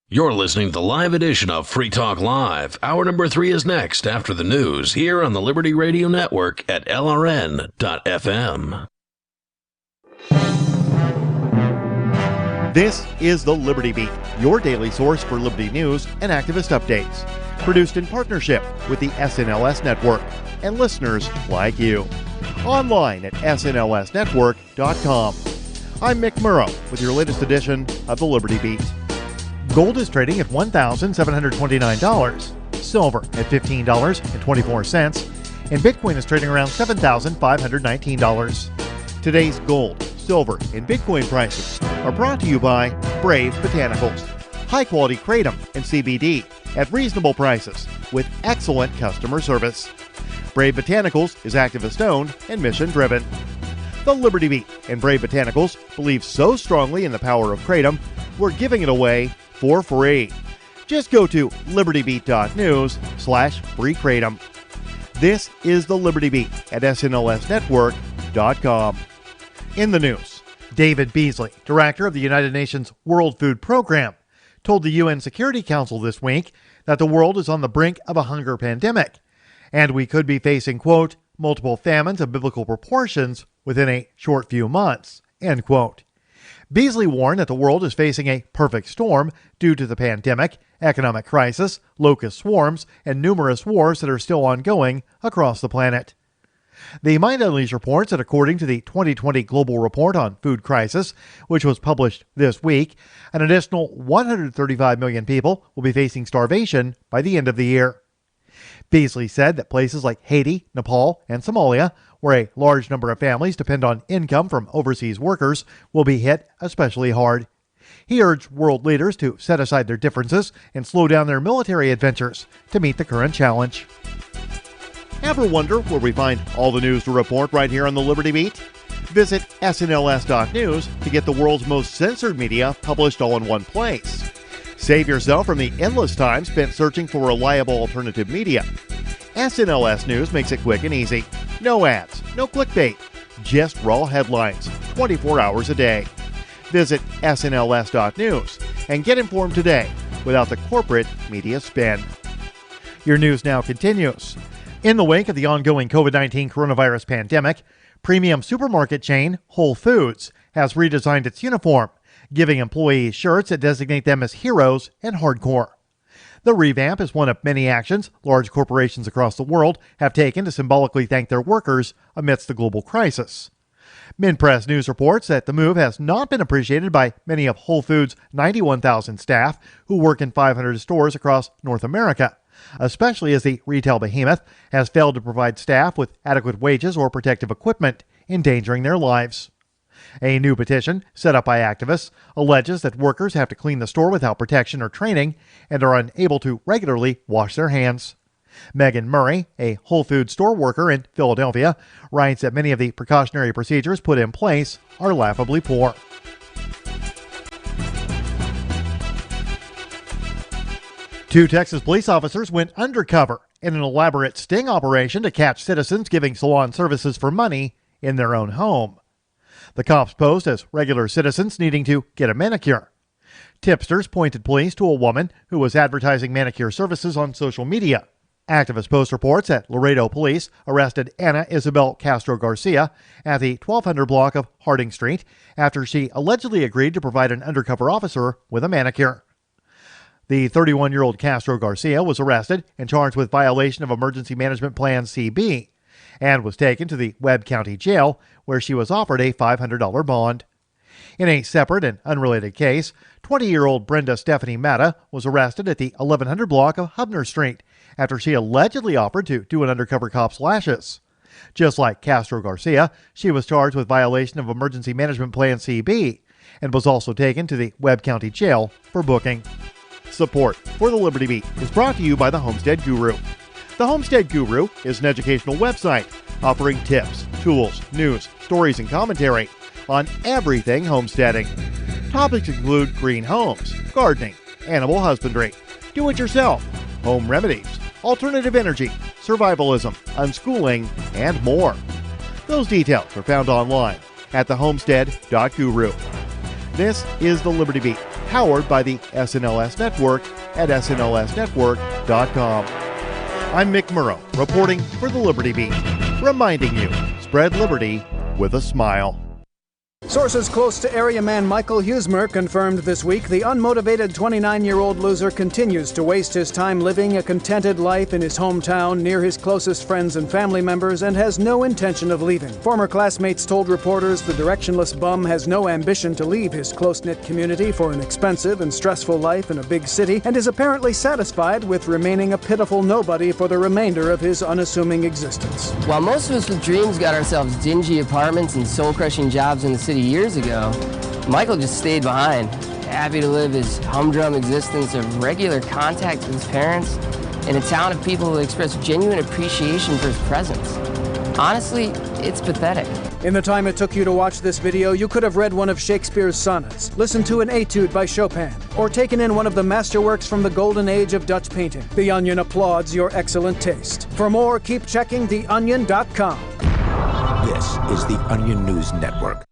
Speaker 5: You're listening to the live edition of Free Talk Live. Hour number 3 is next after the news here on the Liberty Radio Network at LRN.FM.
Speaker 23: This is the Liberty Beat, your daily source for liberty news and activist updates.
Speaker 13: Produced in partnership with the SNLS Network and listeners like you. Online at snlsnetwork.com. I'm Mick Murrow with your latest edition of the Liberty Beat. Gold is trading at $1,729, silver at $15.24, and Bitcoin is trading around $7,519. Today's gold, silver, and Bitcoin prices are brought to you by Brave Botanicals, high-quality kratom and CBD at reasonable prices with excellent customer service. Brave Botanicals is activist-owned and mission-driven. The Liberty Beat and Brave Botanicals believe so strongly in the power of kratom, we're giving it away for free. Just go to libertybeat.news/free kratom. This is the Liberty Beat at snlsnetwork.com. In the news, David Beasley, director of the United Nations World Food Program, told the UN Security Council this week that the world is on the brink of a hunger pandemic, and we could be facing, quote, multiple famines of biblical proportions within a short few months, end quote. Beasley warned that the world is facing a perfect storm due to the pandemic, economic crisis, locust swarms, and numerous wars that are still ongoing across the planet. The Mind Unleashed reports that according to the 2020 Global Report on Food Crisis, which was published this week, an additional 135 million people will be facing starvation by the end of the year. Beasley said that places like Haiti, Nepal, and Somalia, where a large number of families depend on income from overseas workers, will be hit especially hard. He urged world leaders to set aside their differences and slow down their military adventures to meet the current challenge. Ever wonder where we find all the news to report right here on the Liberty Beat? Visit snls.news to get the world's most censored media published all in one place. Save yourself from the endless time spent searching for reliable alternative media. SNLS News makes it quick and easy. No ads, no clickbait, just raw headlines, 24 hours a day. Visit snls.news and get informed today without the corporate media spin. Your news now continues. In the wake of the ongoing COVID-19 coronavirus pandemic, premium supermarket chain Whole Foods has redesigned its uniform, giving employees shirts that designate them as heroes and hardcore. The revamp is one of many actions large corporations across the world have taken to symbolically thank their workers amidst the global crisis. Minpress News reports that the move has not been appreciated by many of Whole Foods' 91,000 staff who work in 500 stores across North America, especially as the retail behemoth has failed to provide staff with adequate wages or protective equipment, endangering their lives. A new petition, set up by activists, alleges that workers have to clean the store without protection or training and are unable to regularly wash their hands. Megan Murray, a Whole Foods store worker in Philadelphia, writes that many of the precautionary procedures put in place are laughably poor. Two Texas police officers went undercover in an elaborate sting operation to catch citizens giving salon services for money in their own home. The cops posed as regular citizens needing to get a manicure. Tipsters pointed police to a woman who was advertising manicure services on social media. Activist Post reports that Laredo police arrested Ana Isabel Castro Garcia at the 1200 block of Harding Street after she allegedly agreed to provide an undercover officer with a manicure. The 31-year-old Castro Garcia was arrested and charged with violation of Emergency Management Plan CB and was taken to the Webb County Jail, where she was offered a $500 bond. In a separate and unrelated case, 20-year-old Brenda Stephanie Matta was arrested at the 1100 block of Hubner Street after she allegedly offered to do an undercover cop's lashes. Just like Castro Garcia, she was charged with violation of Emergency Management Plan CB and was also taken to the Webb County Jail for booking. Support for the Liberty Beat is brought to you by the Homestead Guru. The Homestead Guru is an educational website offering tips, tools, news, stories, and commentary on everything homesteading. Topics include green homes, gardening, animal husbandry, do-it-yourself, home remedies, alternative energy, survivalism, unschooling, and more. Those details are found online at thehomestead.guru. This is the Liberty Beat, powered by the SNLS Network at snlsnetwork.com. I'm Mick Murrow, reporting for the Liberty Beat, reminding you, spread liberty with a smile.
Speaker 14: Sources close to area man Michael Huesmer confirmed this week the unmotivated 29-year-old loser continues to waste his time living a contented life in his hometown near his closest friends and family members and has no intention of leaving. Former classmates told reporters the directionless bum has no ambition to leave his close-knit community for an expensive and stressful life in a big city and is apparently satisfied with remaining a pitiful nobody for the remainder of his unassuming existence.
Speaker 16: While most of us with dreams got ourselves dingy apartments and soul-crushing jobs in the city years ago, Michael just stayed behind, happy to live his humdrum existence of regular contact with his parents in a town of people who express genuine appreciation for his presence. Honestly, it's pathetic.
Speaker 14: In the time it took you to watch this video, you could have read one of Shakespeare's sonnets, listened to an etude by Chopin, or taken in one of the masterworks from the golden age of Dutch painting. The Onion applauds your excellent taste. For more, keep checking theonion.com.
Speaker 23: This is the Onion News Network.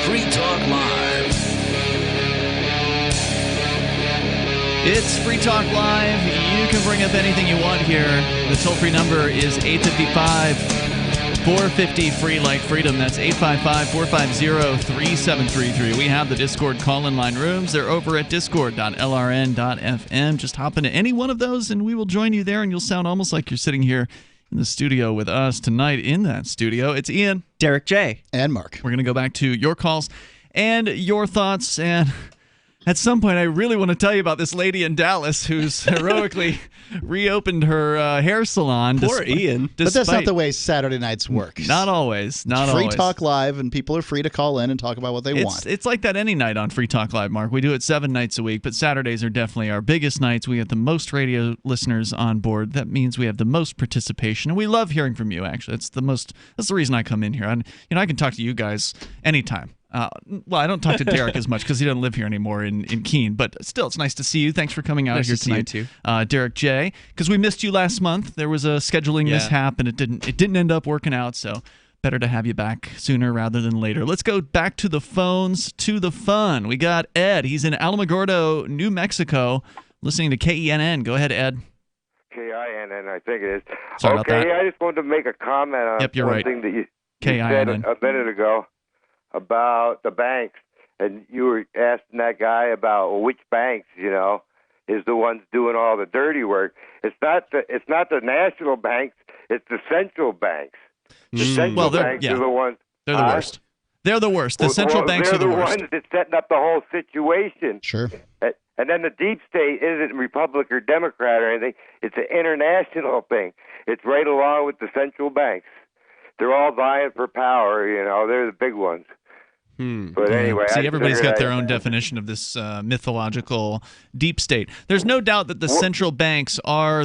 Speaker 5: Free Talk Live.
Speaker 1: It's Free Talk Live. You can bring up anything you want here. The toll-free number is 855-450-FREE like freedom. That's 855-450-3733. We have the Discord call-in line rooms. They're over at discord.lrn.fm. Just hop into any one of those and we will join you there, and you'll sound almost like you're sitting here in the studio with us tonight. In that studio, it's Ian,
Speaker 2: Derrick J,
Speaker 3: and Mark.
Speaker 1: We're going to go back to your calls and your thoughts, and at some point I really want to tell you about this lady in Dallas who's heroically reopened her hair salon.
Speaker 2: Poor Ian.
Speaker 3: But that's not the way Saturday nights work.
Speaker 1: Not always. Not
Speaker 3: Free
Speaker 1: always.
Speaker 3: Talk Live, and people are free to call in and talk about what they want.
Speaker 1: It's like that any night on Free Talk Live, Mark. We do it 7 nights a week, but Saturdays are definitely our biggest nights. We have the most radio listeners on board. That means we have the most participation, and we love hearing from you, actually. That's the reason I come in here. I can talk to you guys anytime. Well, I don't talk to Derrick as much because he doesn't live here anymore in Keene, but still, it's nice to see you. Thanks for coming out here tonight,
Speaker 2: too.
Speaker 1: Derrick J. Because we missed you last month. There was a scheduling mishap, and it didn't end up working out. So better to have you back sooner rather than later. Let's go back to the phones, to the fun. We got Ed. He's in Alamogordo, New Mexico, listening to KENN. Go ahead, Ed.
Speaker 24: KINN, I think it is.
Speaker 1: Sorry about that.
Speaker 24: I just wanted to make a comment on one thing that you said a minute ago about the banks, and you were asking that guy about which banks, is the ones doing all the dirty work. It's not the national banks, it's the central banks. The central banks are the ones.
Speaker 1: They're the worst. They're the worst. The central banks are the worst.
Speaker 24: They're the ones that's setting up the whole situation.
Speaker 3: Sure.
Speaker 24: And then the deep state isn't Republic or Democrat or anything. It's an international thing. It's right along with the central banks. They're all vying for power, They're the big ones. But anyway,
Speaker 1: see, everybody's got their own definition of this mythological deep state. There's no doubt that the central banks are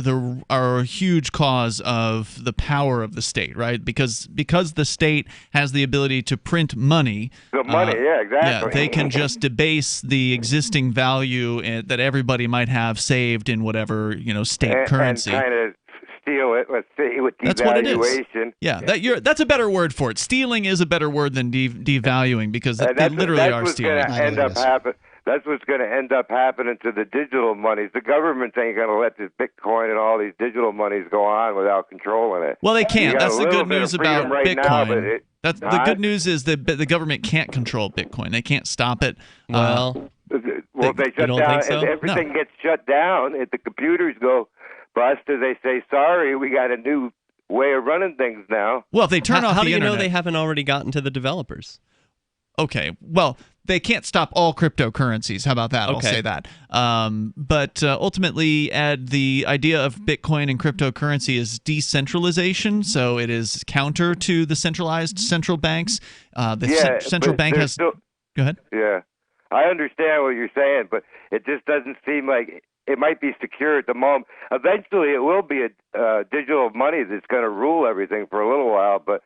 Speaker 1: a huge cause of the power of the state, right? Because the state has the ability to print money.
Speaker 24: The money, yeah, exactly.
Speaker 1: Yeah, they can just debase the existing value that everybody might have saved in whatever state currency.
Speaker 24: And kind of steal it, let's say, with devaluation.
Speaker 1: That's what it is. Yeah, that's a better word for it. Stealing is a better word than devaluing, because they literally are stealing.
Speaker 24: That's what's going to end up happening to the digital monies. The government ain't going to let this Bitcoin and all these digital monies go on without controlling it.
Speaker 1: Well, they can't. That's the good news about Bitcoin.
Speaker 24: Now,
Speaker 1: the good news is that the government can't control Bitcoin. They can't stop it.
Speaker 24: Well, they shut down.
Speaker 1: So?
Speaker 24: Everything gets shut down. If the computers go bust, they say, sorry, we got a new way of running things now.
Speaker 1: Well, if they turn off
Speaker 2: how
Speaker 1: the
Speaker 2: do you
Speaker 1: internet,
Speaker 2: know they haven't already gotten to the developers?
Speaker 1: Okay, well, they can't stop all cryptocurrencies. How about that? I'll say that. But ultimately, the idea of Bitcoin and cryptocurrency is decentralization. So it is counter to the centralized central banks. Central bank has. Go ahead.
Speaker 24: Yeah, I understand what you're saying, but it just doesn't seem like it might be secure at the moment. Eventually, it will be a digital money that's going to rule everything for a little while. But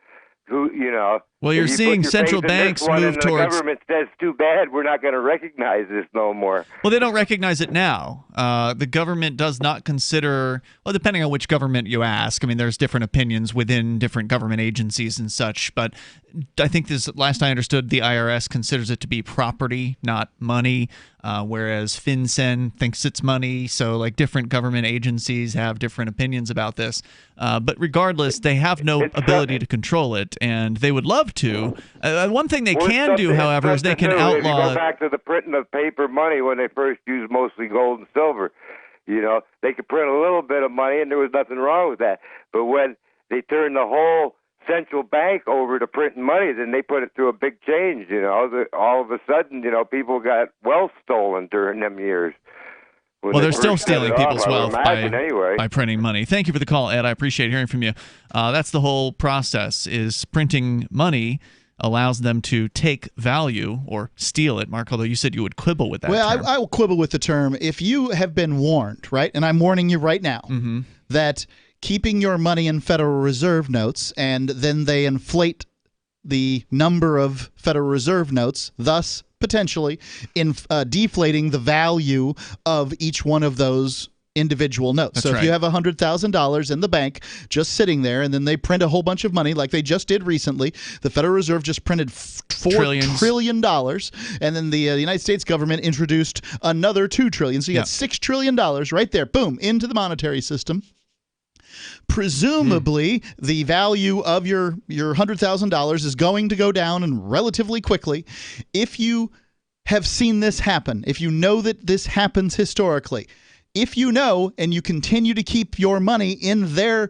Speaker 1: Well, you're
Speaker 24: If you
Speaker 1: seeing
Speaker 24: put your
Speaker 1: central
Speaker 24: faith in
Speaker 1: banks
Speaker 24: this one
Speaker 1: move
Speaker 24: and
Speaker 1: towards.
Speaker 24: The government says, too bad, we're not going to recognize this no more.
Speaker 1: Well, they don't recognize it now. The government does not consider, well, depending on which government you ask. I mean, there's different opinions within different government agencies and such. But I think this, last I understood, the IRS considers it to be property, not money, whereas FinCEN thinks it's money. So, like, different government agencies have different opinions about this. But regardless, they have no ability to control it, and they would love to. One thing they can do, however, is they can outlaw.
Speaker 24: If you go back to the printing of paper money when they first used mostly gold and silver, they could print a little bit of money, and there was nothing wrong with that. But when they turned the whole central bank over to printing money, then they put it through a big change. All of a sudden, people got wealth stolen during them years.
Speaker 1: Well, they're still stealing people's wealth
Speaker 24: anyway.
Speaker 1: by printing money. Thank you for the call, Ed. I appreciate hearing from you. That's the whole process, is printing money allows them to take value or steal it, Mark, although you said you would quibble with that term.
Speaker 3: I will quibble with the term. If you have been warned, right, and I'm warning you right now, that keeping your money in Federal Reserve notes and then they inflate the number of Federal Reserve notes, thus potentially deflating the value of each one of those individual notes.
Speaker 1: That's
Speaker 3: so
Speaker 1: right.
Speaker 3: if you have $100,000 in the bank just sitting there, and then they print a whole bunch of money like they just did recently, the Federal Reserve just printed $4 trillion, and then the United States government introduced another $2 trillion. So you got $6 trillion right there, boom, into the monetary system. Presumably, the value of your $100,000 is going to go down and relatively quickly. If you have seen this happen, if you know that this happens historically, if you know and you continue to keep your money in their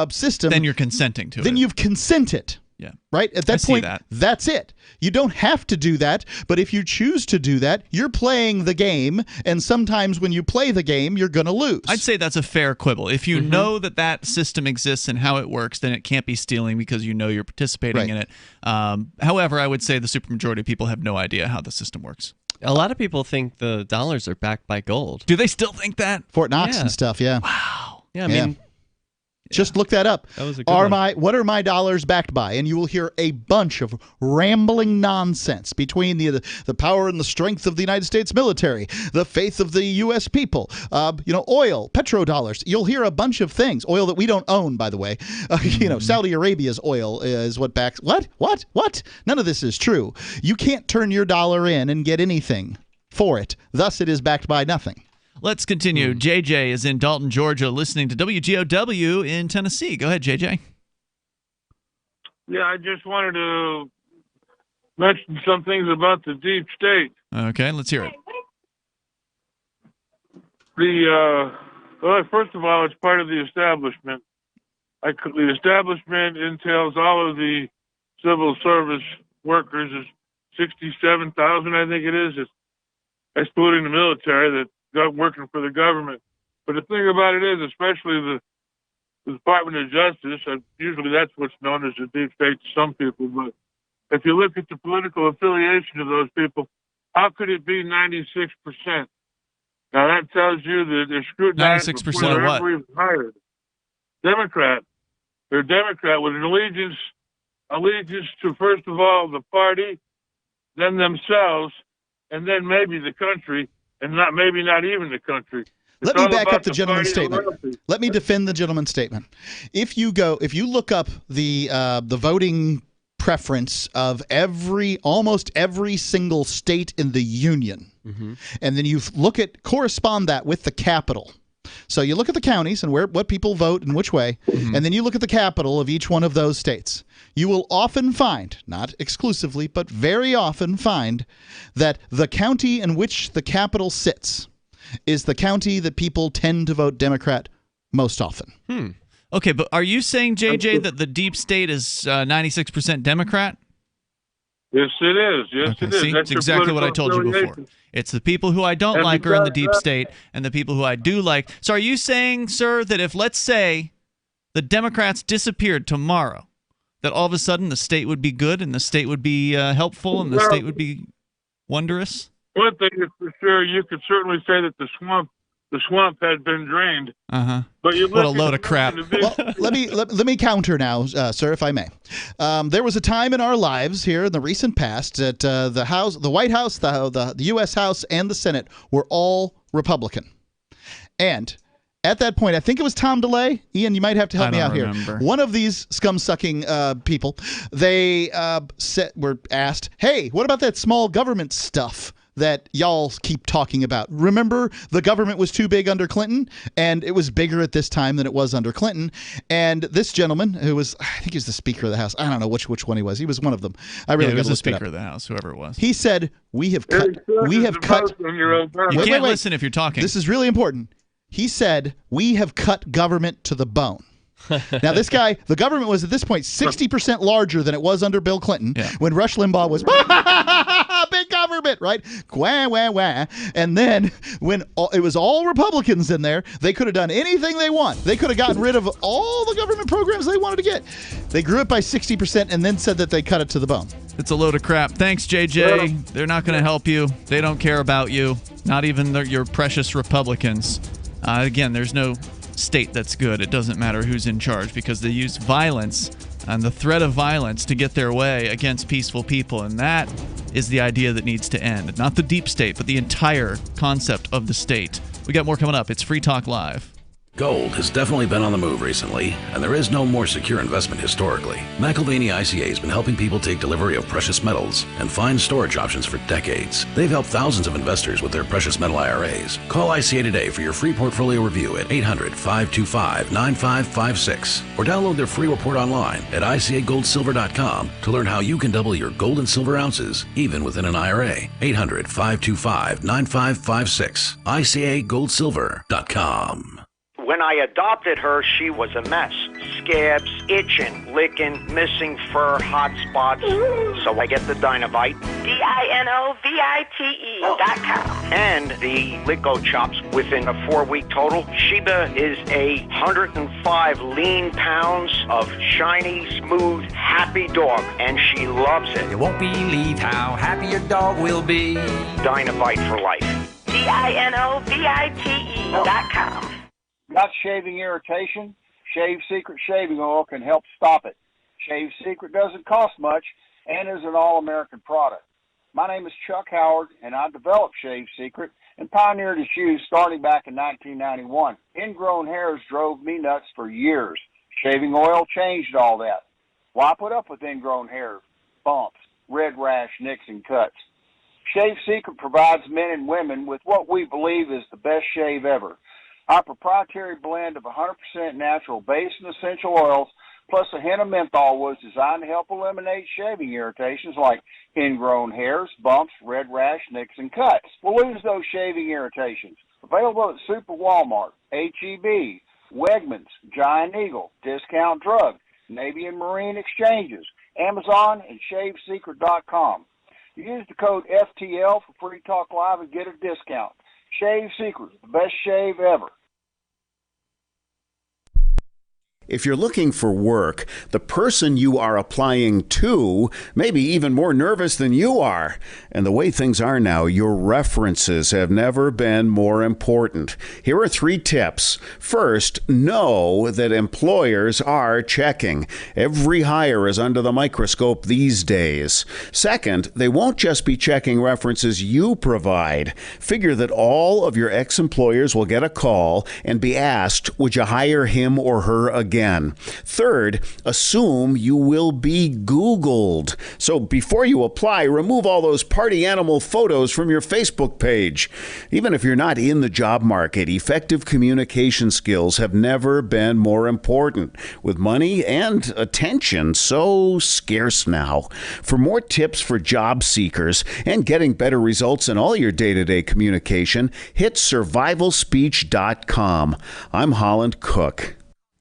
Speaker 3: system,
Speaker 1: then you're consenting to it.
Speaker 3: Then you've consented.
Speaker 1: Yeah.
Speaker 3: Right? At that point, that's it. You don't have to do that, but if you choose to do that, you're playing the game, and sometimes when you play the game, you're going to lose.
Speaker 1: I'd say that's a fair quibble. If you know that system exists and how it works, then it can't be stealing because you know you're participating in it. However, I would say the supermajority of people have no idea how the system works.
Speaker 2: A lot of people think the dollars are backed by gold.
Speaker 1: Do they still think that?
Speaker 3: Fort Knox and stuff, yeah.
Speaker 1: Wow.
Speaker 2: Yeah, I mean...
Speaker 3: Just look that up.
Speaker 2: That was a good one.
Speaker 3: What are my dollars backed by? And you will hear a bunch of rambling nonsense between the power and the strength of the United States military, the faith of the U.S. people, oil, petrodollars. You'll hear a bunch of things. Oil that we don't own, by the way. Saudi Arabia's oil is what backs. What? None of this is true. You can't turn your dollar in and get anything for it. Thus, it is backed by nothing.
Speaker 1: Let's continue. JJ is in Dalton, Georgia, listening to WGOW in Tennessee. Go ahead, JJ.
Speaker 17: Yeah, I just wanted to mention some things about the deep state.
Speaker 1: Okay, let's hear it.
Speaker 17: First of all, it's part of the establishment. The establishment entails all of the civil service workers. It's 67,000, I think it is. It's excluding the military that got working for the government. But the thing about it is, especially the Department of Justice, usually that's what's known as the deep state to some people, but if you look at the political affiliation of those people, how could it be 96%? Now that tells you that they're scrutinized
Speaker 1: 96% of what?
Speaker 17: Even hired. Democrat. They're Democrat with an allegiance to, first of all, the party, then themselves, and then maybe the country, and not even the country.
Speaker 3: Let me back up the gentleman's statement. Let me defend the gentleman's statement. If you look up the voting preference of almost every single state in the union, and then you correspond that with the capital. So you look at the counties and what people vote in which way, and then you look at the capital of each one of those states. You will often find, not exclusively, but very often find, that the county in which the capital sits is the county that people tend to vote Democrat most often.
Speaker 1: Okay, but are you saying, JJ, that the deep state is 96% Democrat?
Speaker 17: Yes, it is. Yes, it is.
Speaker 1: See, that's exactly what I told you before. It's the people who I don't like are in the deep state, and the people who I do like. So are you saying, sir, that if, let's say, the Democrats disappeared tomorrow, that all of a sudden the state would be good, and the state would be helpful, and the state would be wondrous?
Speaker 17: One thing is for sure, you could certainly say that the swamp the swamp had been drained.
Speaker 1: Uh-huh.
Speaker 17: But you
Speaker 1: what a load of crap.
Speaker 3: Well, let me counter now, sir, if I may. There was a time in our lives here in the recent past that the White House, the U.S. House, and the Senate were all Republican. And at that point, I think it was Tom DeLay. Ian, you might have to help me out here. One of these scum-sucking people, they were asked, hey, what about that small government stuff that y'all keep talking about? Remember, the government was too big under Clinton, and it was bigger at this time than it was under Clinton. And this gentleman, who was, I think he was the Speaker of the House. I don't know which one he was. He was one of them. I really got to look it up.
Speaker 1: He was the Speaker of the House, whoever it was.
Speaker 3: He said, we have cut.
Speaker 1: You can't listen if you're talking.
Speaker 3: This is really important. He said, we have cut government to the bone. Now, this guy, the government was at this point 60% larger than it was under Bill Clinton when Rush Limbaugh was big government, right? Wah, wah, wah. And then when it was all Republicans in there, they could have done anything they want. They could have gotten rid of all the government programs they wanted to get. They grew it by 60% and then said that they cut it to the bone.
Speaker 1: It's a load of crap. Thanks, JJ. They're not going to help you. They don't care about you. Not even your precious Republicans. Again, there's no state that's good. It doesn't matter who's in charge because they use violence and the threat of violence to get their way against peaceful people, and that is the idea that needs to end. Not the deep state, but the entire concept of the state. We got more coming up. It's Free Talk Live.
Speaker 5: Gold has definitely been on the move recently, and there is no more secure investment historically. McAlvany ICA has been helping people take delivery of precious metals and find storage options for decades. They've helped thousands of investors with their precious metal IRAs. Call ICA today for your free portfolio review at 800-525-9556 or download their free report online at ICAGoldSilver.com to learn how you can double your gold and silver ounces even within an IRA. 800-525-9556. ICAGoldSilver.com.
Speaker 4: When I adopted her, she was a mess. Scabs, itching, licking, missing fur, hot spots. So I get the Dinovite. DINOVITE.com. And the Lico Chops. Within a 4-week total, Sheba is 105 lean pounds of shiny, smooth, happy dog. And she loves it.
Speaker 18: You won't believe how happy your dog will be.
Speaker 4: Dinovite for life.
Speaker 19: DINOVITE.com. Got shaving irritation? Shave Secret shaving oil can help stop it. Shave Secret doesn't cost much and is an all-American product. My name is Chuck Howard, and I developed Shave Secret and pioneered its use starting back in 1991. Ingrown hairs drove me nuts for years. Shaving oil changed all that. Why put up with ingrown hair, bumps, red rash, nicks, and cuts? Shave Secret provides men and women with what we believe is the best shave ever. Our proprietary blend of 100% natural base and essential oils plus a hint of menthol was designed to help eliminate shaving irritations like ingrown hairs, bumps, red rash, nicks, and cuts. We'll lose those shaving irritations. Available at Super Walmart, H-E-B, Wegmans, Giant Eagle, Discount Drug, Navy and Marine Exchanges, Amazon, and ShaveSecret.com. Use the code FTL for Free Talk Live and get a discount. Shave Secret, the best shave ever.
Speaker 20: If you're looking for work, the person you are applying to may be even more nervous than you are. And the way things are now, your references have never been more important. Here are 3 tips. First, know that employers are checking. Every hire is under the microscope these days. Second, they won't just be checking references you provide. Figure that all of your ex-employers will get a call and be asked, would you hire him or her again? Third, assume you will be Googled. So before you apply, remove all those party animal photos from your Facebook page. Even if you're not in the job market, effective communication skills have never been more important, with money and attention so scarce now. For more tips for job seekers and getting better results in all your day-to-day communication, hit survivalspeech.com. I'm Holland Cook.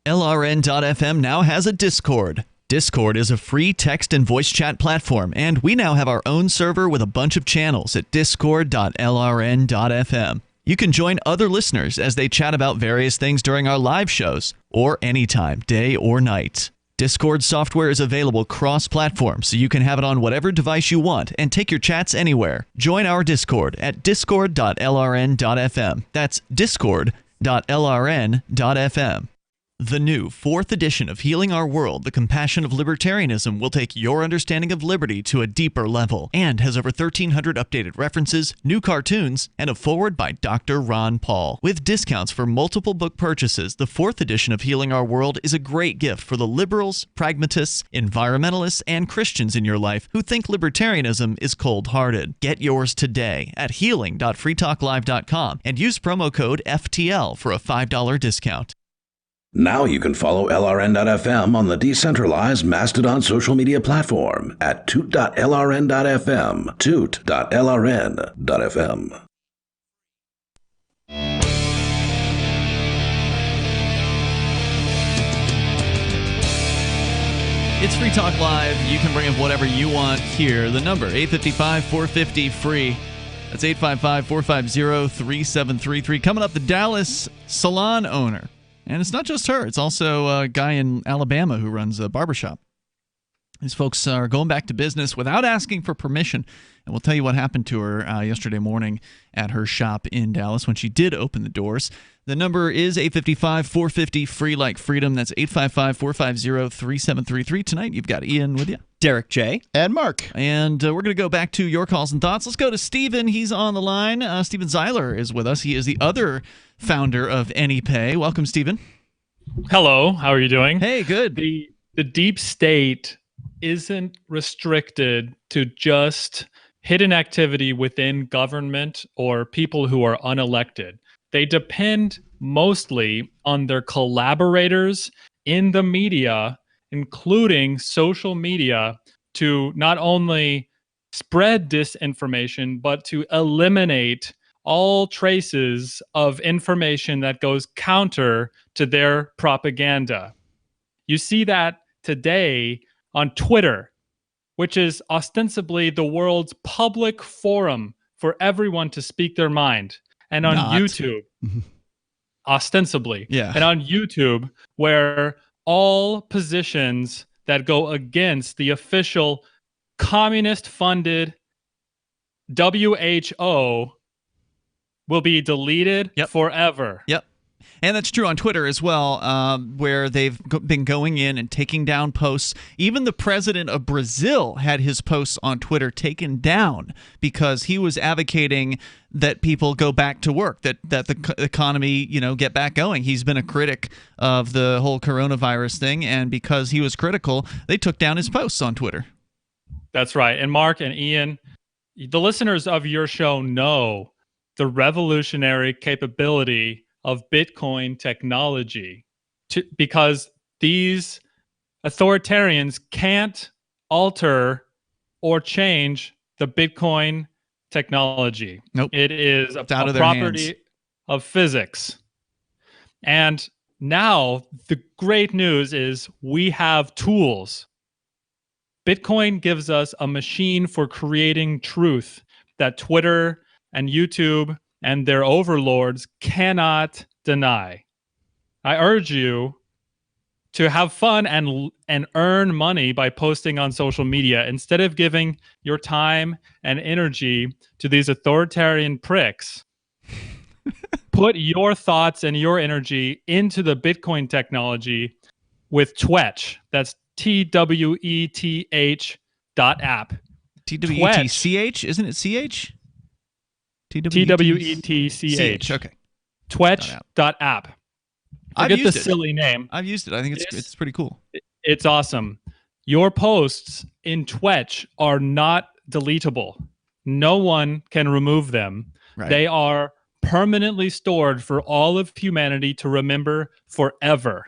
Speaker 1: LRN.FM now has a Discord. Discord is a free text and voice chat platform, and we now have our own server with a bunch of channels at discord.lrn.fm. You can join other listeners as they chat about various things during our live shows, or anytime, day or night. Discord software is available cross-platform, so you can have it on whatever device you want and take your chats anywhere. Join our Discord at discord.lrn.fm. That's discord.lrn.fm. The new 4th edition of Healing Our World, The Compassion of Libertarianism, will take your understanding of liberty to a deeper level and has over 1,300 updated references, new cartoons, and a foreword by Dr. Ron Paul. With discounts for multiple book purchases, the 4th edition of Healing Our World is a great gift for the liberals, pragmatists, environmentalists, and Christians in your life who think libertarianism is cold-hearted. Get yours today at healing.freetalklive.com and use promo code FTL for a $5 discount.
Speaker 5: Now you can follow LRN.FM on the decentralized Mastodon social media platform at toot.lrn.fm, toot.lrn.fm.
Speaker 1: It's Free Talk Live. You can bring up whatever you want here. The number, 855-450-FREE. That's 855-450-3733. Coming up, the Dallas Salon owner. And it's not just her. It's also a guy in Alabama who runs a barbershop. These folks are going back to business without asking for permission. And we'll tell you what happened to her yesterday morning at her shop in Dallas when she did open the doors. The number is 855-450-FREE like freedom. That's 855-450-3733. Tonight, you've got Ian with you.
Speaker 2: Derrick J.
Speaker 3: And Mark.
Speaker 1: And we're going to go back to your calls and thoughts. Let's go to Steven. He's on the line. Steven Zeiler is with us. He is the other founder of AnyPay. Welcome, Steven.
Speaker 6: Hello. How are you doing?
Speaker 1: Hey, good.
Speaker 6: The deep state isn't restricted to just hidden activity within government or people who are unelected. They depend mostly on their collaborators in the media, including social media, to not only spread disinformation, but to eliminate all traces of information that goes counter to their propaganda. You see that today on Twitter, which is ostensibly the world's public forum for everyone to speak their mind, and on YouTube, ostensibly, and on YouTube, where all positions that go against the official communist-funded WHO will be deleted forever.
Speaker 1: Yep. And that's true on Twitter as well, where they've been going in and taking down posts. Even the president of Brazil had his posts on Twitter taken down because he was advocating that people go back to work, that the economy, get back going. He's been a critic of the whole coronavirus thing, and because he was critical, they took down his posts on Twitter.
Speaker 6: That's right. And Mark and Ian, the listeners of your show know the revolutionary capability of Bitcoin technology, because these authoritarians can't alter or change the Bitcoin technology.
Speaker 1: Nope.
Speaker 6: It is a
Speaker 1: out of their
Speaker 6: property
Speaker 1: hands.
Speaker 6: Of physics. And now the great news is we have tools. Bitcoin gives us a machine for creating truth that Twitter and YouTube and their overlords cannot deny. I urge you to have fun and earn money by posting on social media instead of giving your time and energy to these authoritarian pricks. Put your thoughts and your energy into the Bitcoin technology with Twetch. That's TWETH.app.
Speaker 1: TWETCH? Isn't it CH?
Speaker 6: TWETCH.
Speaker 1: Okay.
Speaker 6: Twetch.app.
Speaker 1: I've
Speaker 6: Forget
Speaker 1: used
Speaker 6: the
Speaker 1: it.
Speaker 6: silly name.
Speaker 1: I've used it. I think it's pretty cool.
Speaker 6: It's awesome. Your posts in Twetch are not deletable. No one can remove them.
Speaker 1: Right.
Speaker 6: They are permanently stored for all of humanity to remember forever.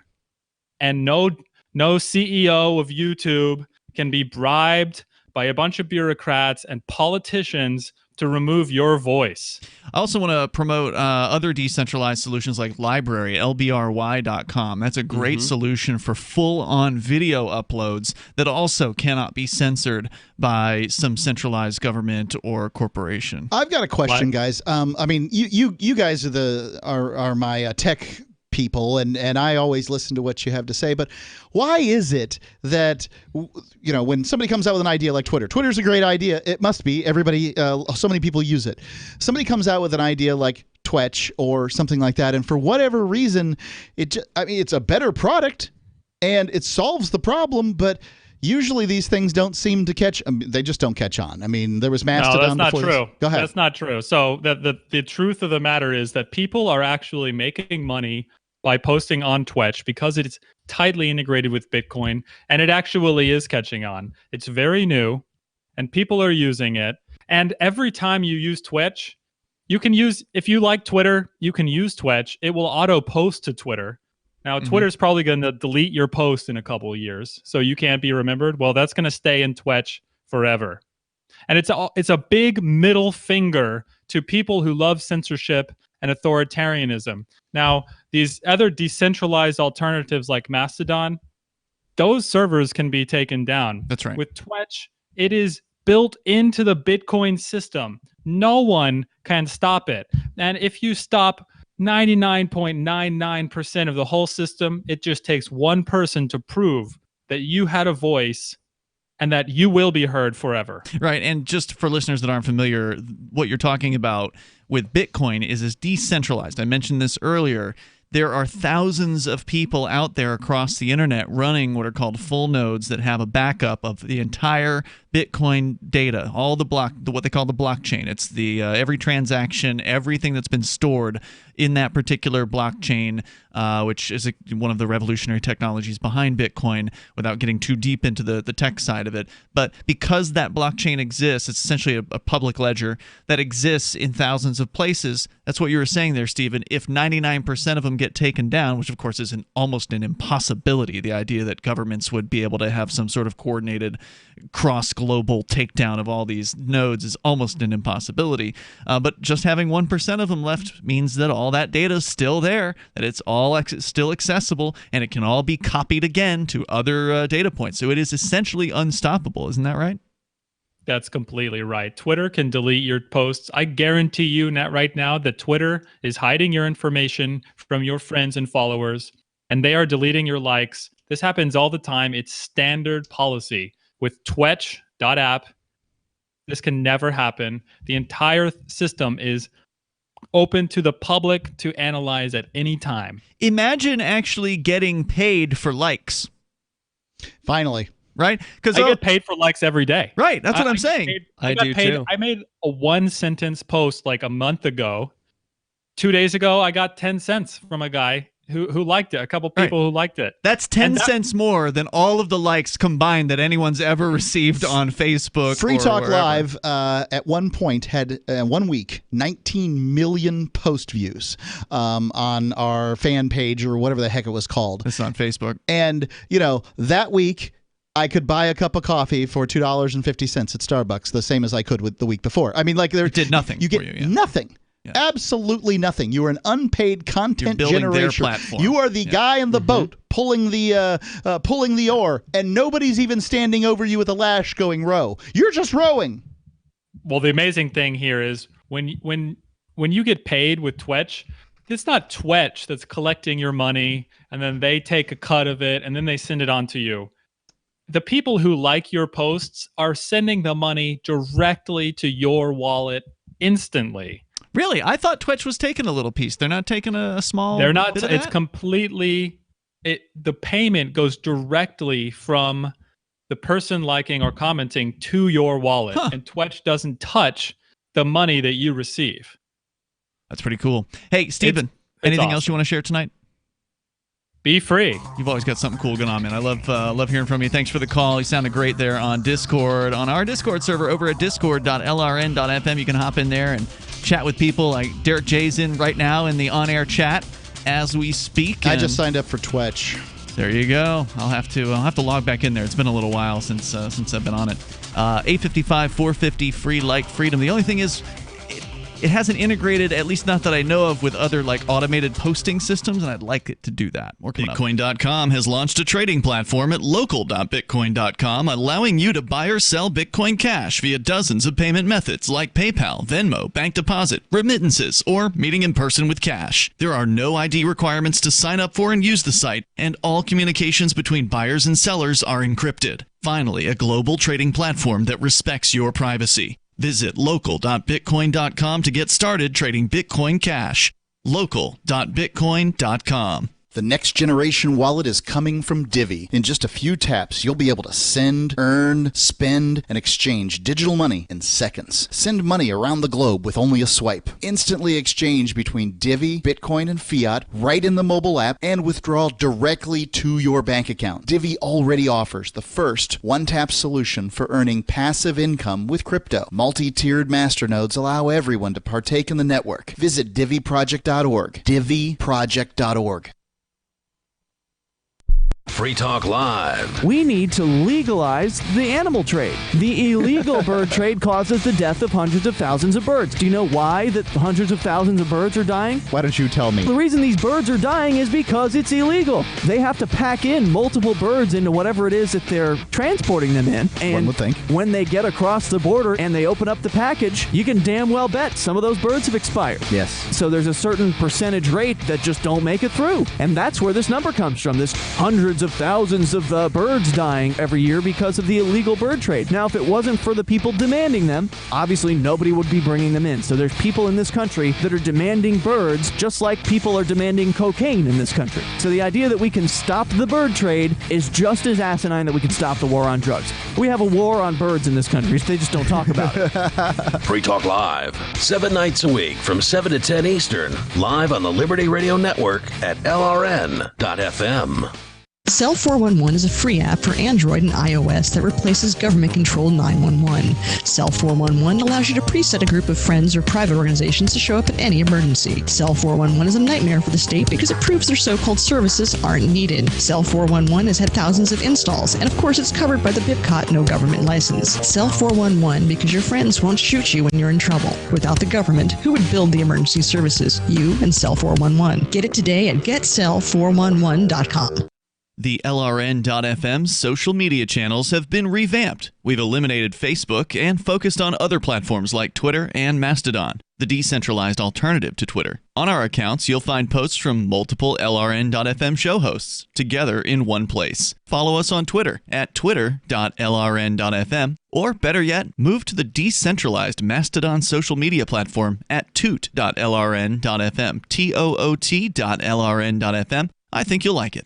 Speaker 6: And no CEO of YouTube can be bribed by a bunch of bureaucrats and politicians to remove your voice.
Speaker 1: I also want to promote other decentralized solutions like Library, lbry.com. That's a great solution for full-on video uploads that also cannot be censored by some centralized government or corporation.
Speaker 3: I've got a question, guys. I mean, you guys are my tech people, and I always listen to what you have to say. But why is it that, when somebody comes out with an idea like Twitter's a great idea. It must be. Everybody, so many people use it. Somebody comes out with an idea like Twetch or something like that, and for whatever reason, it's a better product and it solves the problem, but usually these things don't seem to catch. They just don't catch on. I mean, there was Mastodon.
Speaker 6: No, that's not
Speaker 3: before
Speaker 6: true.
Speaker 3: This. Go ahead.
Speaker 6: That's not true. So the truth of the matter is that people are actually making money by posting on Twetch because it's tightly integrated with Bitcoin, and it actually is catching on. It's very new, and people are using it. And every time you use Twitch, you can use, if you like Twitter, you can use Twetch. It will auto post to Twitter. Now, Twitter's probably going to delete your post in a couple of years, so you can't be remembered. Well, that's going to stay in Twetch forever. And it's a big middle finger to people who love censorship and authoritarianism. Now, these other decentralized alternatives like Mastodon, those servers can be taken down.
Speaker 1: That's right.
Speaker 6: With Twetch, it is built into the Bitcoin system. No one can stop it. And if you stop 99.99% of the whole system, it just takes one person to prove that you had a voice and that you will be heard forever.
Speaker 1: Right, and just for listeners that aren't familiar, what you're talking about with Bitcoin is decentralized. I mentioned this earlier. There are thousands of people out there across the internet running what are called full nodes that have a backup of the entire Bitcoin data, all what they call the blockchain. It's the every transaction, everything that's been stored in that particular blockchain, which is one of the revolutionary technologies behind Bitcoin, without getting too deep into the tech side of it. But because that blockchain exists, it's essentially a public ledger that exists in thousands of places. That's what you were saying there, Stephen. If 99% of them get taken down, which of course is almost an impossibility, the idea that governments would be able to have some sort of coordinated cross-global takedown of all these nodes is almost an impossibility. But just having 1% of them left means that all that data is still there, that it's all still accessible, and it can all be copied again to other data points. So it is essentially unstoppable. Isn't that right?
Speaker 6: That's completely right. Twitter can delete your posts. I guarantee you right now that Twitter is hiding your information from your friends and followers, and they are deleting your likes. This happens all the time. It's standard policy. With Twetch.app, this can never happen. The entire system is open to the public to analyze at any time.
Speaker 1: Imagine actually getting paid for likes.
Speaker 3: Finally.
Speaker 1: Right?
Speaker 6: Because I get paid for likes every day.
Speaker 1: Right. That's what I'm saying.
Speaker 2: I do too.
Speaker 6: I made a one-sentence post like a month ago. 2 days ago, I got 10 cents from a guy who liked it, a couple people who liked it.
Speaker 1: That's 10 cents more than all of the likes combined that anyone's ever received on Facebook.
Speaker 3: Free Talk
Speaker 1: wherever.
Speaker 3: Live at one point had 1 week 19 million post views on our fan page or whatever the heck it was called.
Speaker 1: It's on Facebook.
Speaker 3: And, that week I could buy a cup of coffee for $2.50 at Starbucks, the same as I could with the week before. I mean, like there
Speaker 1: did nothing.
Speaker 3: You get
Speaker 1: for you, yeah.
Speaker 3: nothing.
Speaker 1: Yeah.
Speaker 3: Absolutely nothing. You are an unpaid content
Speaker 1: building their
Speaker 3: generation.
Speaker 1: platform.
Speaker 3: You are the guy in the boat pulling the oar, and nobody's even standing over you with a lash going row. You're just rowing.
Speaker 6: Well, the amazing thing here is when you get paid with Twetch, it's not Twetch that's collecting your money and then they take a cut of it and then they send it on to you. The people who like your posts are sending the money directly to your wallet instantly.
Speaker 1: Really? I thought Twitch was taking a little piece. They're not taking a small
Speaker 6: They're not.
Speaker 1: bit of
Speaker 6: It's
Speaker 1: that?
Speaker 6: completely. The payment goes directly from the person liking or commenting to your wallet, and Twetch doesn't touch the money that you receive.
Speaker 1: That's pretty cool. Hey, Stephen, anything else you want to share tonight?
Speaker 6: Be free.
Speaker 1: You've always got something cool going on, man. I love hearing from you. Thanks for the call. You sounded great there on Discord, on our Discord server over at discord.lrn.fm. You can hop in there and chat with people. Like Derrick J's in right now in the on-air chat as we speak.
Speaker 3: I just signed up for Twetch.
Speaker 1: There you go. I'll have to log back in there. It's been a little while since I've been on it. 855-450 free like freedom. The only thing is, it hasn't integrated, at least not that I know of, with other like automated posting systems, and I'd like it to do that. Bitcoin.com has launched a trading platform at local.bitcoin.com, allowing you to buy or sell Bitcoin Cash via dozens of payment methods like PayPal, Venmo, bank deposit, remittances, or meeting in person with cash. There are no ID requirements to sign up for and use the site, and all communications between buyers and sellers are encrypted. Finally, a global trading platform that respects your privacy. Visit local.bitcoin.com to get started trading Bitcoin Cash. local.bitcoin.com.
Speaker 3: The next generation wallet is coming from Divvy. In just a few taps, you'll be able to send, earn, spend, and exchange digital money in seconds. Send money around the globe with only a swipe. Instantly exchange between Divvy, Bitcoin, and fiat right in the mobile app, and withdraw directly to your bank account. Divvy already offers the first one-tap solution for earning passive income with crypto. Multi-tiered masternodes allow everyone to partake in the network. Visit DivvyProject.org. DivvyProject.org.
Speaker 5: Free Talk Live.
Speaker 7: We need to legalize the animal trade. The illegal bird trade causes the death of hundreds of thousands of birds. Do you know why that hundreds of thousands of birds are dying?
Speaker 3: Why don't you tell me?
Speaker 7: The reason these birds are dying is because it's illegal. They have to pack in multiple birds into whatever it is that they're transporting them in. And
Speaker 3: one would think.
Speaker 7: When they get across the border and they open up the package, you can damn well bet some of those birds have expired.
Speaker 3: Yes.
Speaker 7: So there's a certain percentage rate that just don't make it through. And that's where this number comes from. This hundreds of thousands of birds dying every year because of the illegal bird trade. Now, if it wasn't for the people demanding them, obviously nobody would be bringing them in. So there's people in this country that are demanding birds just like people are demanding cocaine in this country. So the idea that we can stop the bird trade is just as asinine that we can stop the war on drugs. We have a war on birds in this country. They just don't talk about it.
Speaker 5: Free Talk Live, 7 nights a week from 7 to 10 Eastern, live on the Liberty Radio Network at LRN.FM.
Speaker 8: Cell 411 is a free app for Android and iOS that replaces government-controlled 911. Cell 411 allows you to preset a group of friends or private organizations to show up in any emergency. Cell 411 is a nightmare for the state because it proves their so-called services aren't needed. Cell 411 has had thousands of installs, and of course it's covered by the Bigot no government license. Cell 411 because your friends won't shoot you when you're in trouble. Without the government, who would build the emergency services? You and Cell 411. Get it today at getcell411.com.
Speaker 1: The LRN.FM social media channels have been revamped. We've eliminated Facebook and focused on other platforms like Twitter and Mastodon, the decentralized alternative to Twitter. On our accounts, you'll find posts from multiple LRN.FM show hosts together in one place. Follow us on Twitter at twitter.lrn.fm, or better yet, move to the decentralized Mastodon social media platform at toot.lrn.fm, toot.lrn.fm. I think you'll like it.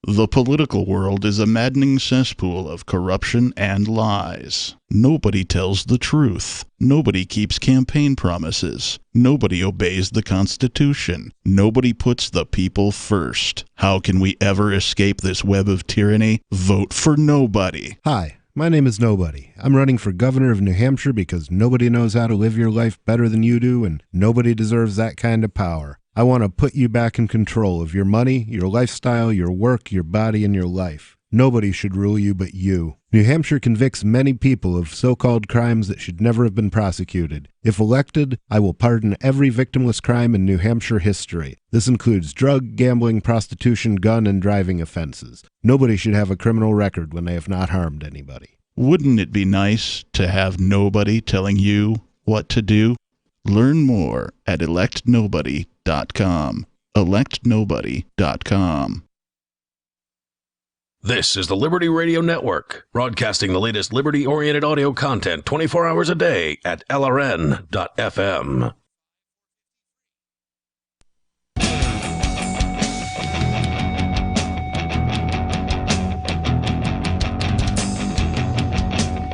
Speaker 10: The political world is a maddening cesspool of corruption and lies. Nobody tells the truth. Nobody keeps campaign promises. Nobody obeys the Constitution. Nobody puts the people first. How can we ever escape this web of tyranny? Vote for nobody.
Speaker 15: Hi, my name is Nobody. I'm running for governor of New Hampshire because nobody knows how to live your life better than you do, and nobody deserves that kind of power. I want to put you back in control of your money, your lifestyle, your work, your body, and your life. Nobody should rule you but you. New Hampshire convicts many people of so-called crimes that should never have been prosecuted. If elected, I will pardon every victimless crime in New Hampshire history. This includes drug, gambling, prostitution, gun, and driving offenses. Nobody should have a criminal record when they have not harmed anybody.
Speaker 10: Wouldn't it be nice to have nobody telling you what to do? Learn more at electnobody.com. electnobody.com.
Speaker 5: This is the Liberty Radio Network, broadcasting the latest liberty-oriented audio content 24 hours a day at LRN.FM.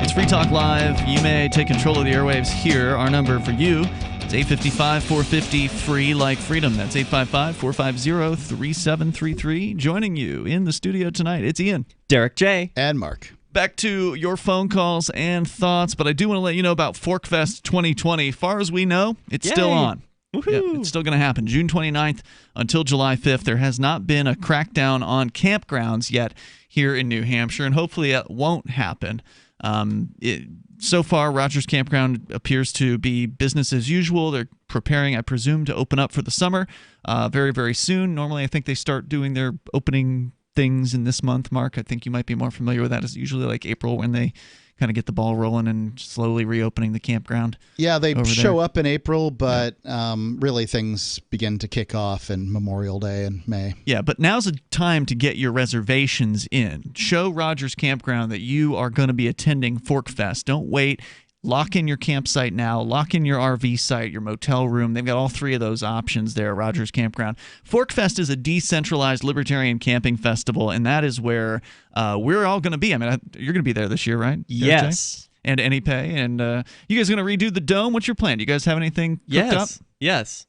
Speaker 1: It's Free Talk Live. You may take control of the airwaves here. Our number for you is 855-450-FREE like freedom. That's 855-450-3733. Joining you in the studio tonight, it's Ian,
Speaker 2: Derrick J.
Speaker 3: and Mark.
Speaker 1: Back to your phone calls and thoughts, but I do want to let you know about ForkFest 2020. Far as we know, it's still on. Yep, it's still going to happen. June 29th until July 5th. There has not been a crackdown on campgrounds yet here in New Hampshire, and hopefully it won't happen. So far, Rogers Campground appears to be business as usual. They're preparing, I presume, to open up for the summer very, very soon. Normally, I think they start doing their opening things in this month, Mark. I think you might be more familiar with that. It's usually like April when they kind of get the ball rolling and slowly reopening the campground.
Speaker 3: Yeah, they show up in April, but really things begin to kick off in Memorial Day in May.
Speaker 1: Yeah, but now's the time to get your reservations in. Show Rogers Campground that you are going to be attending Fork Fest. Don't wait. Lock in your campsite now. Lock in your RV site, your motel room. They've got all three of those options there at Rogers Campground. Fork Fest is a decentralized libertarian camping festival, and that is where we're all going to be. I mean, you're going to be there this year, right?
Speaker 2: Yes.
Speaker 1: And AnyPay. And you guys going to redo the dome? What's your plan? Do you guys have anything cooked up?
Speaker 2: Yes.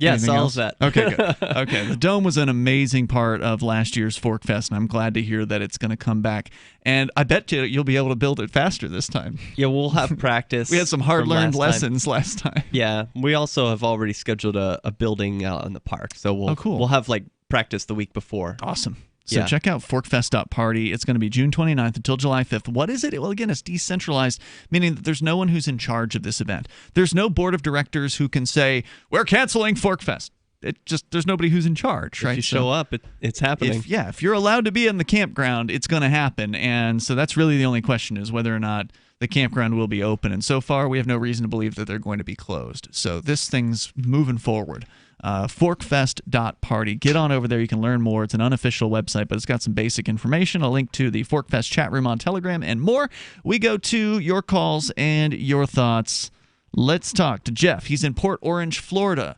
Speaker 1: Anything
Speaker 2: all
Speaker 1: else?
Speaker 2: of that.
Speaker 1: Okay, good. Okay, the dome was an amazing part of last year's Fork Fest, and I'm glad to hear that it's going to come back. And I bet you'll be able to build it faster this time.
Speaker 2: Yeah, we'll have practice.
Speaker 1: We had some hard-learned lessons last time.
Speaker 2: Yeah, we also have already scheduled a building out in the park, so we'll have like practice the week before.
Speaker 1: Awesome. So check out forkfest.party. It's going to be June 29th until July 5th. What is it? Well, again, it's decentralized, meaning that there's no one who's in charge of this event. There's no board of directors who can say, we're canceling Forkfest. There's nobody who's in charge, right?
Speaker 2: If you show up, it's happening.
Speaker 1: If you're allowed to be in the campground, it's going to happen. And so that's really the only question, is whether or not the campground will be open. And so far, we have no reason to believe that they're going to be closed. So this thing's moving forward. Forkfest.party. Get on over there. You can learn more. It's an unofficial website, but it's got some basic information. A link to the Forkfest chat room on Telegram and more. We go to your calls and your thoughts. Let's talk to Jeff. He's in Port Orange, Florida.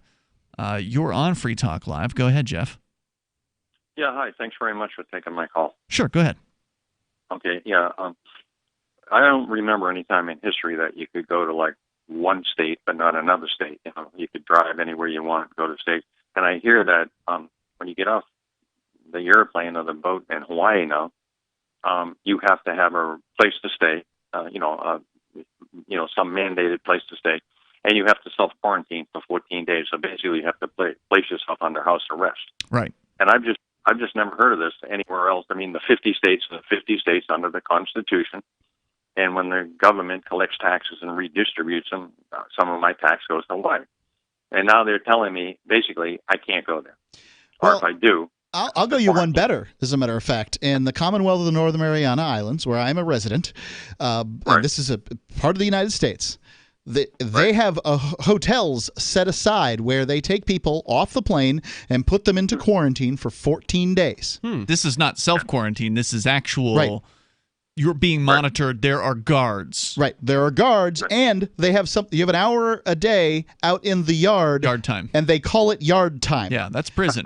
Speaker 1: You're on Free Talk Live. Go ahead, Jeff.
Speaker 9: Yeah, hi. Thanks very much for taking my call.
Speaker 1: Sure, go ahead.
Speaker 9: Okay, yeah. I don't remember any time in history that you could go to like one state but not another state. You know, you could drive anywhere you want, go to state. And I hear that when you get off the airplane or the boat in Hawaii now, you have to have a place to stay. Some mandated place to stay, and you have to self-quarantine for 14 days. So basically, you have to place yourself under house arrest.
Speaker 1: Right.
Speaker 9: And I've just never heard of this anywhere else. I mean, the 50 states under the Constitution. And when the government collects taxes and redistributes them, some of my tax goes to Hawaii. And now they're telling me, basically, I can't go there. Or if I do,
Speaker 3: I'll go you one better, as a matter of fact. In the Commonwealth of the Northern Mariana Islands, where I'm a resident, and this is a part of the United States, they have hotels set aside where they take people off the plane and put them into quarantine for 14 days.
Speaker 1: This is not self-quarantine. This is actual...
Speaker 3: Right.
Speaker 1: You're being monitored. There are guards.
Speaker 3: Right. There are guards, and they have you have an hour a day out in the yard.
Speaker 1: Yard time.
Speaker 3: And they call it yard time.
Speaker 1: Yeah, that's prison.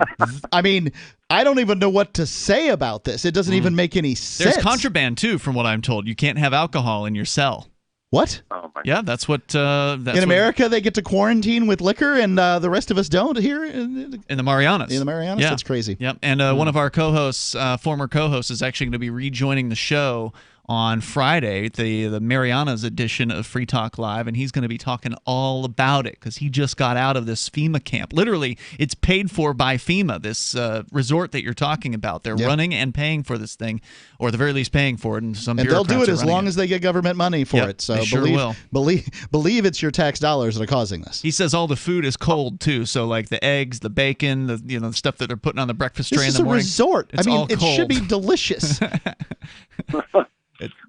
Speaker 3: I mean, I don't even know what to say about this. It doesn't even make any sense.
Speaker 1: There's contraband, too, from what I'm told. You can't have alcohol in your cell.
Speaker 3: What?
Speaker 9: Oh my
Speaker 1: yeah, that's what...
Speaker 3: in America, they get to quarantine with liquor, and the rest of us don't here?
Speaker 1: In the Marianas.
Speaker 3: In the Marianas?
Speaker 1: Yeah.
Speaker 3: That's crazy.
Speaker 1: Yep. And one of our co-hosts, former co-hosts, is actually going to be rejoining the show on Friday, the Marianas edition of Free Talk Live, and he's going to be talking all about it because he just got out of this FEMA camp. Literally, it's paid for by FEMA, this resort that you're talking about. They're running and paying for this thing, or at the very least paying for it. And
Speaker 3: they'll do it as long as they get government money for it. So
Speaker 1: they sure will.
Speaker 3: Believe it's your tax dollars that are causing this.
Speaker 1: He says all the food is cold too, so like the eggs, the bacon, the stuff that they're putting on the breakfast tray in the morning.
Speaker 3: This is a resort.
Speaker 1: It's all
Speaker 3: it
Speaker 1: cold.
Speaker 3: should be delicious.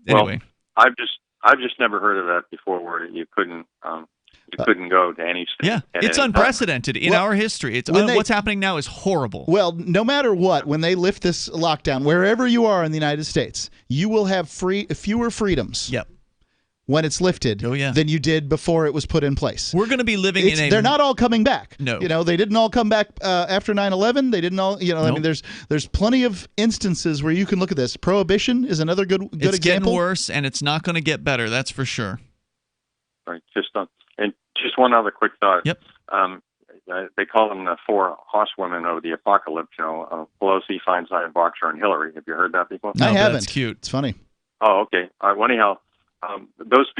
Speaker 1: Anyway,
Speaker 9: I've just never heard of that before, where you couldn't go to any state.
Speaker 1: Yeah, it's unprecedented in our history. It's what's happening now is horrible.
Speaker 3: Well, no matter what, when they lift this lockdown, wherever you are in the United States, you will have fewer freedoms.
Speaker 1: Yep.
Speaker 3: When it's lifted than you did before it was put in place.
Speaker 1: We're going to be living in a...
Speaker 3: They're not all coming back.
Speaker 1: No.
Speaker 3: They didn't all come back after 9/11. They didn't all, I mean, there's plenty of instances where you can look at this. Prohibition is another good example.
Speaker 1: It's getting worse, and it's not going to get better. That's for sure.
Speaker 9: Right. And just one other quick thought.
Speaker 1: Yep.
Speaker 9: They call them the four horsewomen of the apocalypse. Pelosi, Feinstein, Boxer, and Hillary. Have you heard that before?
Speaker 3: I haven't.
Speaker 1: That's cute.
Speaker 3: It's funny.
Speaker 9: Oh, okay. Well, anyhow, those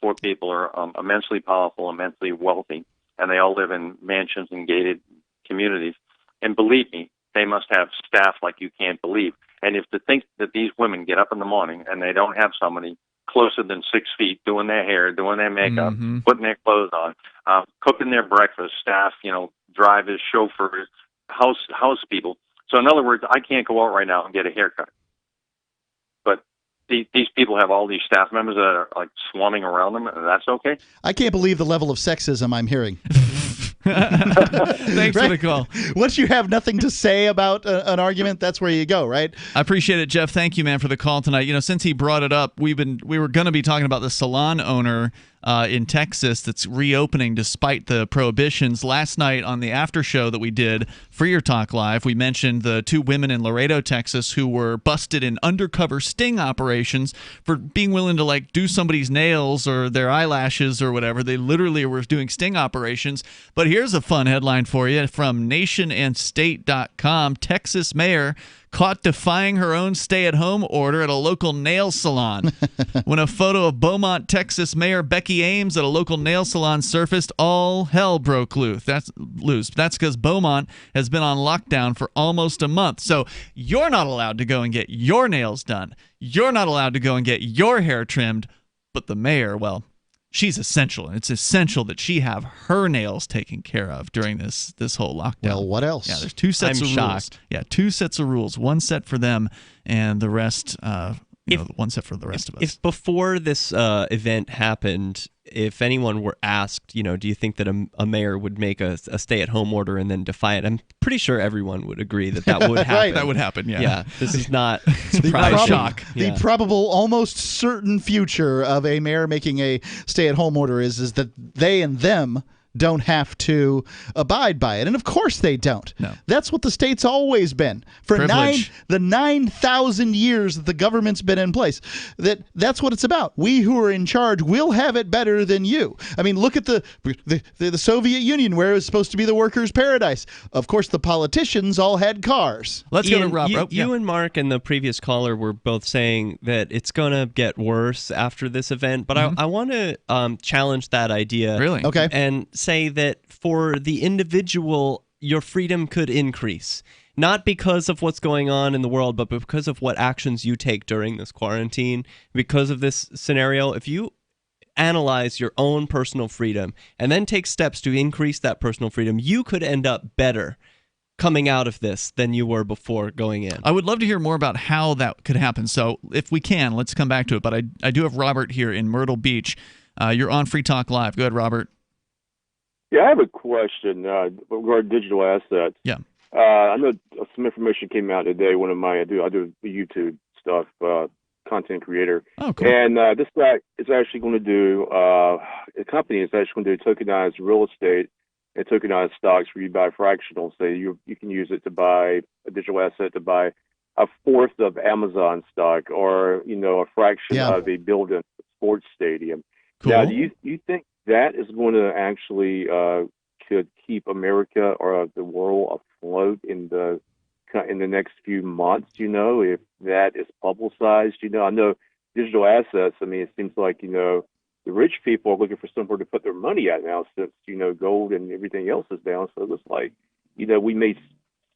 Speaker 9: four people are immensely powerful, immensely wealthy, and they all live in mansions and gated communities. And believe me, they must have staff like you can't believe. And if to think that these women get up in the morning and they don't have somebody closer than 6 feet, doing their hair, doing their makeup, putting their clothes on, cooking their breakfast, staff, drivers, chauffeurs, house people. So in other words, I can't go out right now and get a haircut. But these people have all these staff members that are like swarming around them, and that's okay.
Speaker 3: I can't believe the level of sexism I'm hearing.
Speaker 1: Thanks for the call.
Speaker 3: Once you have nothing to say about an argument, that's where you go, right?
Speaker 1: I appreciate it, Jeff. Thank you, man, for the call tonight. Since he brought it up, we were going to be talking about the Salon owner in Texas that's reopening despite the prohibitions. Last night on the after show that we did for Your Talk Live, we mentioned the 2 women in Laredo, Texas, who were busted in undercover sting operations for being willing to do somebody's nails or their eyelashes or whatever. They literally were doing sting operations. But here's a fun headline for you from nationandstate.com. Texas mayor caught defying her own stay-at-home order at a local nail salon. When a photo of Beaumont, Texas Mayor Becky Ames at a local nail salon surfaced, all hell broke loose. That's because Beaumont has been on lockdown for almost a month. So you're not allowed to go and get your nails done. You're not allowed to go and get your hair trimmed. But the mayor, well, she's essential, and it's essential that she have her nails taken care of during this whole lockdown.
Speaker 3: Well, what else?
Speaker 1: Yeah, there's 2 sets of rules. Yeah, 2 sets of rules. One set for them, and the rest, one set for the rest of us.
Speaker 2: If before this event happened, if anyone were asked, do you think that a mayor would make a stay-at-home order and then defy it? I'm pretty sure everyone would agree that would happen.
Speaker 3: Right.
Speaker 1: That would happen, yeah.
Speaker 2: Yeah, this is not surprise shock.
Speaker 3: The probable, almost certain future of a mayor making a stay-at-home order is that they and them don't have to abide by it. And of course they don't.
Speaker 1: No.
Speaker 3: That's what the state's always been. For
Speaker 1: Privilege.
Speaker 3: the 9,000 years that the government's been in place. That's what it's about. We who are in charge will have it better than you. I mean, look at the Soviet Union, where it was supposed to be the workers' paradise. Of course, the politicians all had cars.
Speaker 1: Let's
Speaker 2: Ian,
Speaker 1: go to Rob.
Speaker 2: You and Mark and the previous caller were both saying that it's going to get worse after this event, but I want to challenge that idea.
Speaker 1: Really?
Speaker 3: Okay.
Speaker 2: And say that for the individual, your freedom could increase. Not because of what's going on in the world, but because of what actions you take during this quarantine. Because of this scenario, if you analyze your own personal freedom and then take steps to increase that personal freedom, you could end up better coming out of this than you were before going in.
Speaker 1: I would love to hear more about how that could happen. So if we can, let's come back to it. But I do have Robert here in Myrtle Beach. You're on Free Talk Live. Go ahead, Robert.
Speaker 11: Yeah, I have a question regarding digital assets.
Speaker 1: Yeah.
Speaker 11: I know some information came out today. I do YouTube stuff, content creator.
Speaker 1: Oh, cool.
Speaker 11: And this guy is actually going to do, a company is actually going to do tokenized real estate and tokenized stocks where you buy fractional. So you can use it to buy a digital asset to buy a fourth of Amazon stock or, a fraction of a building, a sports stadium.
Speaker 1: Cool.
Speaker 11: Now, do you think that is going to actually could keep America or the world afloat in the next few months? If that is publicized, I know digital assets. I mean, it seems like the rich people are looking for somewhere to put their money at now, since gold and everything else is down. So it looks like we may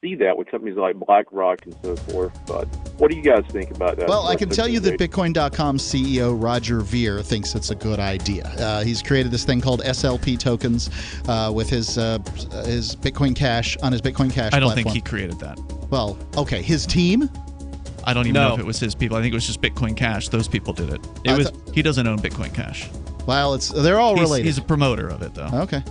Speaker 11: see that with companies like BlackRock and so forth. But what do you guys think about that?
Speaker 3: Well, I can tell you that Bitcoin.com CEO Roger Ver thinks it's a good idea. He's created this thing called SLP tokens with his Bitcoin Cash on his Bitcoin Cash platform.
Speaker 1: I don't think he created that.
Speaker 3: Well, okay, his team?
Speaker 1: I don't even know if it was his people. I think it was just Bitcoin Cash. Those people did it. He doesn't own Bitcoin Cash.
Speaker 3: Well, they're all related.
Speaker 1: He's a promoter of it, though.
Speaker 3: Okay.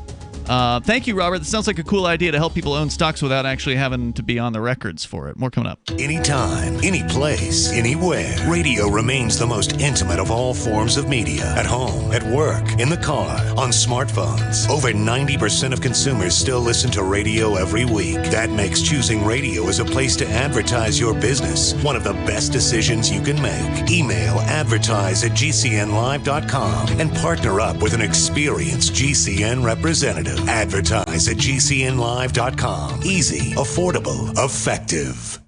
Speaker 1: Thank you, Robert. That sounds like a cool idea to help people own stocks without actually having to be on the records for it. More coming up.
Speaker 12: Anytime, any place, anywhere. Radio remains the most intimate of all forms of media. At home, at work, in the car, on smartphones. Over 90% of consumers still listen to radio every week. That makes choosing radio as a place to advertise your business one of the best decisions you can make. Email advertise@gcnlive.com and partner up with an experienced GCN representative. Advertise at GCNlive.com. Easy, affordable, effective.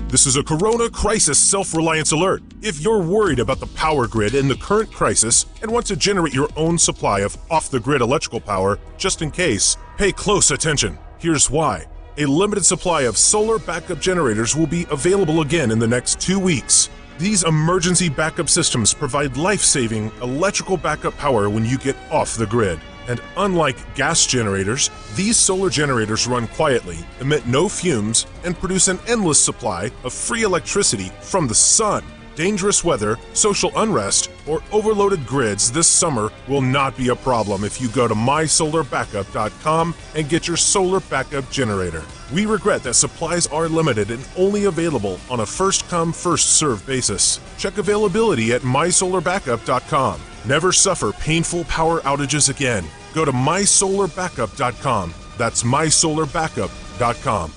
Speaker 21: This is a Corona Crisis Self-Reliance Alert. If you're worried about the power grid in the current crisis and want to generate your own supply of off-the-grid electrical power, just in case, pay close attention. Here's why. A limited supply of solar backup generators will be available again in the next 2 weeks. These emergency backup systems provide life-saving electrical backup power when you get off the grid. And unlike gas generators, these solar generators run quietly, emit no fumes, and produce an endless supply of free electricity from the sun. Dangerous weather, social unrest, or overloaded grids this summer will not be a problem if you go to mysolarbackup.com and get your solar backup generator. We regret that supplies are limited and only available on a first-come, first-served basis. Check availability at mysolarbackup.com. Never suffer painful power outages again. Go to mysolarbackup.com. That's mysolarbackup.com.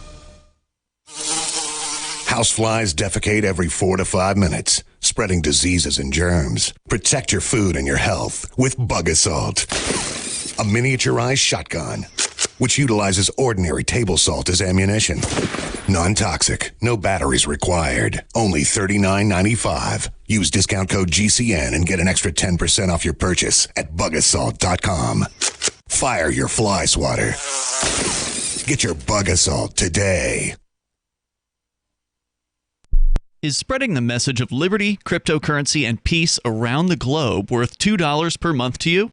Speaker 12: Houseflies defecate every 4 to 5 minutes, spreading diseases and germs. Protect your food and your health with Bug Assault, a miniaturized shotgun which utilizes ordinary table salt as ammunition. Non-toxic, no batteries required. Only $39.95. Use discount code GCN and get an extra 10% off your purchase at bugassault.com. Fire your fly swatter. Get your Bug Assault today.
Speaker 1: Is spreading the message of liberty, cryptocurrency, and peace around the globe worth $2 per month to you?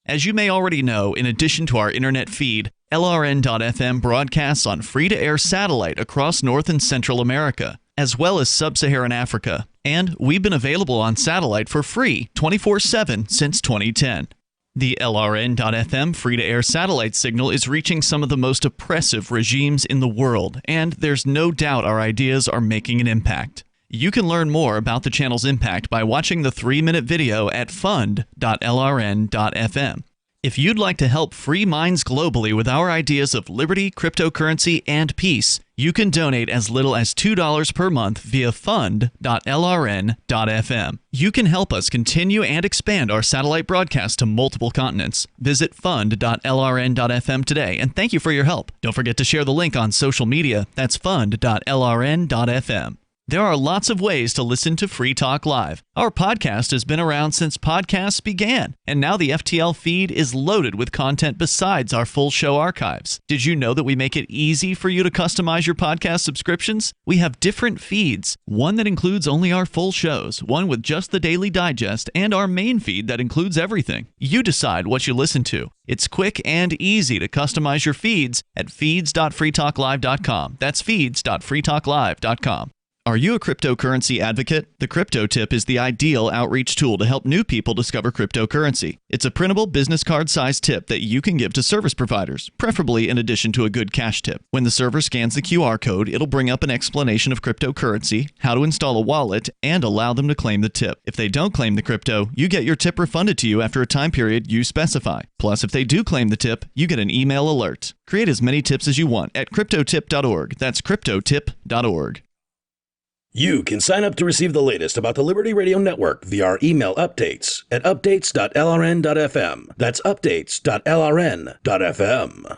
Speaker 1: As you may already know, in addition to our internet feed, LRN.FM broadcasts on free-to-air satellite across North and Central America, as well as Sub-Saharan Africa. And we've been available on satellite for free 24/7 since 2010. The LRN.FM free-to-air satellite signal is reaching some of the most oppressive regimes in the world, and there's no doubt our ideas are making an impact. You can learn more about the channel's impact by watching the 3-minute video at fund.lrn.fm. If you'd like to help free minds globally with our ideas of liberty, cryptocurrency, and peace, you can donate as little as $2 per month via fund.lrn.fm. You can help us continue and expand our satellite broadcast to multiple continents. Visit fund.lrn.fm today, and thank you for your help. Don't forget to share the link on social media. That's fund.lrn.fm. There are lots of ways to listen to Free Talk Live. Our podcast has been around since podcasts began, and now the FTL feed is loaded with content besides our full show archives. Did you know that we make it easy for you to customize your podcast subscriptions? We have different feeds, one that includes only our full shows, one with just the Daily Digest, and our main feed that includes everything. You decide what you listen to. It's quick and easy to customize your feeds at feeds.freetalklive.com. That's feeds.freetalklive.com. Are you a cryptocurrency advocate? The Crypto Tip is the ideal outreach tool to help new people discover cryptocurrency. It's a printable business card-sized tip that you can give to service providers, preferably in addition to a good cash tip. When the server scans the QR code, it'll bring up an explanation of cryptocurrency, how to install a wallet, and allow them to claim the tip. If they don't claim the crypto, you get your tip refunded to you after a time period you specify. Plus, if they do claim the tip, you get an email alert. Create as many tips as you want at cryptotip.org. That's cryptotip.org.
Speaker 5: You can sign up to receive the latest about the Liberty Radio Network via our email updates at updates.lrn.fm. That's updates.lrn.fm.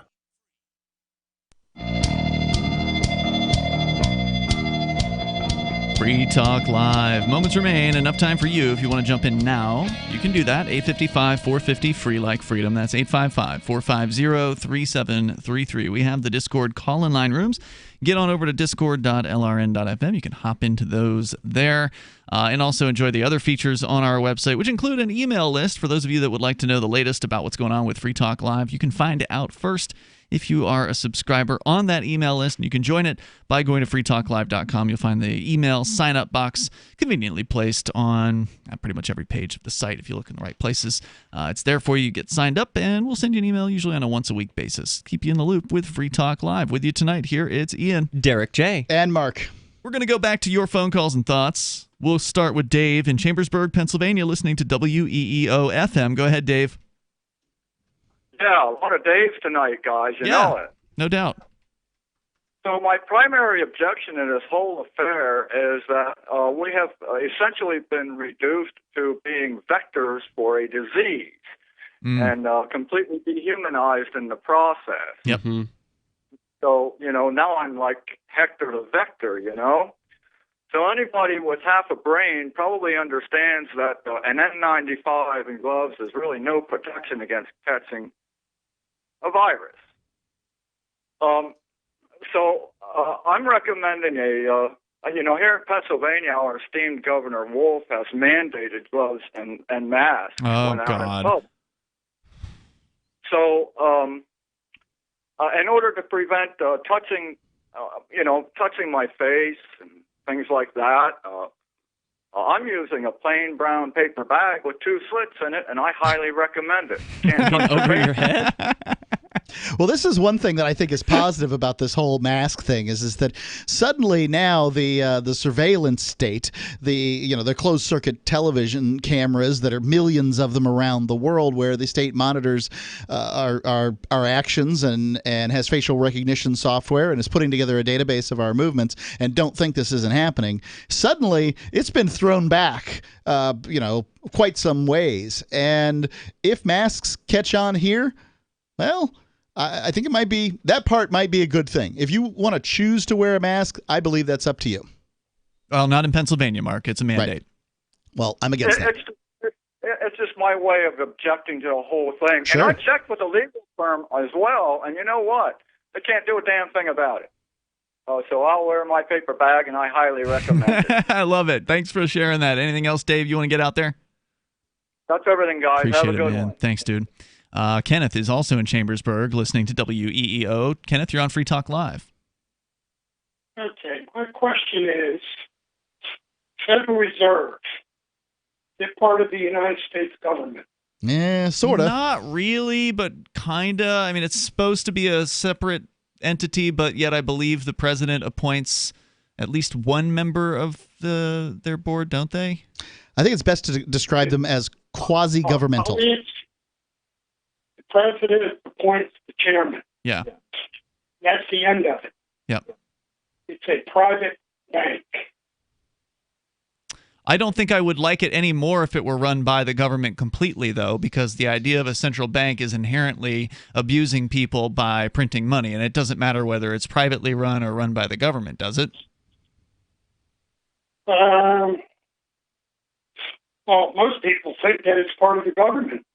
Speaker 1: Free Talk Live. Moments remain. Enough time for you. If you want to jump in now, you can do that. 855-450 free like freedom. That's 855-450-3733. We have the Discord call-in line rooms. Get on over to discord.lrn.fm. You can hop into those there. And also enjoy the other features on our website, which include an email list for those of you that would like to know the latest about what's going on with Free Talk Live. You can find out first if you are a subscriber on that email list, and you can join it by going to freetalklive.com. You'll find the email sign-up box conveniently placed on pretty much every page of the site if you look in the right places. It's there for you. Get signed up, and we'll send you an email usually on a once-a-week basis. Keep you in the loop with Free Talk Live. With you tonight, here it's Ian,
Speaker 2: Derrick J,
Speaker 3: and Mark.
Speaker 1: We're going to go back to your phone calls and thoughts. We'll start with Dave in Chambersburg, Pennsylvania, listening to WEEO-FM. Go ahead, Dave.
Speaker 13: Yeah, a lot of Daves tonight, guys. You know it.
Speaker 1: No doubt.
Speaker 13: So my primary objection in this whole affair is that we have essentially been reduced to being vectors for a disease and completely dehumanized in the process.
Speaker 1: Yep.
Speaker 13: So, now I'm like Hector the Vector, So anybody with half a brain probably understands that an N95 and gloves is really no protection against catching a virus. So I'm recommending a Here in Pennsylvania, our esteemed Governor Wolf has mandated gloves and masks when out in public. So, in order to prevent touching my face and things like that, I'm using a plain brown paper bag with 2 slits in it, and I highly recommend it. Can't touch
Speaker 2: over your head?
Speaker 3: Well, this is one thing that I think is positive about this whole mask thing is that suddenly now the surveillance state, the closed circuit television cameras that are millions of them around the world, where the state monitors our actions and has facial recognition software and is putting together a database of our movements and don't think this isn't happening. Suddenly, it's been thrown back, quite some ways. And if masks catch on here, well, I think that part might be a good thing. If you want to choose to wear a mask, I believe that's up to you.
Speaker 1: Well, not in Pennsylvania, Mark. It's a mandate.
Speaker 3: Right. Well, I'm against that.
Speaker 13: It's just my way of objecting to the whole thing.
Speaker 3: Sure.
Speaker 13: And I checked with a legal firm as well, and you know what? They can't do a damn thing about it. So I'll wear my paper bag, and I highly recommend it.
Speaker 1: I love it. Thanks for sharing that. Anything else, Dave, you want to get out there?
Speaker 13: That's everything, guys.
Speaker 1: Appreciate
Speaker 13: Have a good
Speaker 1: man.
Speaker 13: one.
Speaker 1: Thanks, dude. Kenneth is also in Chambersburg listening to WEEO. Kenneth, you're on Free Talk Live.
Speaker 14: Okay, my question is, Federal Reserve, they're part of the United States government.
Speaker 3: Yeah, sort of.
Speaker 1: Not really, but kind of. I mean, it's supposed to be a separate entity, but yet I believe the president appoints at least one member of their board, don't they?
Speaker 3: I think it's best to describe them as quasi-governmental.
Speaker 14: The president appoints the chairman.
Speaker 1: Yeah.
Speaker 14: That's the end of it.
Speaker 1: Yep.
Speaker 14: It's a private bank.
Speaker 1: I don't think I would like it any more if it were run by the government completely, though, because the idea of a central bank is inherently abusing people by printing money, and it doesn't matter whether it's privately run or run by the government, does it?
Speaker 14: Well, most people think that it's part of the government.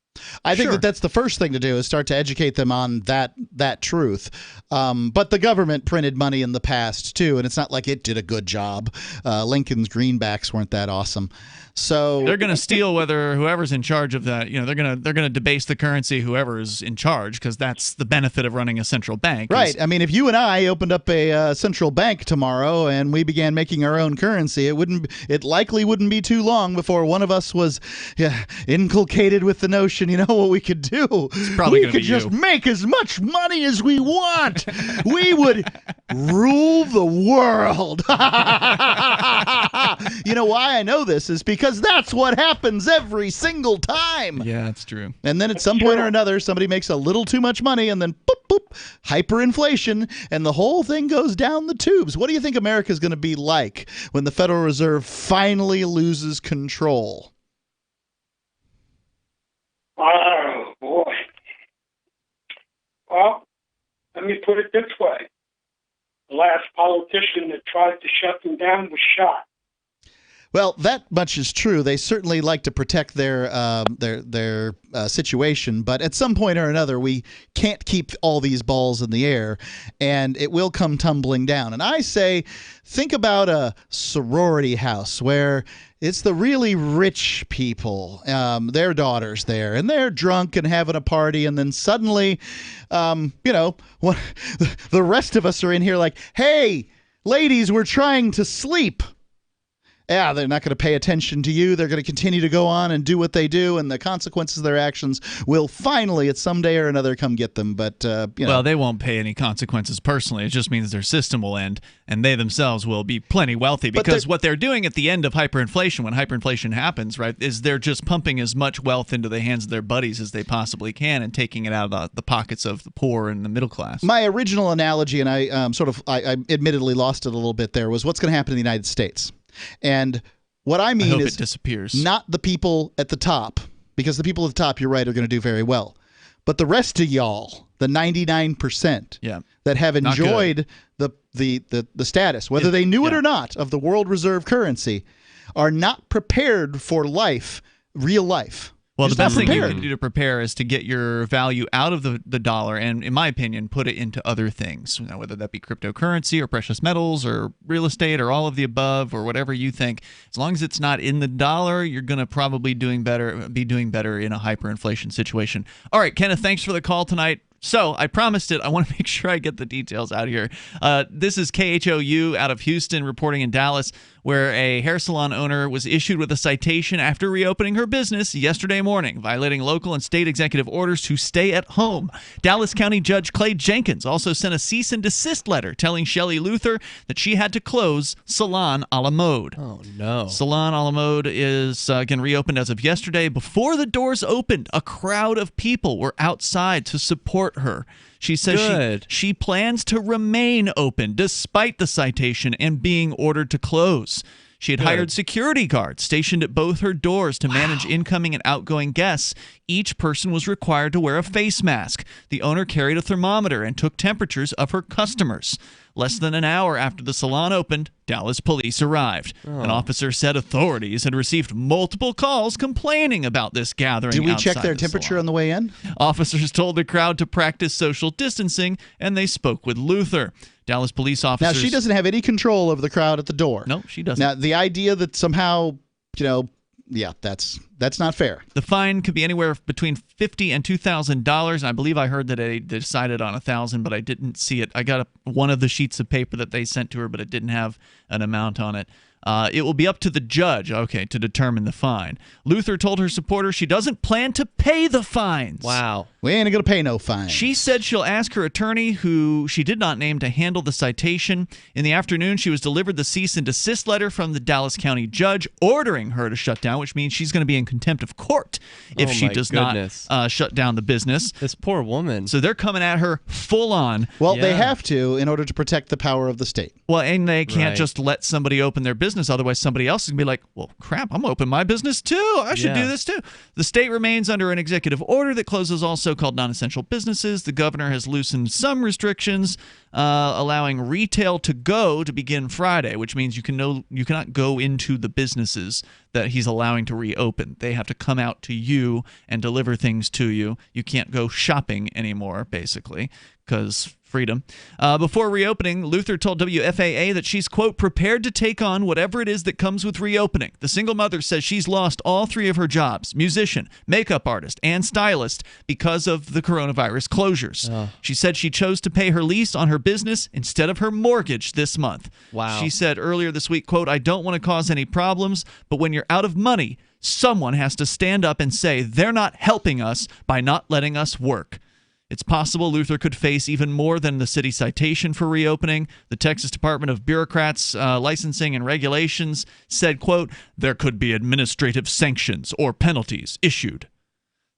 Speaker 3: I think that's the first thing to do is start to educate them on that truth. But the government printed money in the past too, and it's not like it did a good job. Lincoln's greenbacks weren't that awesome. So
Speaker 1: they're going to steal whoever's in charge of that. They're going to debase the currency whoever's in charge, because that's the benefit of running a central bank.
Speaker 3: Right. I mean, if you and I opened up a central bank tomorrow and we began making our own currency, it likely wouldn't be too long before one of us was inculcated with the notion, what we could do? We could just make as much money as we want. We would rule the world. You know why I know this is because that's what happens every single time.
Speaker 1: Yeah, that's true.
Speaker 3: And then at some point or another, somebody makes a little too much money, and then boop, boop, hyperinflation, and the whole thing goes down the tubes. What do you think America's going to be like when the Federal Reserve finally loses control?
Speaker 14: Oh, boy. Well, let me put it this way. The last politician that tried to shut them down was shot.
Speaker 3: Well, that much is true. They certainly like to protect their situation, but at some point or another, we can't keep all these balls in the air, and it will come tumbling down. And I say, think about a sorority house where it's the really rich people, their daughters there, and they're drunk and having a party, and then suddenly, the rest of us are in here like, hey, ladies, we're trying to sleep. Yeah, they're not going to pay attention to you. They're going to continue to go on and do what they do, and the consequences of their actions will finally, at some day or another, come get them. But
Speaker 1: well, they won't pay any consequences personally. It just means their system will end, and they themselves will be plenty wealthy. Because what they're doing at the end of hyperinflation, when hyperinflation happens, right, is they're just pumping as much wealth into the hands of their buddies as they possibly can, and taking it out of the pockets of the poor and the middle class.
Speaker 3: My original analogy, and I admittedly lost it a little bit there, was what's going to happen in the United States. And what I mean is
Speaker 1: it disappears.
Speaker 3: Not the people at the top, because the people at the top, you're right, are going to do very well. But the rest of y'all, the 99% that have enjoyed the status, whether they knew it or not, of the world reserve currency, are not prepared for life, real life.
Speaker 1: Well, the
Speaker 3: Just not
Speaker 1: best thing you
Speaker 3: prepared.
Speaker 1: can do to prepare is to get your value out of the dollar and, in my opinion, put it into other things, whether that be cryptocurrency or precious metals or real estate or all of the above or whatever you think. As long as it's not in the dollar, you're going to probably be doing better in a hyperinflation situation. All right, Kenneth, thanks for the call tonight. So I promised it. I want to make sure I get the details out here. This is KHOU out of Houston reporting in Dallas, where a hair salon owner was issued with a citation after reopening her business yesterday morning, violating local and state executive orders to stay at home. Dallas County Judge Clay Jenkins also sent a cease and desist letter telling Shelley Luther that she had to close Salon a la Mode.
Speaker 2: Oh, no.
Speaker 1: Salon a la Mode is again reopened as of yesterday. Before the doors opened, a crowd of people were outside to support her. She says she plans to remain open despite the citation and being ordered to close. She had hired security guards stationed at both her doors to manage incoming and outgoing guests. Each person was required to wear a face mask. The owner carried a thermometer and took temperatures of her customers. Less than an hour after the salon opened, Dallas police arrived. An officer said authorities had received multiple calls complaining about this gathering.
Speaker 3: Did we check
Speaker 1: outside
Speaker 3: their
Speaker 1: the
Speaker 3: temperature
Speaker 1: salon.
Speaker 3: on the way in?
Speaker 1: Officers told the crowd to practice social distancing, and they spoke with Luther. Dallas police officers...
Speaker 3: Now, she doesn't have any control over the crowd at the door.
Speaker 1: No, she doesn't.
Speaker 3: Now, the idea that somehow, that's not fair.
Speaker 1: The fine could be anywhere between $50 and $2,000. I believe I heard that they decided on $1,000, but I didn't see it. I got one of the sheets of paper that they sent to her, but it didn't have an amount on it. It will be up to the judge, to determine the fine. Luther told her supporters she doesn't plan to pay the fines.
Speaker 2: Wow.
Speaker 3: We ain't going to pay no fine.
Speaker 1: She said she'll ask her attorney, who she did not name, to handle the citation. In the afternoon, she was delivered the cease and desist letter from the Dallas County judge ordering her to shut down, which means she's going to be in contempt of court if she does not shut down the business.
Speaker 2: This poor woman.
Speaker 1: So they're coming at her full on.
Speaker 3: Well, they have to in order to protect the power of the state.
Speaker 1: Well, and they can't just let somebody open their business. Otherwise, somebody else is going to be like, well, crap, I'm going to open my business too. I should do this too. The state remains under an executive order that closes all so-called non-essential businesses. The governor has loosened some restrictions, allowing retail to go to begin Friday, which means you cannot go into the businesses that he's allowing to reopen. They have to come out to you and deliver things to you. You can't go shopping anymore, basically, because freedom. Before reopening, Luther told WFAA that she's, quote, prepared to take on whatever it is that comes with reopening. The single mother says she's lost all three of her jobs, musician, makeup artist, and stylist, because of the coronavirus closures. She said she chose to pay her lease on her business instead of her mortgage this month.
Speaker 2: Wow.
Speaker 1: She said earlier this week, quote, I don't want to cause any problems, but when you're out of money, someone has to stand up and say they're not helping us by not letting us work. It's possible Luther could face even more than the city citation for reopening. The Texas Department of Bureaucrats, Licensing and Regulations said, quote, there could be administrative sanctions or penalties issued.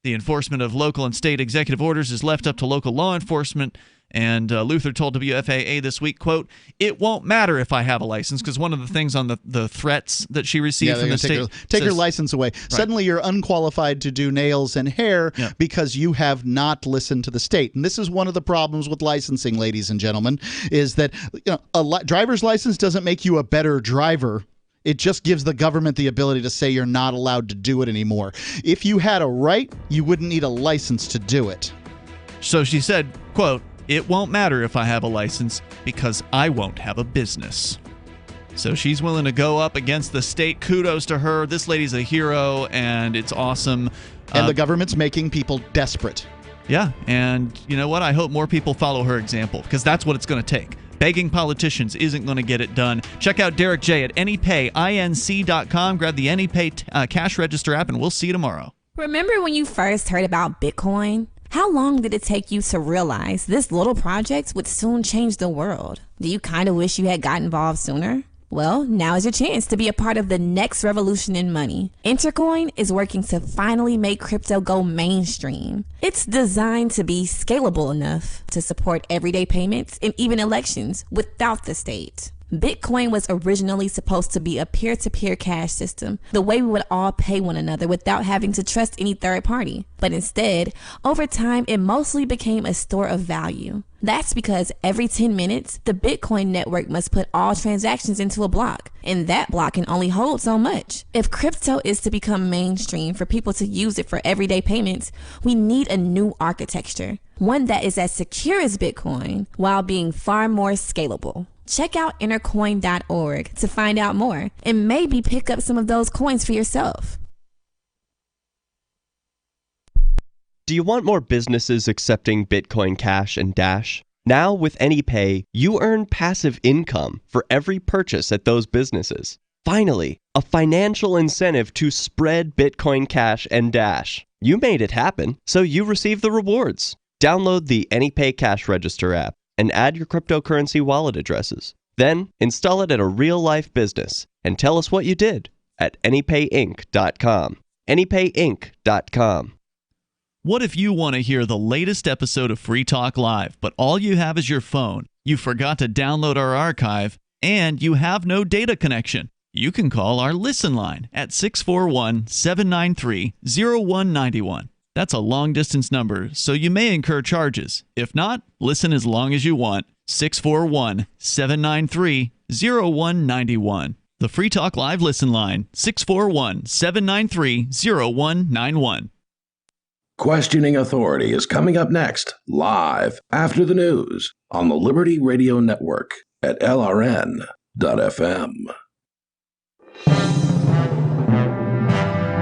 Speaker 1: The enforcement of local and state executive orders is left up to local law enforcement. And Luther told WFAA this week, quote, it won't matter if I have a license, because one of the things on the threats that she received from the state
Speaker 3: take your license away. Right. Suddenly you're unqualified to do nails and hair because you have not listened to the state. And this is one of the problems with licensing, ladies and gentlemen, is that a driver's license doesn't make you a better driver. It just gives the government the ability to say you're not allowed to do it anymore. If you had a right, you wouldn't need a license to do it.
Speaker 1: So she said, quote, it won't matter if I have a license because I won't have a business. So she's willing to go up against the state. Kudos to her. This lady's a hero, and it's awesome.
Speaker 3: And the government's making people desperate.
Speaker 1: Yeah, and you know what? I hope more people follow her example, because that's what it's going to take. Begging politicians isn't going to get it done. Check out Derrick J at AnyPayInc.com. Grab the AnyPay cash register app, and we'll see you tomorrow.
Speaker 16: Remember when you first heard about Bitcoin? How long did it take you to realize this little project would soon change the world? Do you kind of wish you had got involved sooner? Well, now is your chance to be a part of the next revolution in money. Intercoin is working to finally make crypto go mainstream. It's designed to be scalable enough to support everyday payments and even elections without the state. Bitcoin was originally supposed to be a peer-to-peer cash system, the way we would all pay one another without having to trust any third party. But instead, over time, it mostly became a store of value. That's because every 10 minutes, the Bitcoin network must put all transactions into a block, and that block can only hold so much. If crypto is to become mainstream for people to use it for everyday payments, we need a new architecture, one that is as secure as Bitcoin while being far more scalable. Check out innercoin.org to find out more, and maybe pick up some of those coins for yourself.
Speaker 2: Do you want more businesses accepting Bitcoin Cash and Dash? Now with AnyPay, you earn passive income for every purchase at those businesses. Finally, a financial incentive to spread Bitcoin Cash and Dash. You made it happen, so you receive the rewards. Download the AnyPay Cash Register app and add your cryptocurrency wallet addresses. Then install it at a real-life business and tell us what you did at anypayinc.com. anypayinc.com.
Speaker 1: What if you want to hear the latest episode of Free Talk Live, but all you have is your phone, you forgot to download our archive, and you have no data connection? You can call our Listen line at 641-793-0191. That's a long-distance number, so you may incur charges. If not, listen as long as you want. 641-793-0191. The Free Talk Live Listen line, 641-793-0191.
Speaker 5: Questioning Authority is coming up next, live after the news on the Liberty Radio Network at LRN.FM.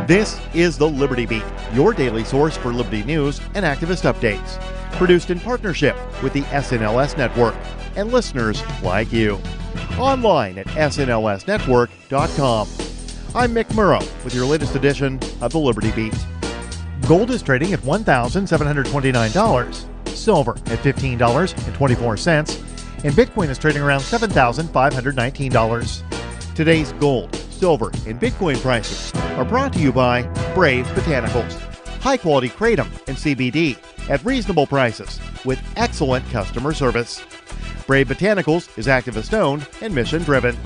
Speaker 17: This is the Liberty Beat, your daily source for Liberty news and activist updates. Produced in partnership with the SNLS Network and listeners like you. Online at snlsnetwork.com. I'm Mick Murrow with your latest edition of the Liberty Beat. Gold is trading at $1,729, silver at $15.24, and Bitcoin is trading around $7,519. Today's gold, silver, and Bitcoin prices are brought to you by Brave Botanicals, high-quality kratom and CBD at reasonable prices with excellent customer service. Brave Botanicals is activist-owned and mission-driven.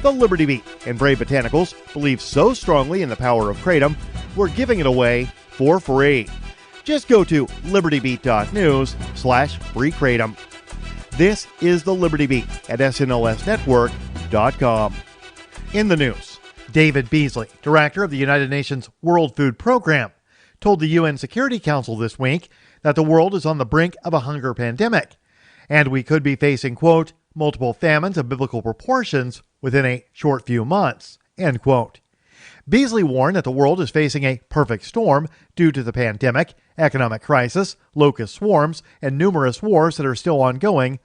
Speaker 17: The Liberty Beat and Brave Botanicals believe so strongly in the power of kratom, we're giving it away for free. Just go to libertybeat.news/freekratom. This is the Liberty Beat at snlsnetwork.com. In the news, David Beasley, director of the United Nations World Food Program, told the UN Security Council this week that the world is on the brink of a hunger pandemic, and we could be facing, quote, multiple famines of biblical proportions within a short few months, end quote. Beasley warned that the world is facing a perfect storm due to the pandemic, economic crisis, locust swarms, and numerous wars that are still ongoing